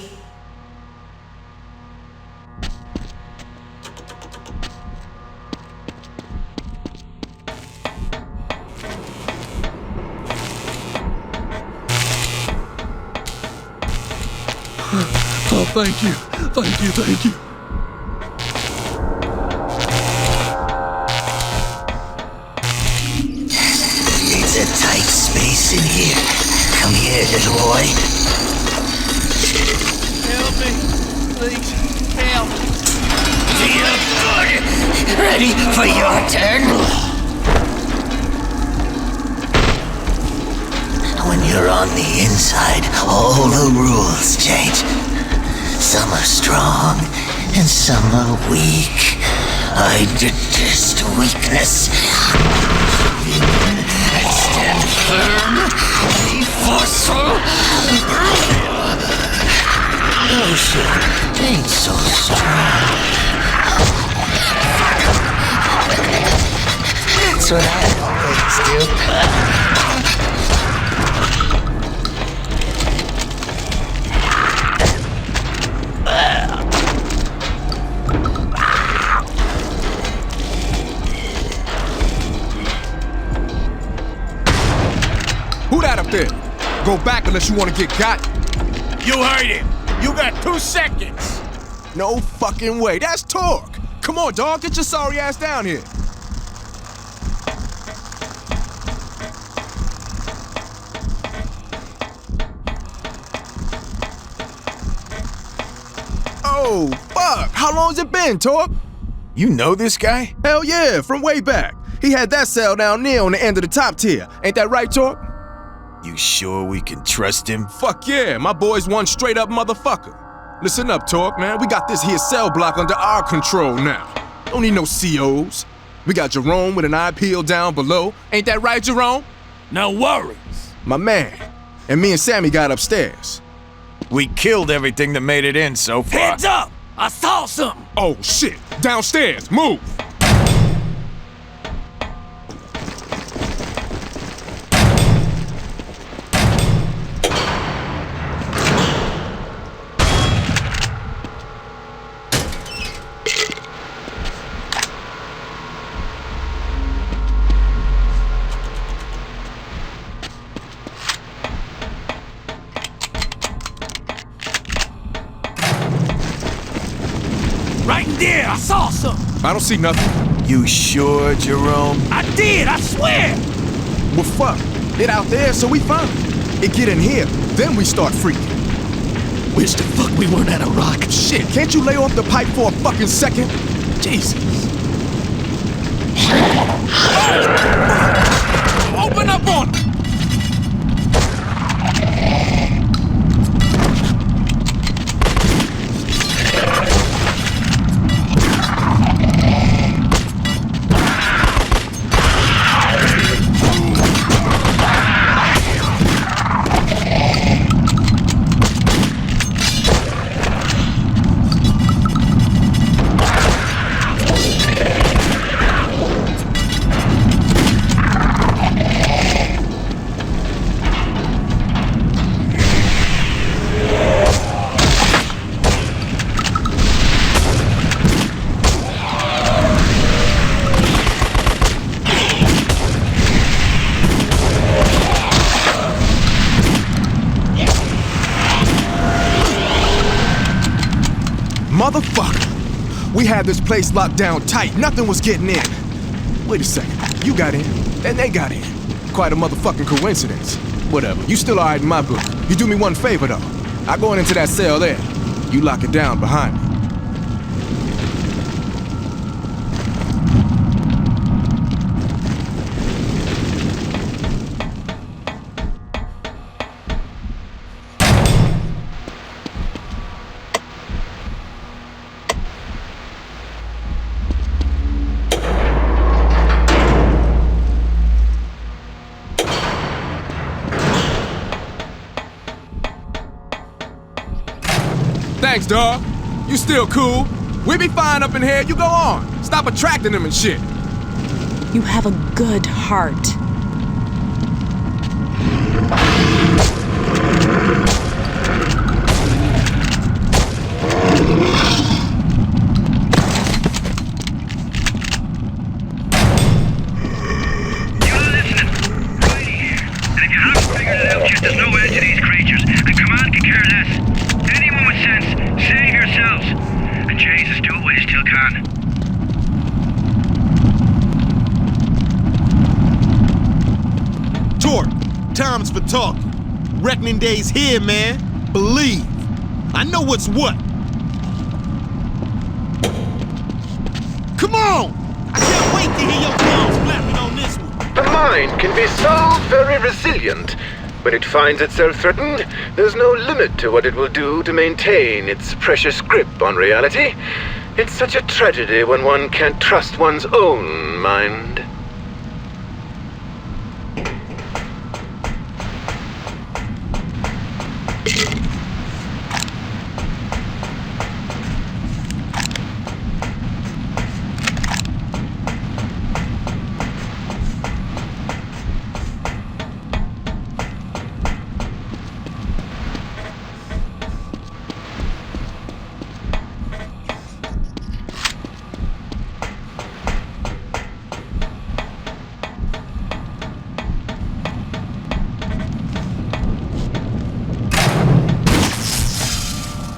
Speaker 1: Oh, thank you. Thank you, thank you.
Speaker 9: It's a tight space in here. Come here, little boy.
Speaker 5: Help me. Please, help.
Speaker 9: Feel good. Ready for your turn? When you're on the inside, all the rules change. Some are strong, and some are weak. I detest weakness. Stand firm, be forceful. Ocean ain't so strong. That's what I always do.
Speaker 11: Who that up there? Go back unless you want to get got.
Speaker 5: You heard him. You got 2 seconds.
Speaker 11: No fucking way. That's Torque. Come on, dog. Get your sorry ass down here. Oh, fuck. How long's it been, Torque?
Speaker 5: You know this guy?
Speaker 14: Hell yeah, from way back. He had that cell down there on the end of the top tier. Ain't that right, Torque?
Speaker 5: You sure we can trust him?
Speaker 14: Fuck yeah, my boy's one straight up motherfucker. Listen up, Torque, man. We got this here cell block under our control now. Don't need no COs. We got Jerome with an eye peeled down below. Ain't that right, Jerome?
Speaker 5: No worries.
Speaker 14: My man. And me and Sammy got upstairs.
Speaker 5: We killed everything that made it in so far.
Speaker 1: Heads up! I saw something!
Speaker 14: Oh shit! Downstairs! Move!
Speaker 1: There, I saw something.
Speaker 14: I don't see nothing.
Speaker 5: You sure, Jerome?
Speaker 1: I did, I swear.
Speaker 14: Well, fuck. It out there, so we fine. It get in here, then we start freaking.
Speaker 1: Wish the fuck we weren't at a rock.
Speaker 14: Shit, can't you lay off the pipe for a fucking second? Jesus.
Speaker 1: Open up on him.
Speaker 14: Motherfucker! We had this place locked down tight. Nothing was getting in. Wait a second. You got in, then they got in. Quite a motherfucking coincidence. Whatever. You still alright in my book. You do me one favor, though. I go into that cell there. You lock it down behind me. Thanks, dawg. You still cool. We be fine up in here. You go on. Stop attracting them and shit.
Speaker 13: You have a good heart.
Speaker 4: There's no end to these creatures, and command can care less. Anyone with sense, save yourselves. And Jesus, do it while you still can.
Speaker 11: Torque, time's for talking. Reckoning day's here, man. Believe. I know what's what. Come on! I can't wait to hear your drums flapping on this one.
Speaker 21: The mind can be so very resilient. When it finds itself threatened, there's no limit to what it will do to maintain its precious grip on reality. It's such a tragedy when one can't trust one's own mind.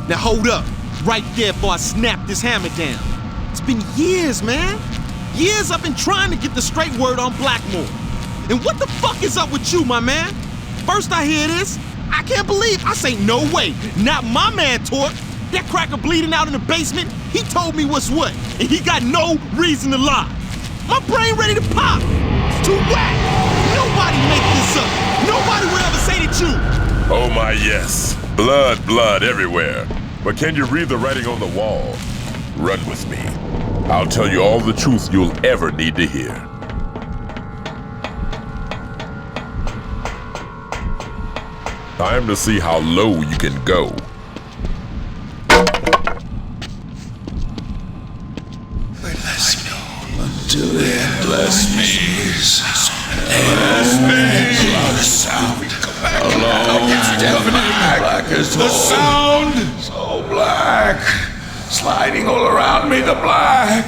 Speaker 11: Now hold up, right there before I snap this hammer down. It's been years, man. Years I've been trying to get the straight word on Blackmore. And what the fuck is up with you, my man? First I hear this, I can't believe I say no way, not my man Torque. That cracker bleeding out in the basement, he told me what's what, and he got no reason to lie. My brain ready to pop. It's too whack. Nobody make this up. Nobody will ever say the truth.
Speaker 17: Oh my yes. Blood everywhere. But can you read the writing on the wall? Run with me. I'll tell you all the truth you'll ever need to hear. Time to see how low you can go.
Speaker 1: Bless me until the end. Bless me. Bless me. The sound. Alone. Deafening black as the sound. So black. Sliding all around me, the black.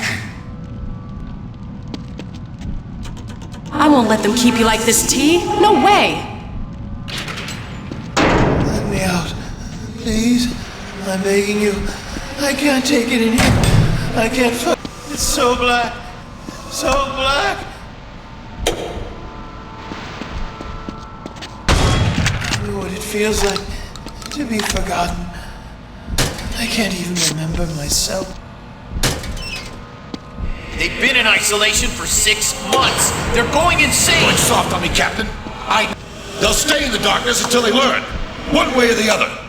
Speaker 2: I won't let them keep you like this, T. No way.
Speaker 1: Let me out. Please. I'm begging you. I can't take it in here. I can't fuck. It's so black. So black. I know what it feels like to be forgotten. I can't even remember myself.
Speaker 5: They've been in isolation for 6 months. They're going insane.
Speaker 1: Going soft on me, Captain. They'll stay in the darkness until they learn. One way or the other.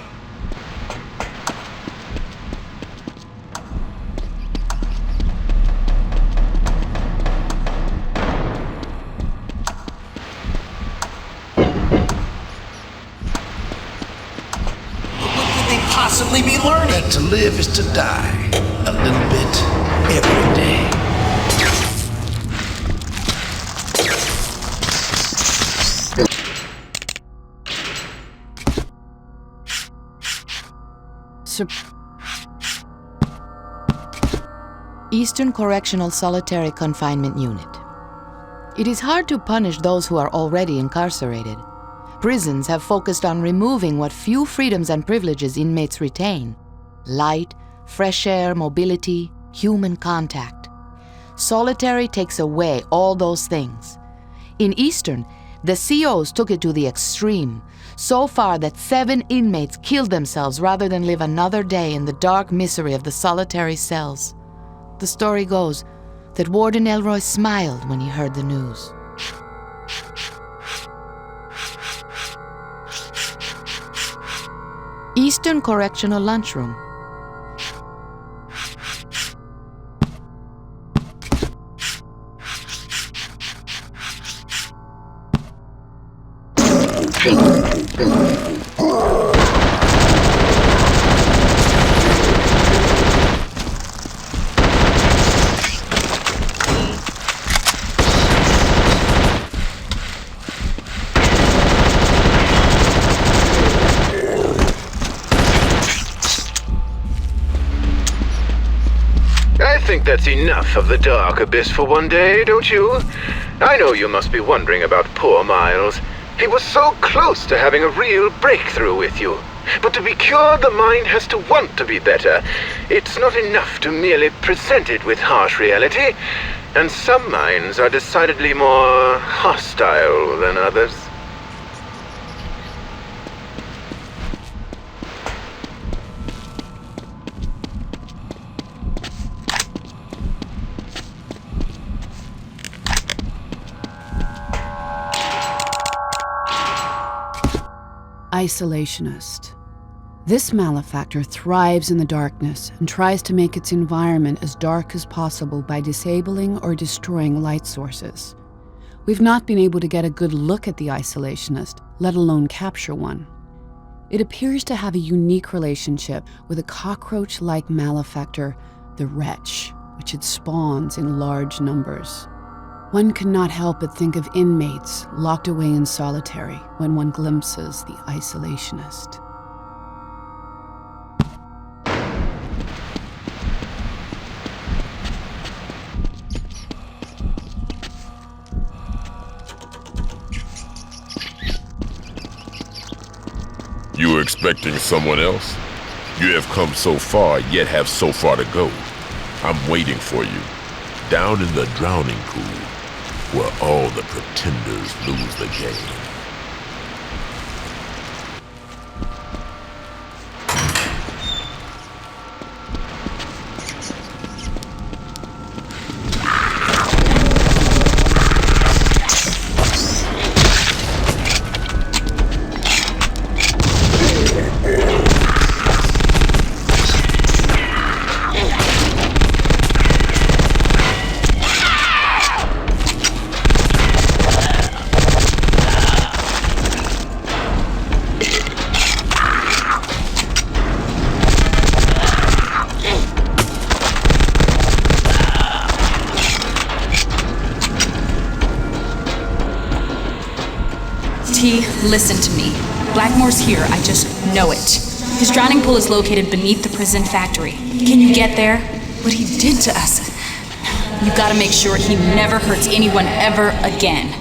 Speaker 5: Possibly be learning.
Speaker 1: That to live is to die. A little bit every day.
Speaker 12: Eastern Correctional Solitary Confinement Unit. It is hard to punish those who are already incarcerated. Prisons have focused on removing what few freedoms and privileges inmates retain: light, fresh air, mobility, human contact. Solitary takes away all those things. In Eastern, the COs took it to the extreme, so far that 7 inmates killed themselves rather than live another day in the dark misery of the solitary cells. The story goes that Warden Elroy smiled when he heard the news. Eastern Correctional Lunchroom.
Speaker 21: I think that's enough of the dark abyss for one day, don't you? I know you must be wondering about poor Miles. He was so close to having a real breakthrough with you. But to be cured, the mind has to want to be better. It's not enough to merely present it with harsh reality. And some minds are decidedly more hostile than others.
Speaker 10: Isolationist. This malefactor thrives in the darkness and tries to make its environment as dark as possible by disabling or destroying light sources. We've not been able to get a good look at the isolationist, let alone capture one. It appears to have a unique relationship with a cockroach-like malefactor, the Wretch, which it spawns in large numbers. One cannot help but think of inmates locked away in solitary when one glimpses the isolationist.
Speaker 17: You were expecting someone else? You have come so far, yet have so far to go. I'm waiting for you, down in the drowning pool, where all the pretenders lose the game.
Speaker 13: T, listen to me. Blackmore's here, I just know it. His drowning pool is located beneath the prison factory. Can you get there? What he did to us. You gotta make sure he never hurts anyone ever again.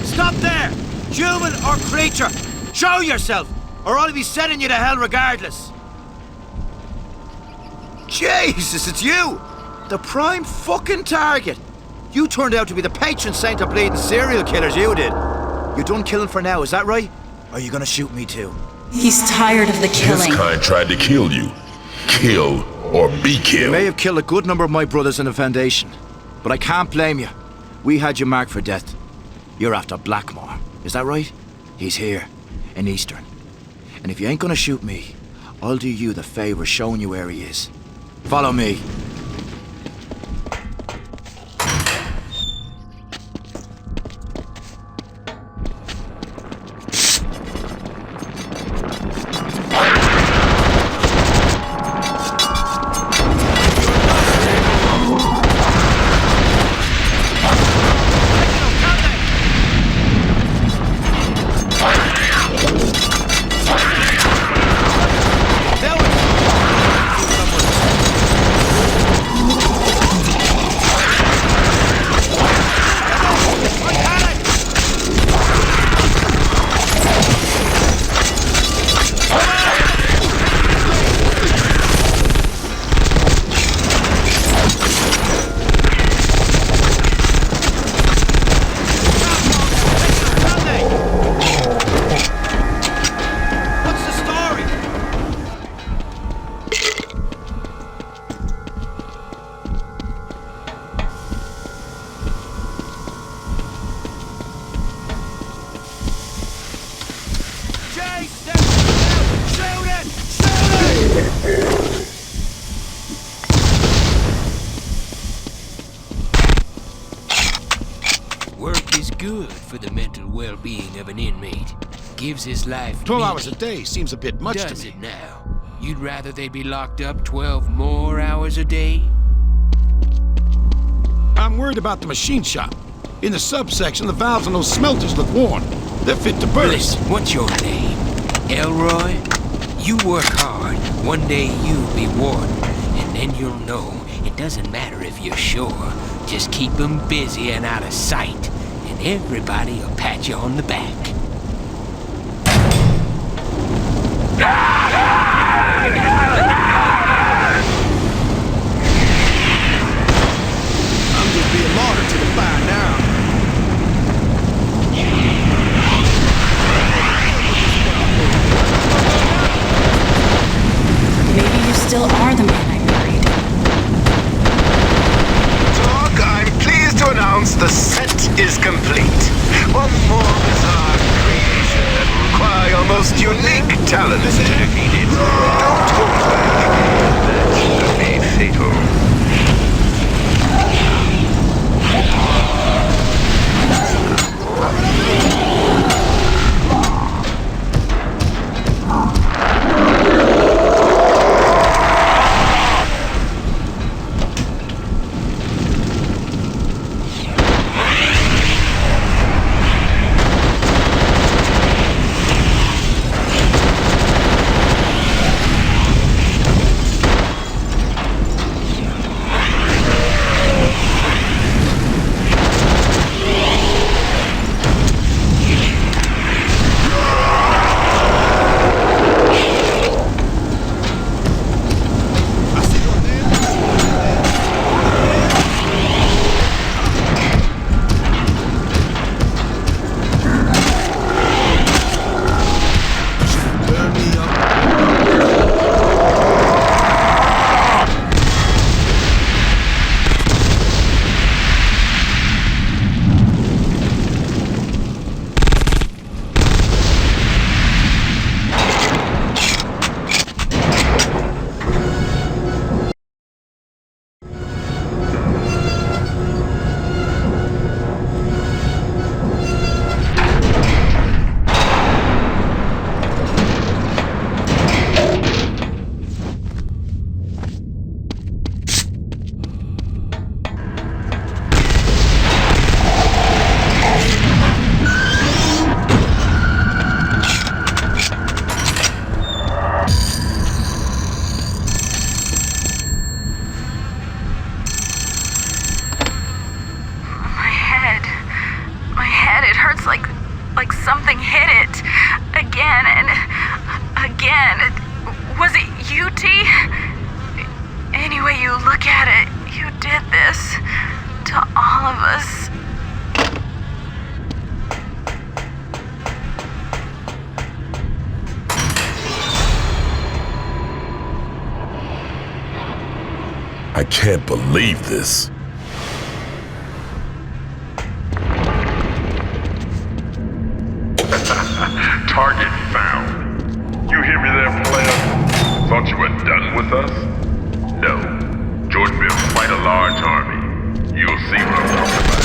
Speaker 6: Stop there! Human or creature! Show yourself, or I'll be sending you to hell regardless! Jesus, it's you! The prime fucking target! You turned out to be the patron saint of bleeding serial killers, you did. You're done killing for now, is that right? Or are you gonna shoot me too?
Speaker 13: He's tired of the killing.
Speaker 17: His kind tried to kill you. Kill or be killed.
Speaker 6: You may have killed a good number of my brothers in the Foundation, but I can't blame you. We had you marked for death. You're after Blackmore, is that right? He's here, in Eastern. And if you ain't gonna shoot me, I'll do you the favor showing you where he is. Follow me.
Speaker 7: Work is good for the mental well-being of an inmate. Gives his life
Speaker 5: 12
Speaker 7: meaning.
Speaker 5: hours a day seems a bit much to
Speaker 7: Does
Speaker 5: me.
Speaker 7: it now? You'd rather they be locked up 12 more hours a day?
Speaker 5: I'm worried about the machine shop. In the subsection, the valves on those smelters look worn. They're fit to burst.
Speaker 7: Listen, what's your name? Elroy? You work hard. One day you'll be warden, and then you'll know it doesn't matter if you're sure. Just keep them busy and out of sight, and everybody will pat you on the back.
Speaker 5: I'm just being martyred to the fire now.
Speaker 13: Maybe you still are the man I married.
Speaker 21: Talk, I'm pleased to announce the set is complete. One more bizarre creation that will require your most unique talent. Don't hold back.
Speaker 15: look at it. You did this to all of us.
Speaker 17: I can't believe this.
Speaker 3: Target found. You hear me there, player? Thought you were done with us? No. George built quite a large army. You'll see what I'm talking about.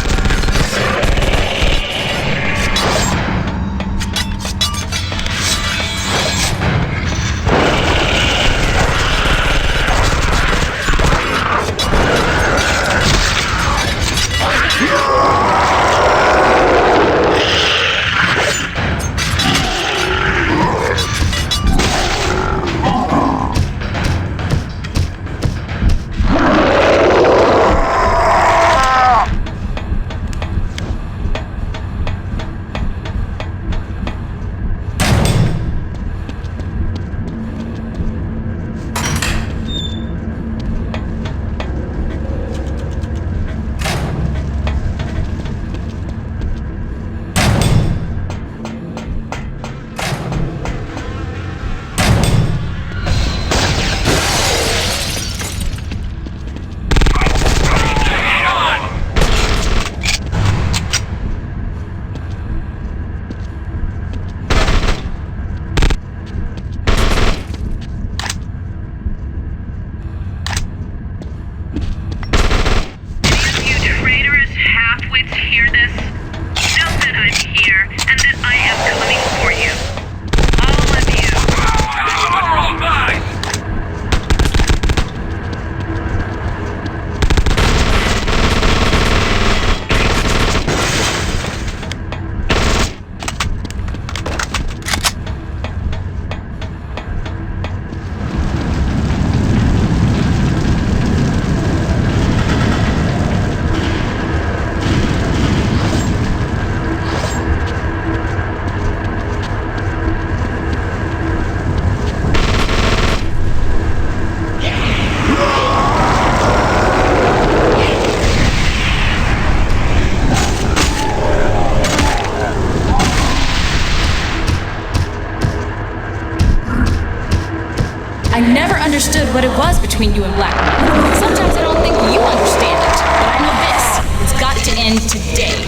Speaker 13: I never understood what it was between you and Blackmore. Sometimes I don't think you understand it, but I know this. It's got to end today.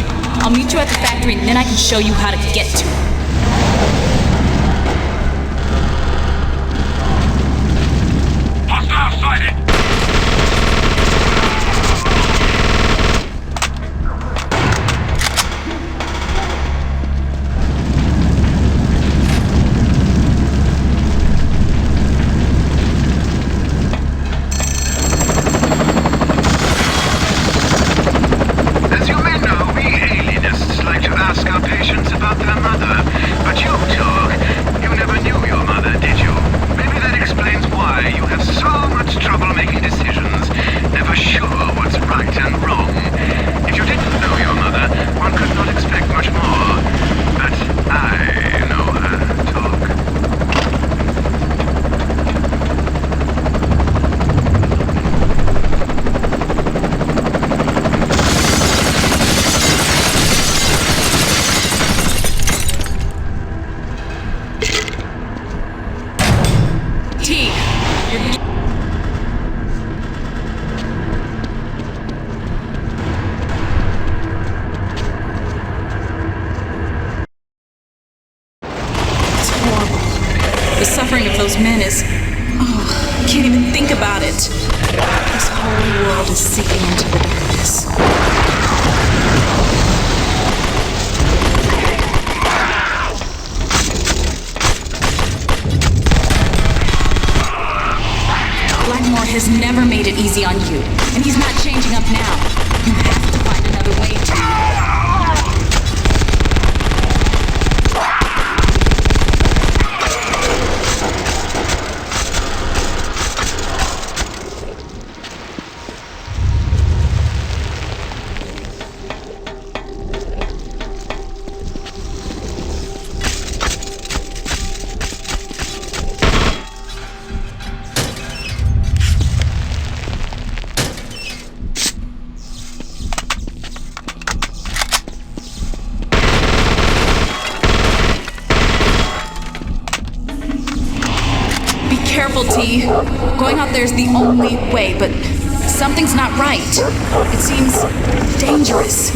Speaker 13: I'll meet you at the factory and then I can show you how to get to it.
Speaker 3: Hostile sighted!
Speaker 13: The suffering of those men is... Oh, I can't even think about it. This whole world is sinking into the darkness. Blackmore has never made it easy on you, and he's not changing up now. You have to find another way to...
Speaker 2: see. Going out there's the only way, but something's not right. It seems dangerous.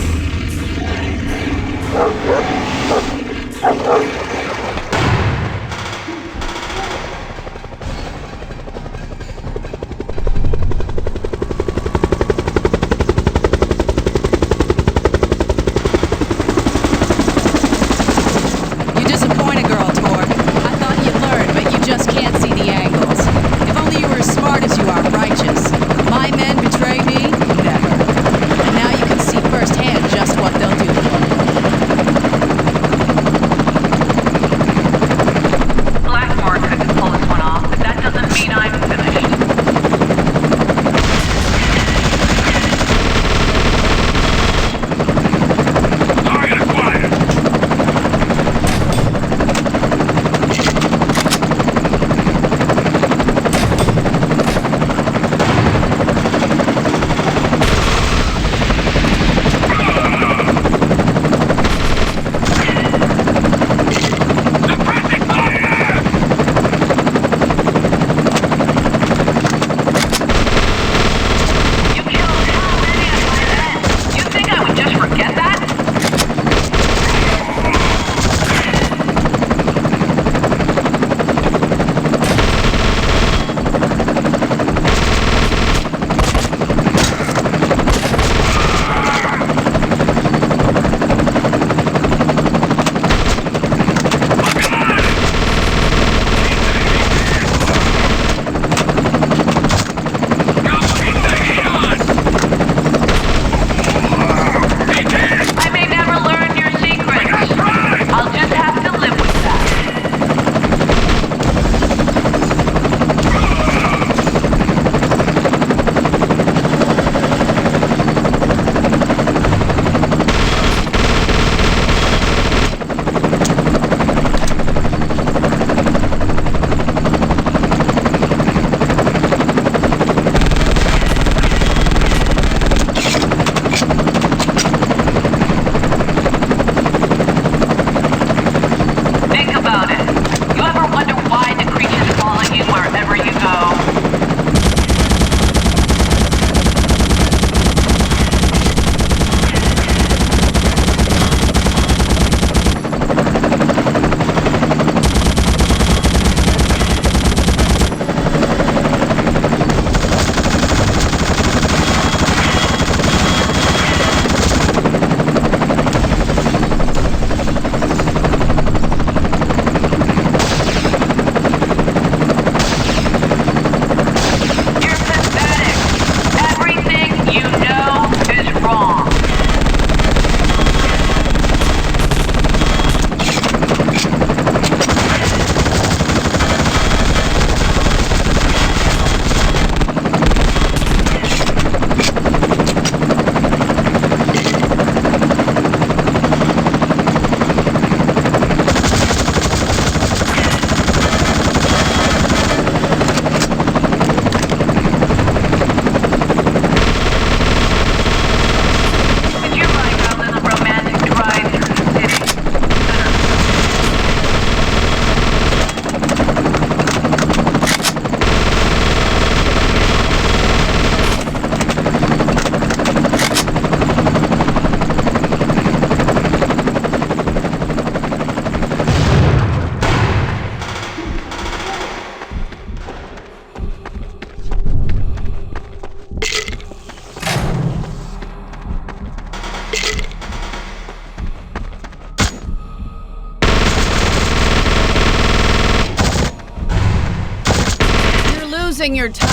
Speaker 10: losing your touch.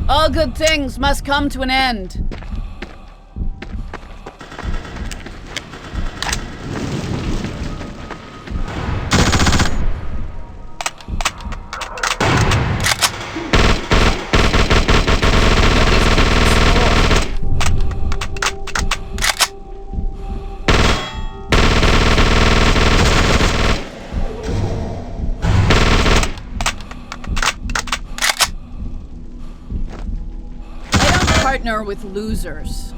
Speaker 10: All good things must come to an end. partner with losers.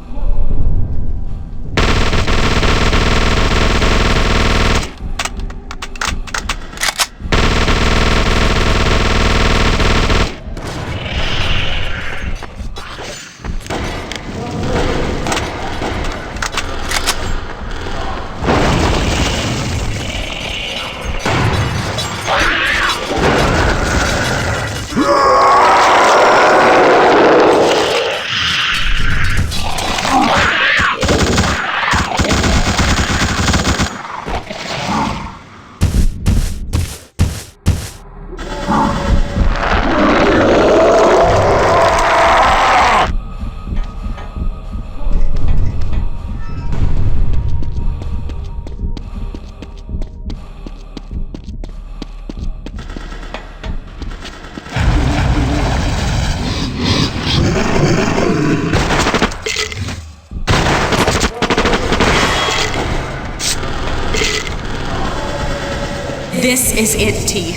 Speaker 2: This is it, T.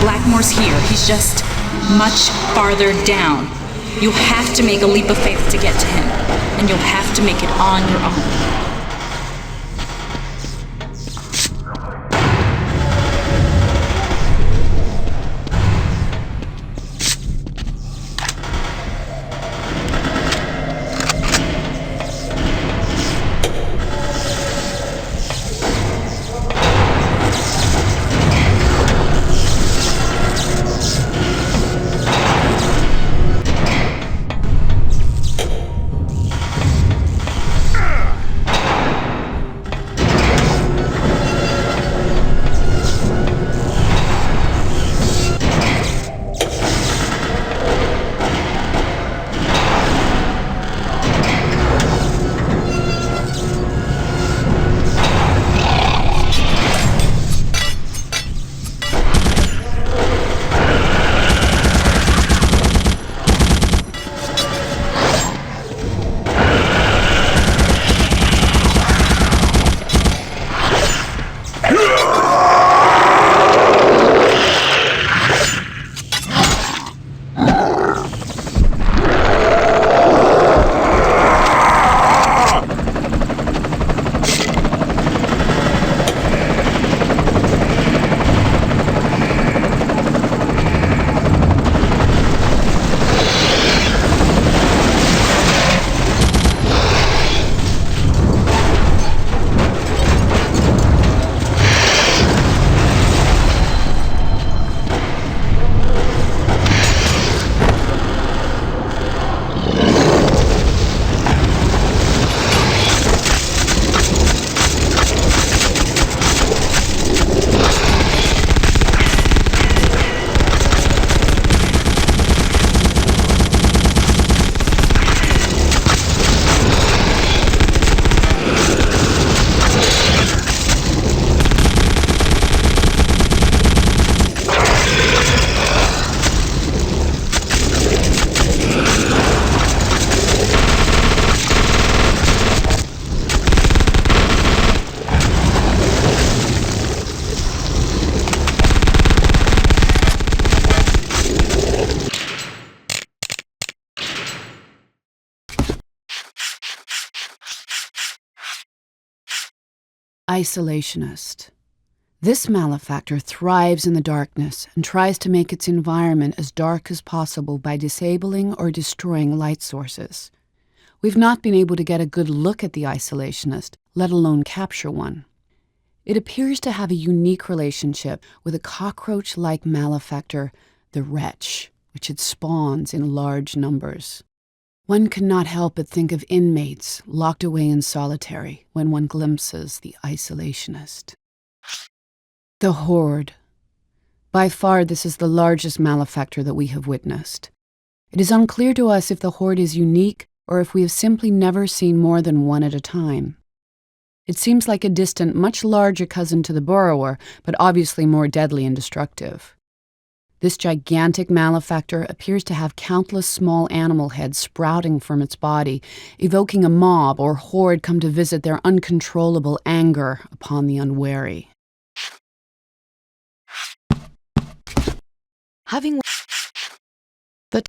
Speaker 2: Blackmore's here. He's just much farther down. You'll have to make a leap of faith to get to him, and you'll have to make it on your own.
Speaker 10: Isolationist. This malefactor thrives in the darkness and tries to make its environment as dark as possible by disabling or destroying light sources. We've not been able to get a good look at the isolationist, let alone capture one. It appears to have a unique relationship with a cockroach-like malefactor, the Wretch, which it spawns in large numbers. One cannot help but think of inmates locked away in solitary when one glimpses the isolationist. The Horde. By far, this is the largest malefactor that we have witnessed. It is unclear to us if the Horde is unique or if we have simply never seen more than one at a time. It seems like a distant, much larger cousin to the Borrower, but obviously more deadly and destructive. This gigantic malefactor appears to have countless small animal heads sprouting from its body, evoking a mob or horde come to visit their uncontrollable anger upon the unwary.
Speaker 12: Having the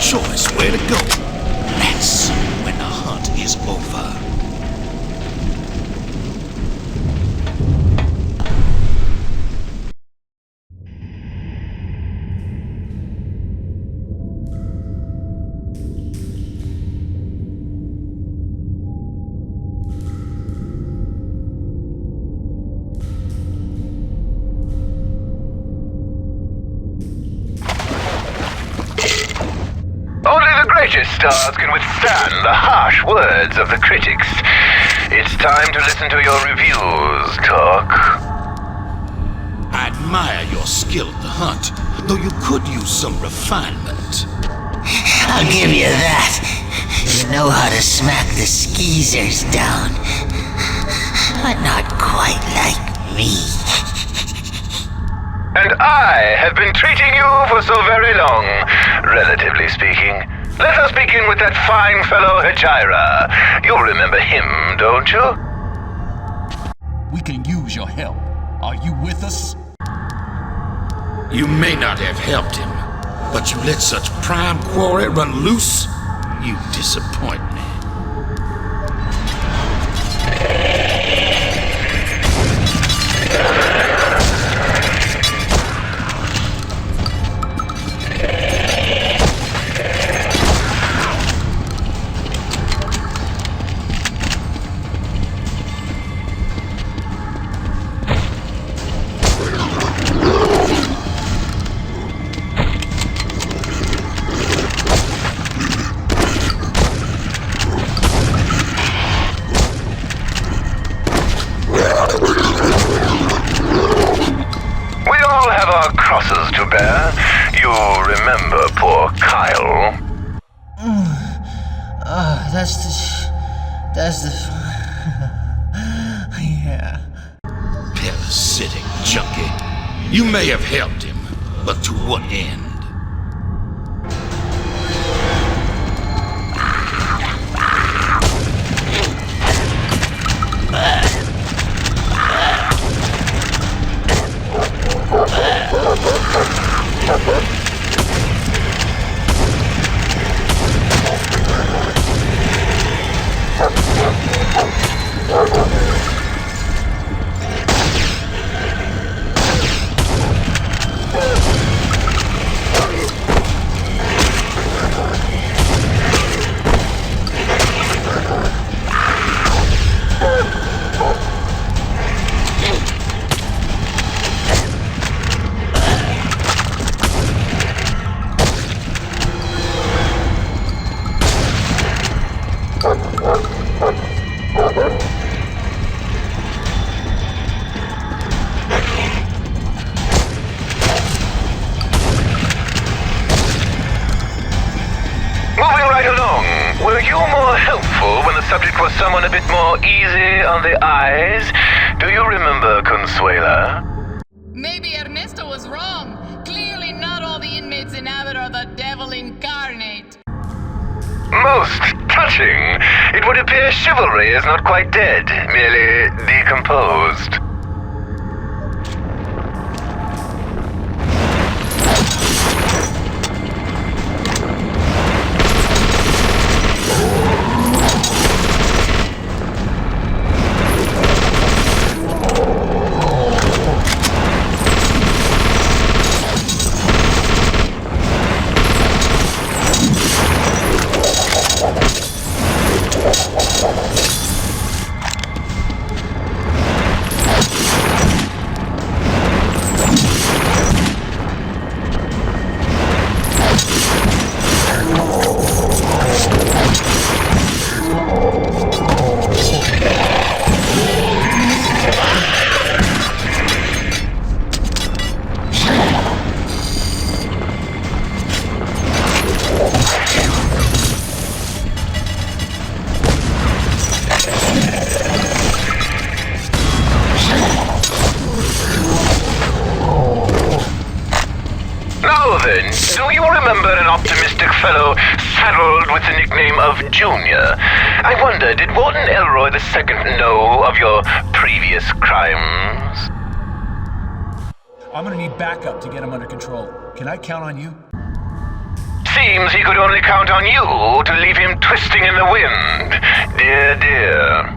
Speaker 5: choice where to go, that's when the hunt is over.
Speaker 21: Only the greatest stars can withstand the harsh words of the critics. It's time to listen to your reviews, Talk.
Speaker 5: I admire your skill at the hunt, though you could use some refinement.
Speaker 9: I'll give you that. You know how to smack the skeezers down. But not quite like me.
Speaker 21: And I have been treating you for so very long, relatively speaking. Let us begin with that fine fellow Hajira. You remember him, don't you?
Speaker 1: We can use your help. Are you with us?
Speaker 5: You may not have helped him, but you let such prime quarry run loose? You disappoint me.
Speaker 21: To bear. You remember poor Kyle?
Speaker 9: That's the... yeah.
Speaker 5: Parasitic junkie. You may have helped him, but to what end?
Speaker 21: Subject was someone a bit more easy on the eyes. Do you remember Consuela?
Speaker 12: Maybe Ernesto was wrong. Clearly not all the inmates inhabit are the devil incarnate.
Speaker 21: Most touching. It would appear chivalry is not quite dead, merely decomposed. Do you remember an optimistic fellow saddled with the nickname of Junior? I wonder, did Warden Elroy II know of your previous crimes?
Speaker 18: I'm gonna need backup to get him under control. Can I count on you?
Speaker 21: seems he could only count on you to leave him twisting in the wind. Dear, dear.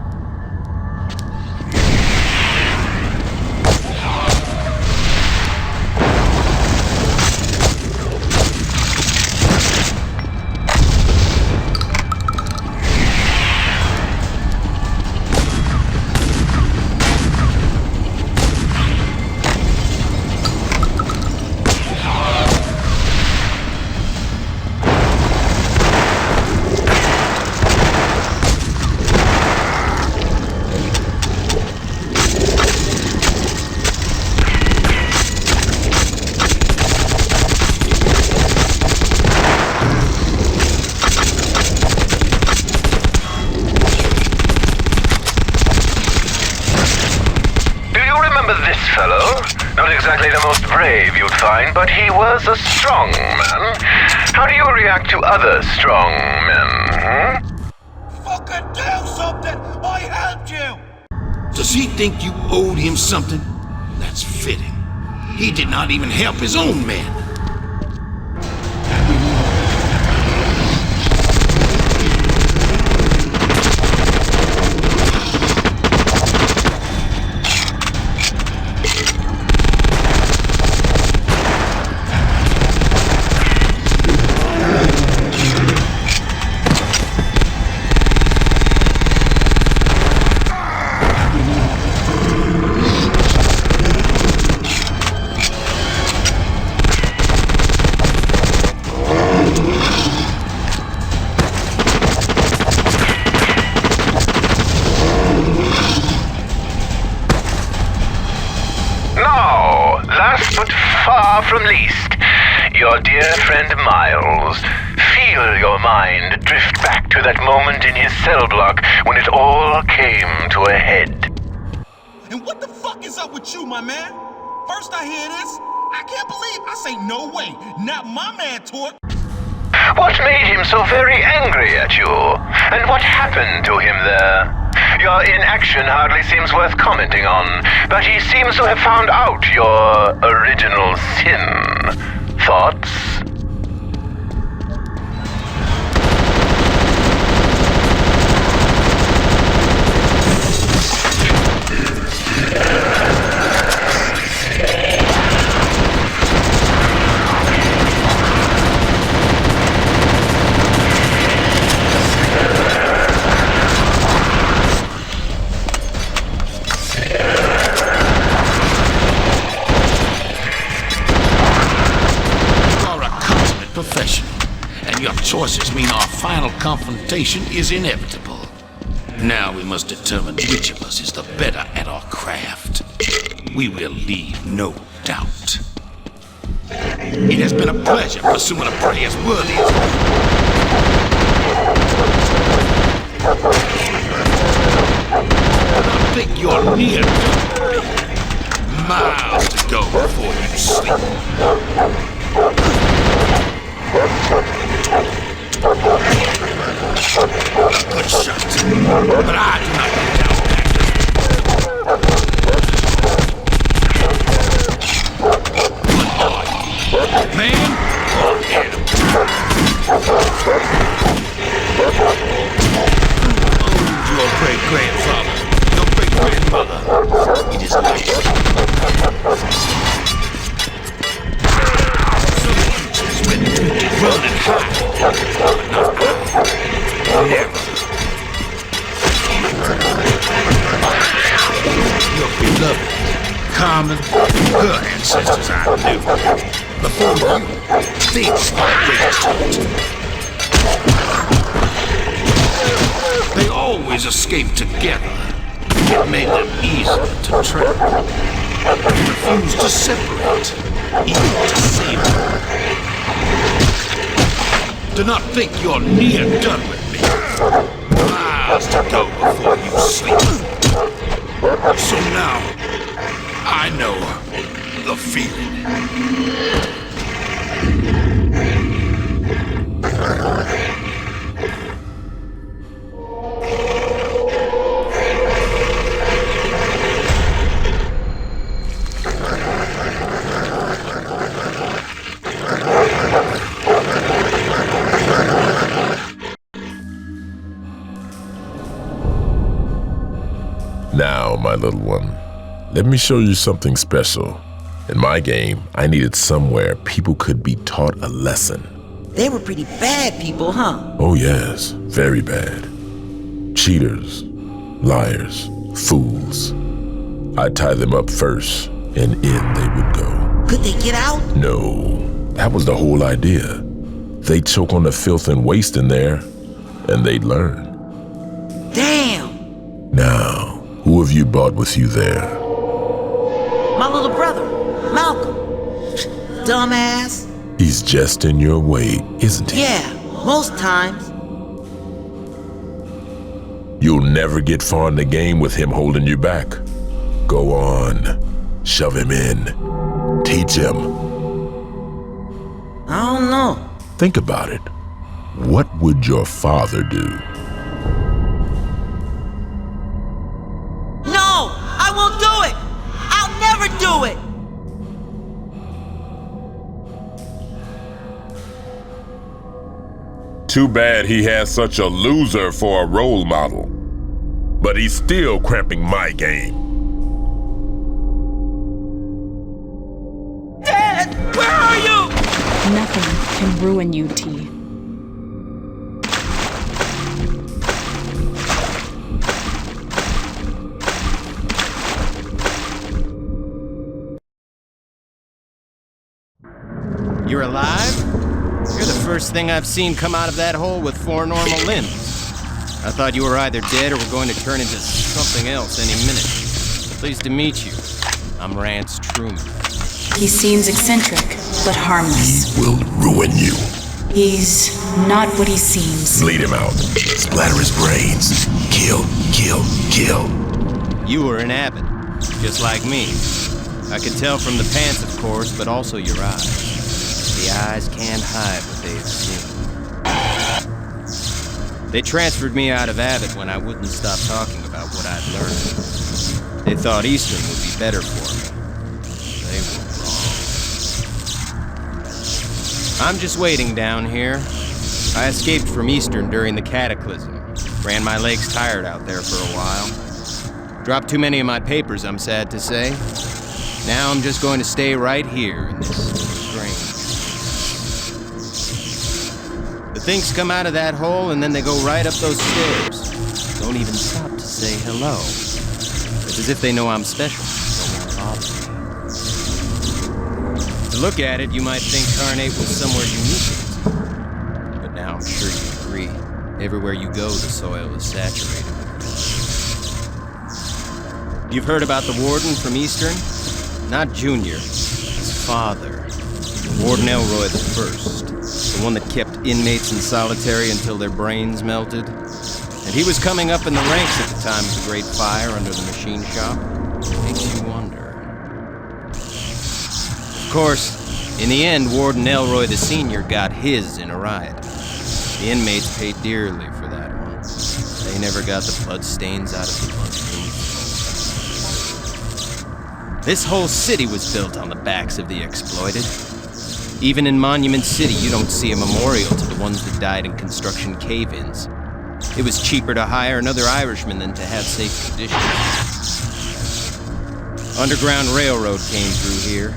Speaker 21: But he was a strong man. How do you react to other strong men?
Speaker 5: Fucking do something! I helped you! Does he think you owed him something? That's fitting. He did not even help his own men.
Speaker 21: From least, your dear friend Miles. Feel your mind drift back to that moment in his cell block when it all came to a head.
Speaker 11: And what the fuck is up with you, my man? First I hear this, I can't believe I say no way, not my man Torque.
Speaker 21: What made him so very angry at you? And what happened to him there? Your inaction hardly seems worth commenting on, but he seems to have found out your original sin. Thoughts?
Speaker 5: Choices mean our final confrontation is inevitable. Now we must determine which of us is the better at our craft. We will leave no doubt. It has been a pleasure pursuing a prey as worthy as I think you're near done. Miles to go before you sleep. A good shot, but I do not get down What are you, man or animal? Your great-grandfather, your great-grandmother, it is late. Some creatures ready to run and hide. Never. Your beloved, common, good ancestors I knew. Before you, they'd start raised. They always escaped together. It made them easier to track. Refused to separate, even to savor. Do not think you're near done with me. Miles to go before you sleep. So now, I know the feeling.
Speaker 17: Now, my little one, let me show you something special. In my game, I needed somewhere people could be taught a lesson.
Speaker 20: They were pretty bad people, huh?
Speaker 17: Oh yes, very bad. Cheaters, liars, fools. I'd tie them up first, and in they would go.
Speaker 20: Could they get out?
Speaker 17: No, that was the whole idea. They'd choke on the filth and waste in there, and they'd learn.
Speaker 20: Damn!
Speaker 17: Now, who have you brought with you there?
Speaker 20: My little brother, Malcolm. Dumbass.
Speaker 17: He's just in your way, isn't he?
Speaker 20: Yeah, most times.
Speaker 17: You'll never get far in the game with him holding you back. Go on, shove him in, teach him.
Speaker 20: I don't know.
Speaker 17: Think about it. What would your father do?
Speaker 20: No! I won't do it! I'll never do it!
Speaker 17: Too bad he has such a loser for a role model. But he's still cramping my game.
Speaker 20: Dad! Where are you?
Speaker 13: Nothing can ruin you, T.
Speaker 19: You're alive? You're the first thing I've seen come out of that hole with 4 normal limbs. I thought you were either dead or were going to turn into something else any minute. Pleased to meet you. I'm Rance Truman.
Speaker 2: He seems eccentric, but harmless.
Speaker 17: He will ruin you.
Speaker 2: He's not what he seems.
Speaker 17: Bleed him out. Splatter his brains. Kill, kill, kill.
Speaker 19: You were an abbot, just like me. I could tell from the pants, of course, but also your eyes. The eyes can't hide what they've seen. They transferred me out of Abbott when I wouldn't stop talking about what I'd learned. They thought Eastern would be better for me. They were wrong. I'm just waiting down here. I escaped from Eastern during the Cataclysm. Ran my legs tired out there for a while. Dropped too many of my papers, I'm sad to say. Now I'm just going to stay right here in this strange. The things come out of that hole and then they go right up those stairs. Don't even stop to say hello. It's as if they know I'm special. Don't bother me. To look at it, you might think Carnate was somewhere unique. But now I'm sure you agree. Everywhere you go, the soil is saturated with it. You've heard about the Warden from Eastern? Not Junior. His father. Warden Elroy the First. The one that kept inmates in solitary until their brains melted. And he was coming up in the ranks at the time of the Great Fire under the machine shop. Makes you wonder. Of course, in the end, Warden Elroy the Senior got his in a riot. The inmates paid dearly for that one. They never got the bloodstains out of the bloodstains. This whole city was built on the backs of the exploited. Even in Monument City, you don't see a memorial to the ones that died in construction cave-ins. It was cheaper to hire another Irishman than to have safe conditions. Underground Railroad came through here,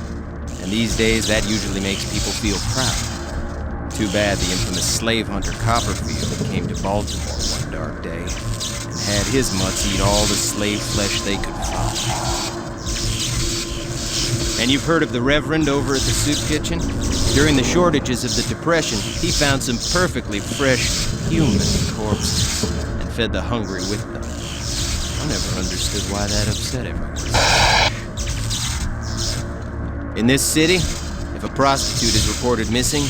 Speaker 19: and these days that usually makes people feel proud. Too bad the infamous slave hunter Copperfield came to Baltimore one dark day and had his mutts eat all the slave flesh they could find. And you've heard of the Reverend over at the soup kitchen? During the shortages of the Depression, he found some perfectly fresh human corpses and fed the hungry with them. I never understood why that upset everyone. In this city, if a prostitute is reported missing,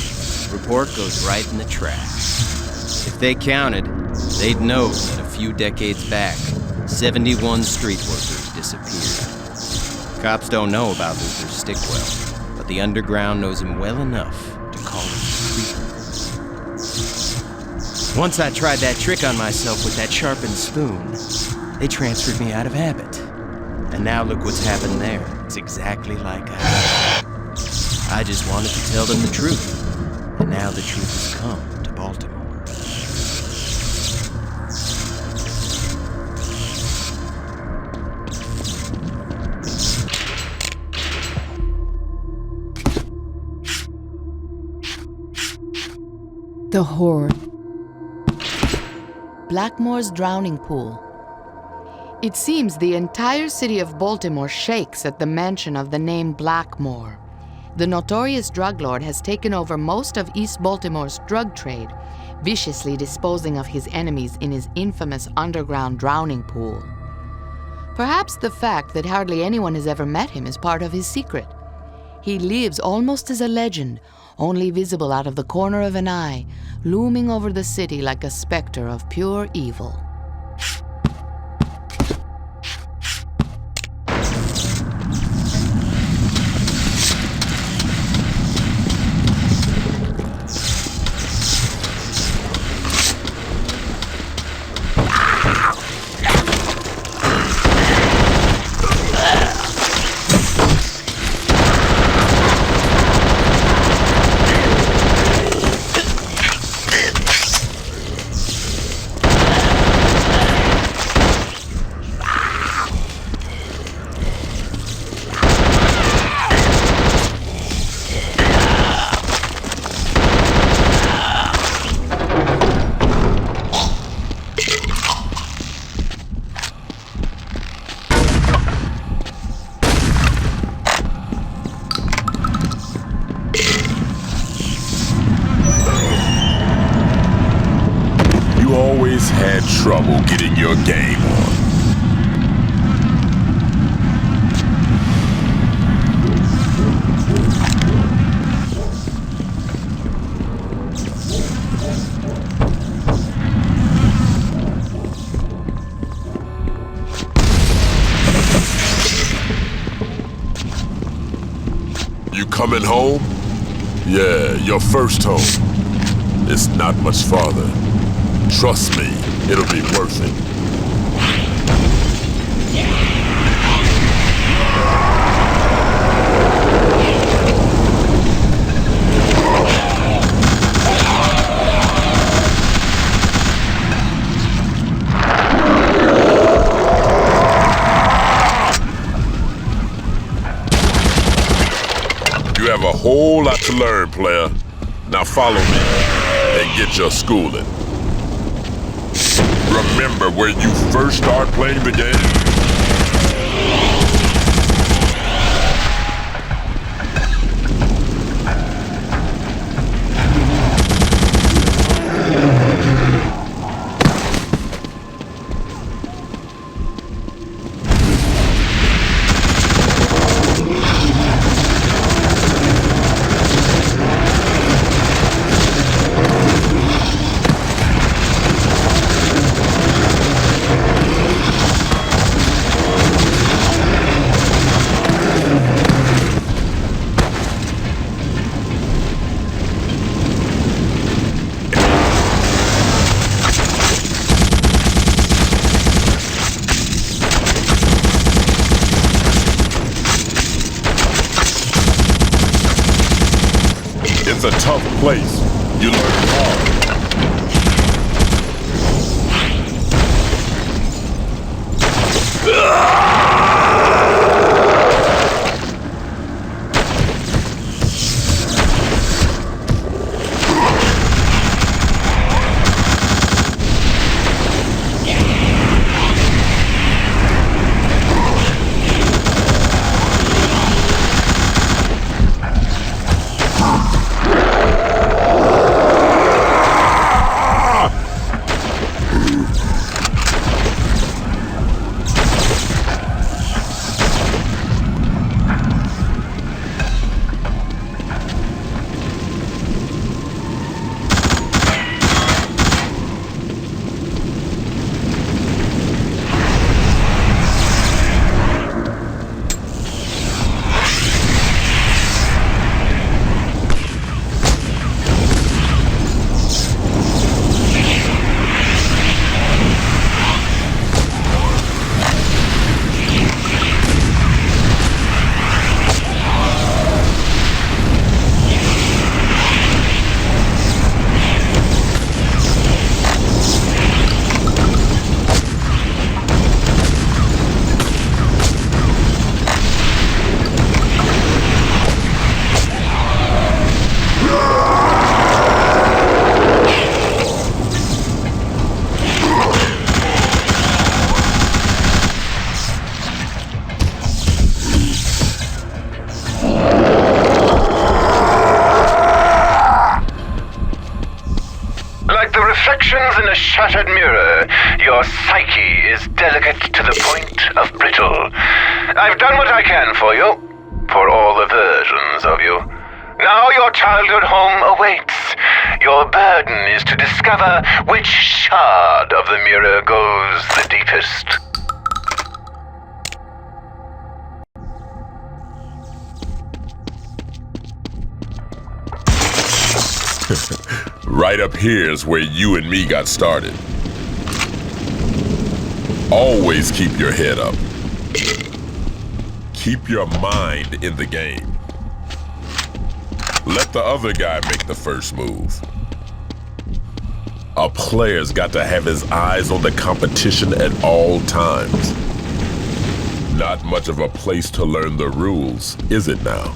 Speaker 19: the report goes right in the trash. If they counted, they'd know that a few decades back, 71 street workers disappeared. Cops don't know about Luther Stickwell, but the underground knows him well enough to call him a creeper. Once I tried that trick on myself with that sharpened spoon, they transferred me out of Abbott. And now look what's happened there. It's exactly like I just wanted to tell them the truth. And now the truth has come to Baltimore.
Speaker 10: The Horde.
Speaker 12: Blackmore's drowning pool. It seems the entire city of Baltimore shakes at the mention of the name Blackmore. The notorious drug lord has taken over most of East Baltimore's drug trade, viciously disposing of his enemies in his infamous underground drowning pool. Perhaps the fact that hardly anyone has ever met him is part of his secret. He lives almost as a legend, only visible out of the corner of an eye, looming over the city like a specter of pure evil.
Speaker 17: Had trouble getting your game on. You coming home? Yeah, your first home. It's not much farther. Trust me, it'll be worth it. You have a whole lot to learn, player. Now follow me and get your schooling. Remember where you first started playing the game? It's a tough place. You learn hard.
Speaker 21: Like the reflections in a shattered mirror, your psyche is delicate to the point of brittle. I've done what I can for you, for all the versions of you. Now your childhood home awaits. Your burden is to discover which shard of the mirror goes the deepest.
Speaker 17: Right up here's where you and me got started. Always keep your head up. Keep your mind in the game. Let the other guy make the first move. A player's got to have his eyes on the competition at all times. Not much of a place to learn the rules, is it now?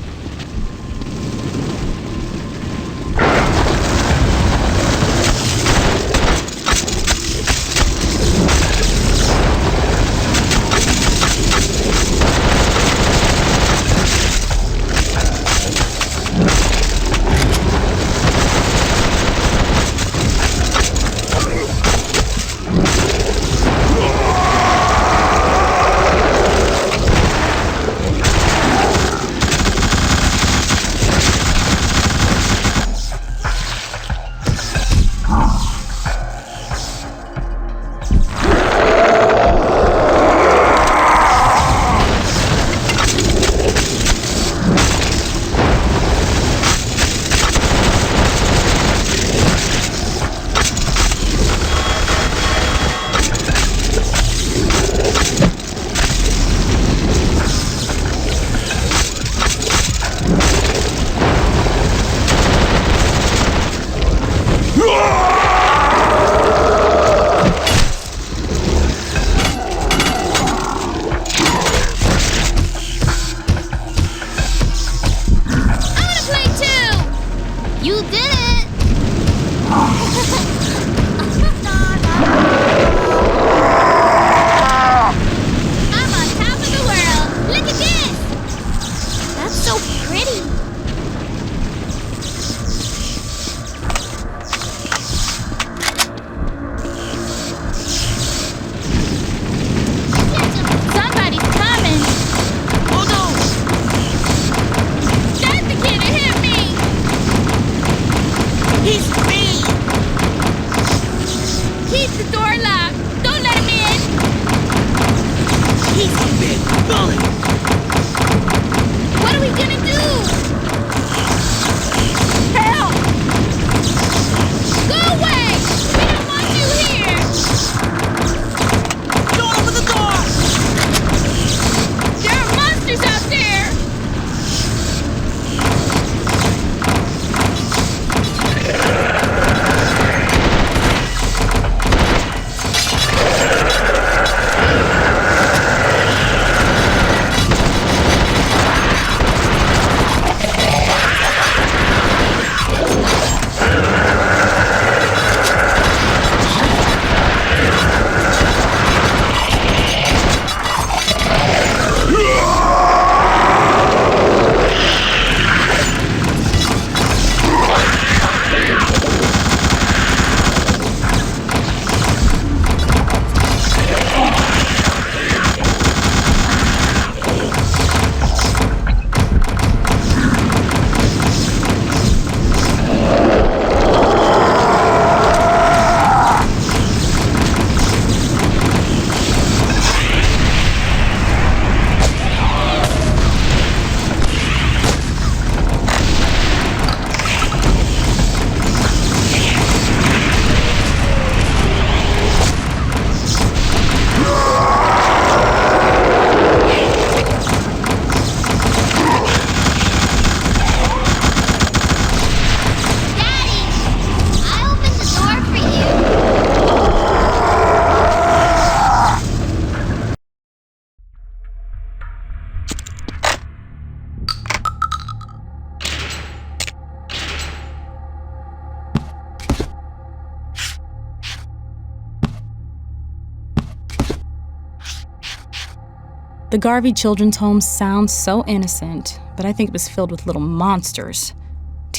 Speaker 13: The Garvey Children's Home sounds so innocent, but I think it was filled with little monsters.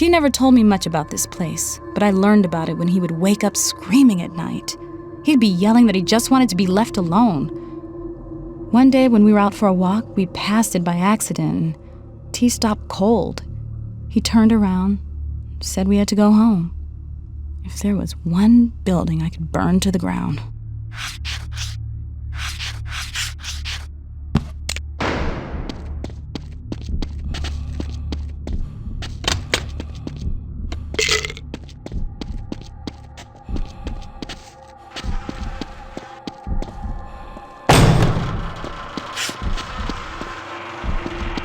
Speaker 13: T never told me much about this place, but I learned about it when he would wake up screaming at night. He'd be yelling that he just wanted to be left alone. One day when we were out for a walk, we passed it by accident, and T stopped cold. He turned around, said we had to go home. If there was one building I could burn to the ground.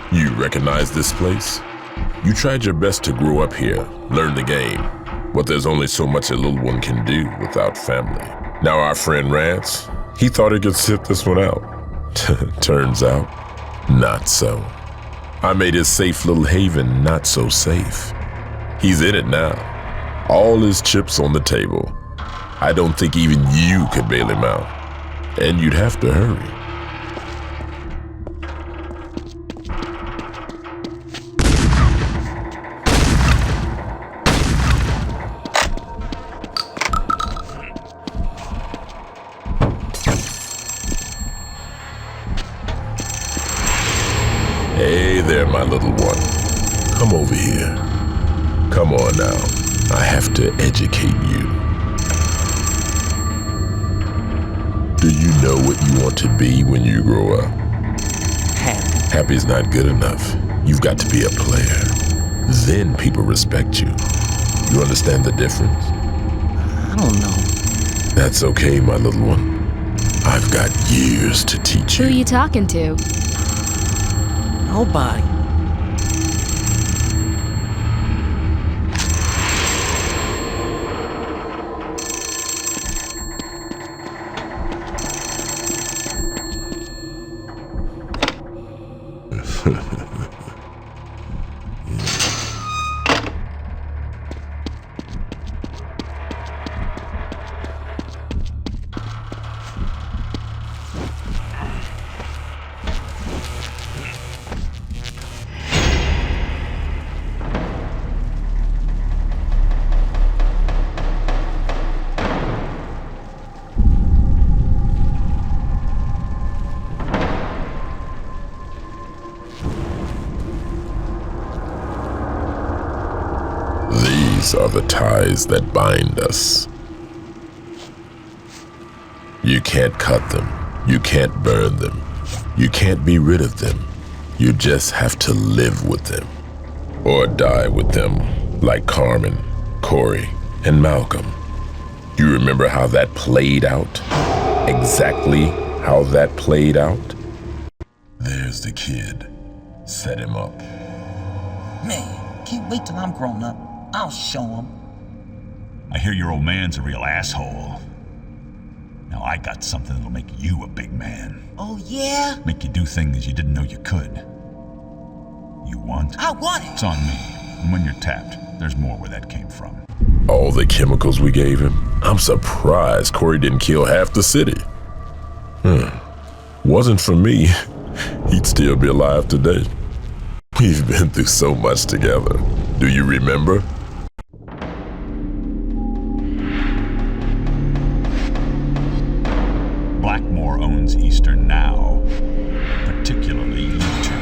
Speaker 17: You recognize this place? You tried your best to grow up here, learn the game, but there's only so much a little one can do without family. Now our friend Rance, he thought he could sit this one out. Turns out, not so. I made his safe little haven not so safe. He's in it now. All his chips on the table. I don't think even you could bail him out. And you'd have to hurry. Hey there, my little one. Come over here. Come on now. I have to educate you. Do you know what you want to be when you grow up?
Speaker 7: Happy.
Speaker 17: Happy's not good enough. You've got to be a player. Then people respect you. You understand the difference?
Speaker 7: I don't know.
Speaker 17: That's okay, my little one. I've got years to teach you.
Speaker 8: Who you talking to?
Speaker 7: Nobody.
Speaker 17: These are the ties that bind us. You can't cut them. You can't burn them. You can't be rid of them. You just have to live with them. Or die with them, like Carmen, Corey, and Malcolm. You remember how that played out? Exactly how that played out? There's the kid. Set him up.
Speaker 22: Man, can't wait till I'm grown up. I'll show him.
Speaker 23: I hear your old man's a real asshole. Now I got something that'll make you a big man.
Speaker 22: Oh, yeah?
Speaker 23: Make you do things you didn't know you could. You want?
Speaker 22: I want it.
Speaker 23: It's on me. And when you're tapped, there's more where that came from.
Speaker 17: All the chemicals we gave him? I'm surprised Corey didn't kill half the city. Wasn't for me, he'd still be alive today. We've been through so much together. Do you remember?
Speaker 23: Blackmore owns Eastern now, particularly you two.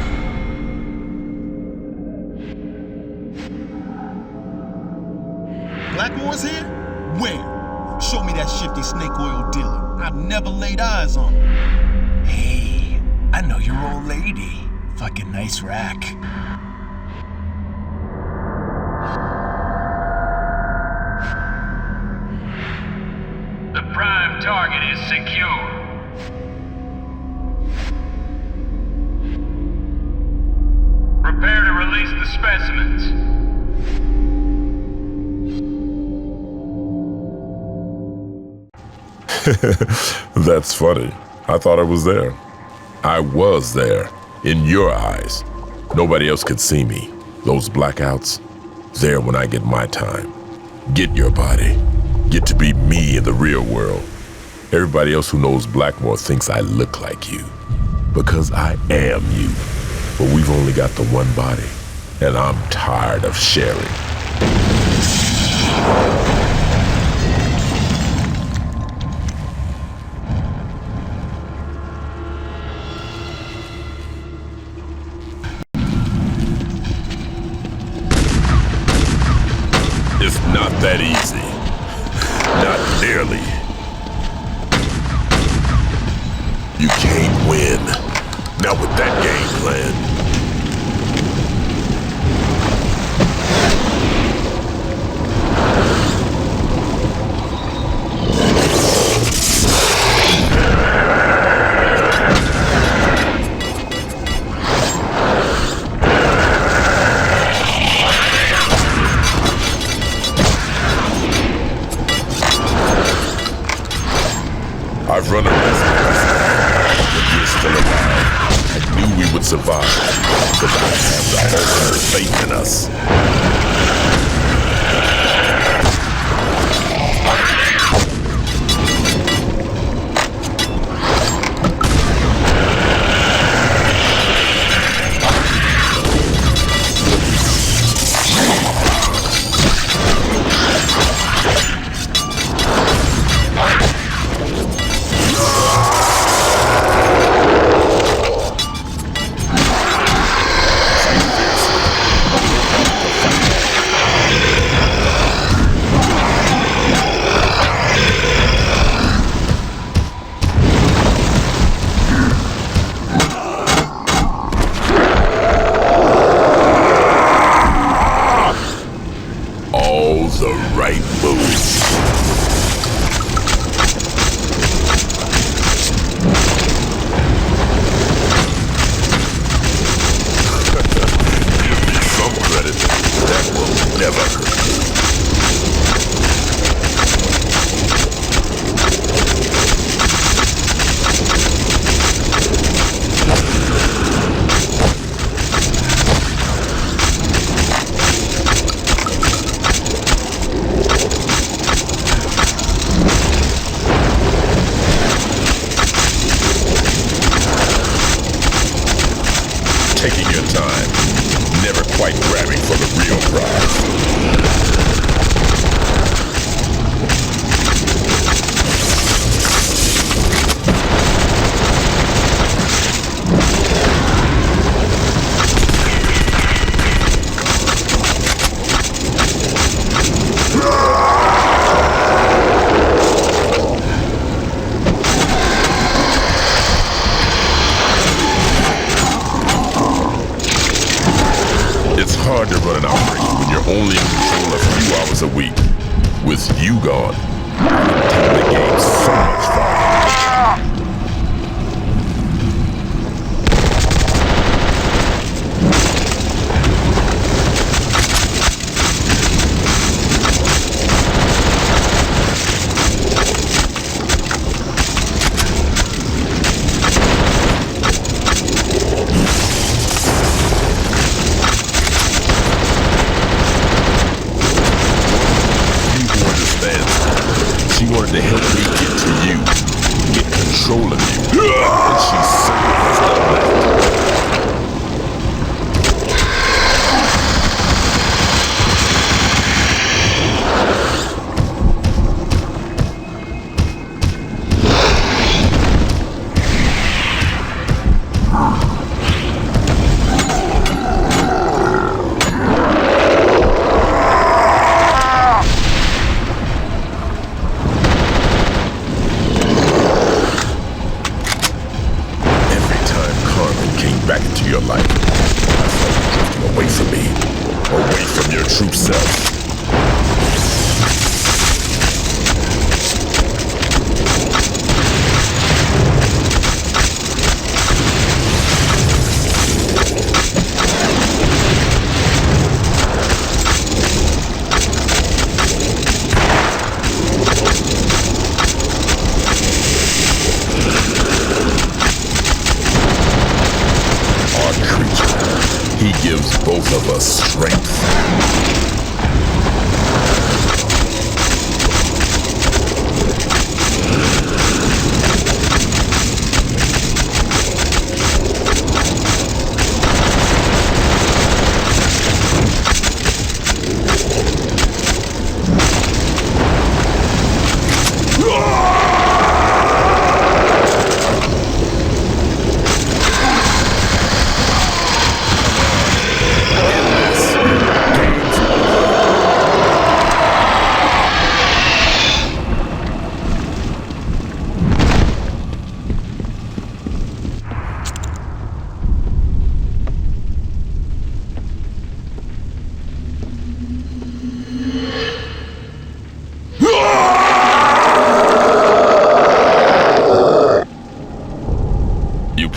Speaker 11: Blackmore's here? Where? Show me that shifty snake oil dealer. I've never laid eyes on him.
Speaker 24: Hey, I know your old lady. Fucking nice rack.
Speaker 4: The prime target is secure. Prepare to release the specimens.
Speaker 17: That's funny. I thought I was there. I was there. In your eyes. Nobody else could see me. Those blackouts, there when I get my time. Get your body. Get to be me in the real world. Everybody else who knows Blackmore thinks I look like you. Because I am you. But we've only got the one body. And I'm tired of sharing. It's not that easy. Not nearly. You can't win. Not with that game plan. I've run a risk, but you're still alive. I knew we would survive, because I have the ultimate faith in us. Taking your time, never quite grabbing for the real prize. It's hard to run an operation when you're only in control a few hours a week. With you gone, I can take the game so much farther. She wanted to help me get to you, get control of you, and she certainly has done that. Back into your life. I felt you drifting away from me, away from your true self. He gives both of us strength.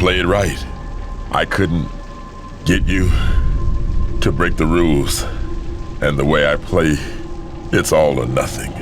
Speaker 23: play it right. I couldn't get you to break the rules. And the way I play, it's all or nothing.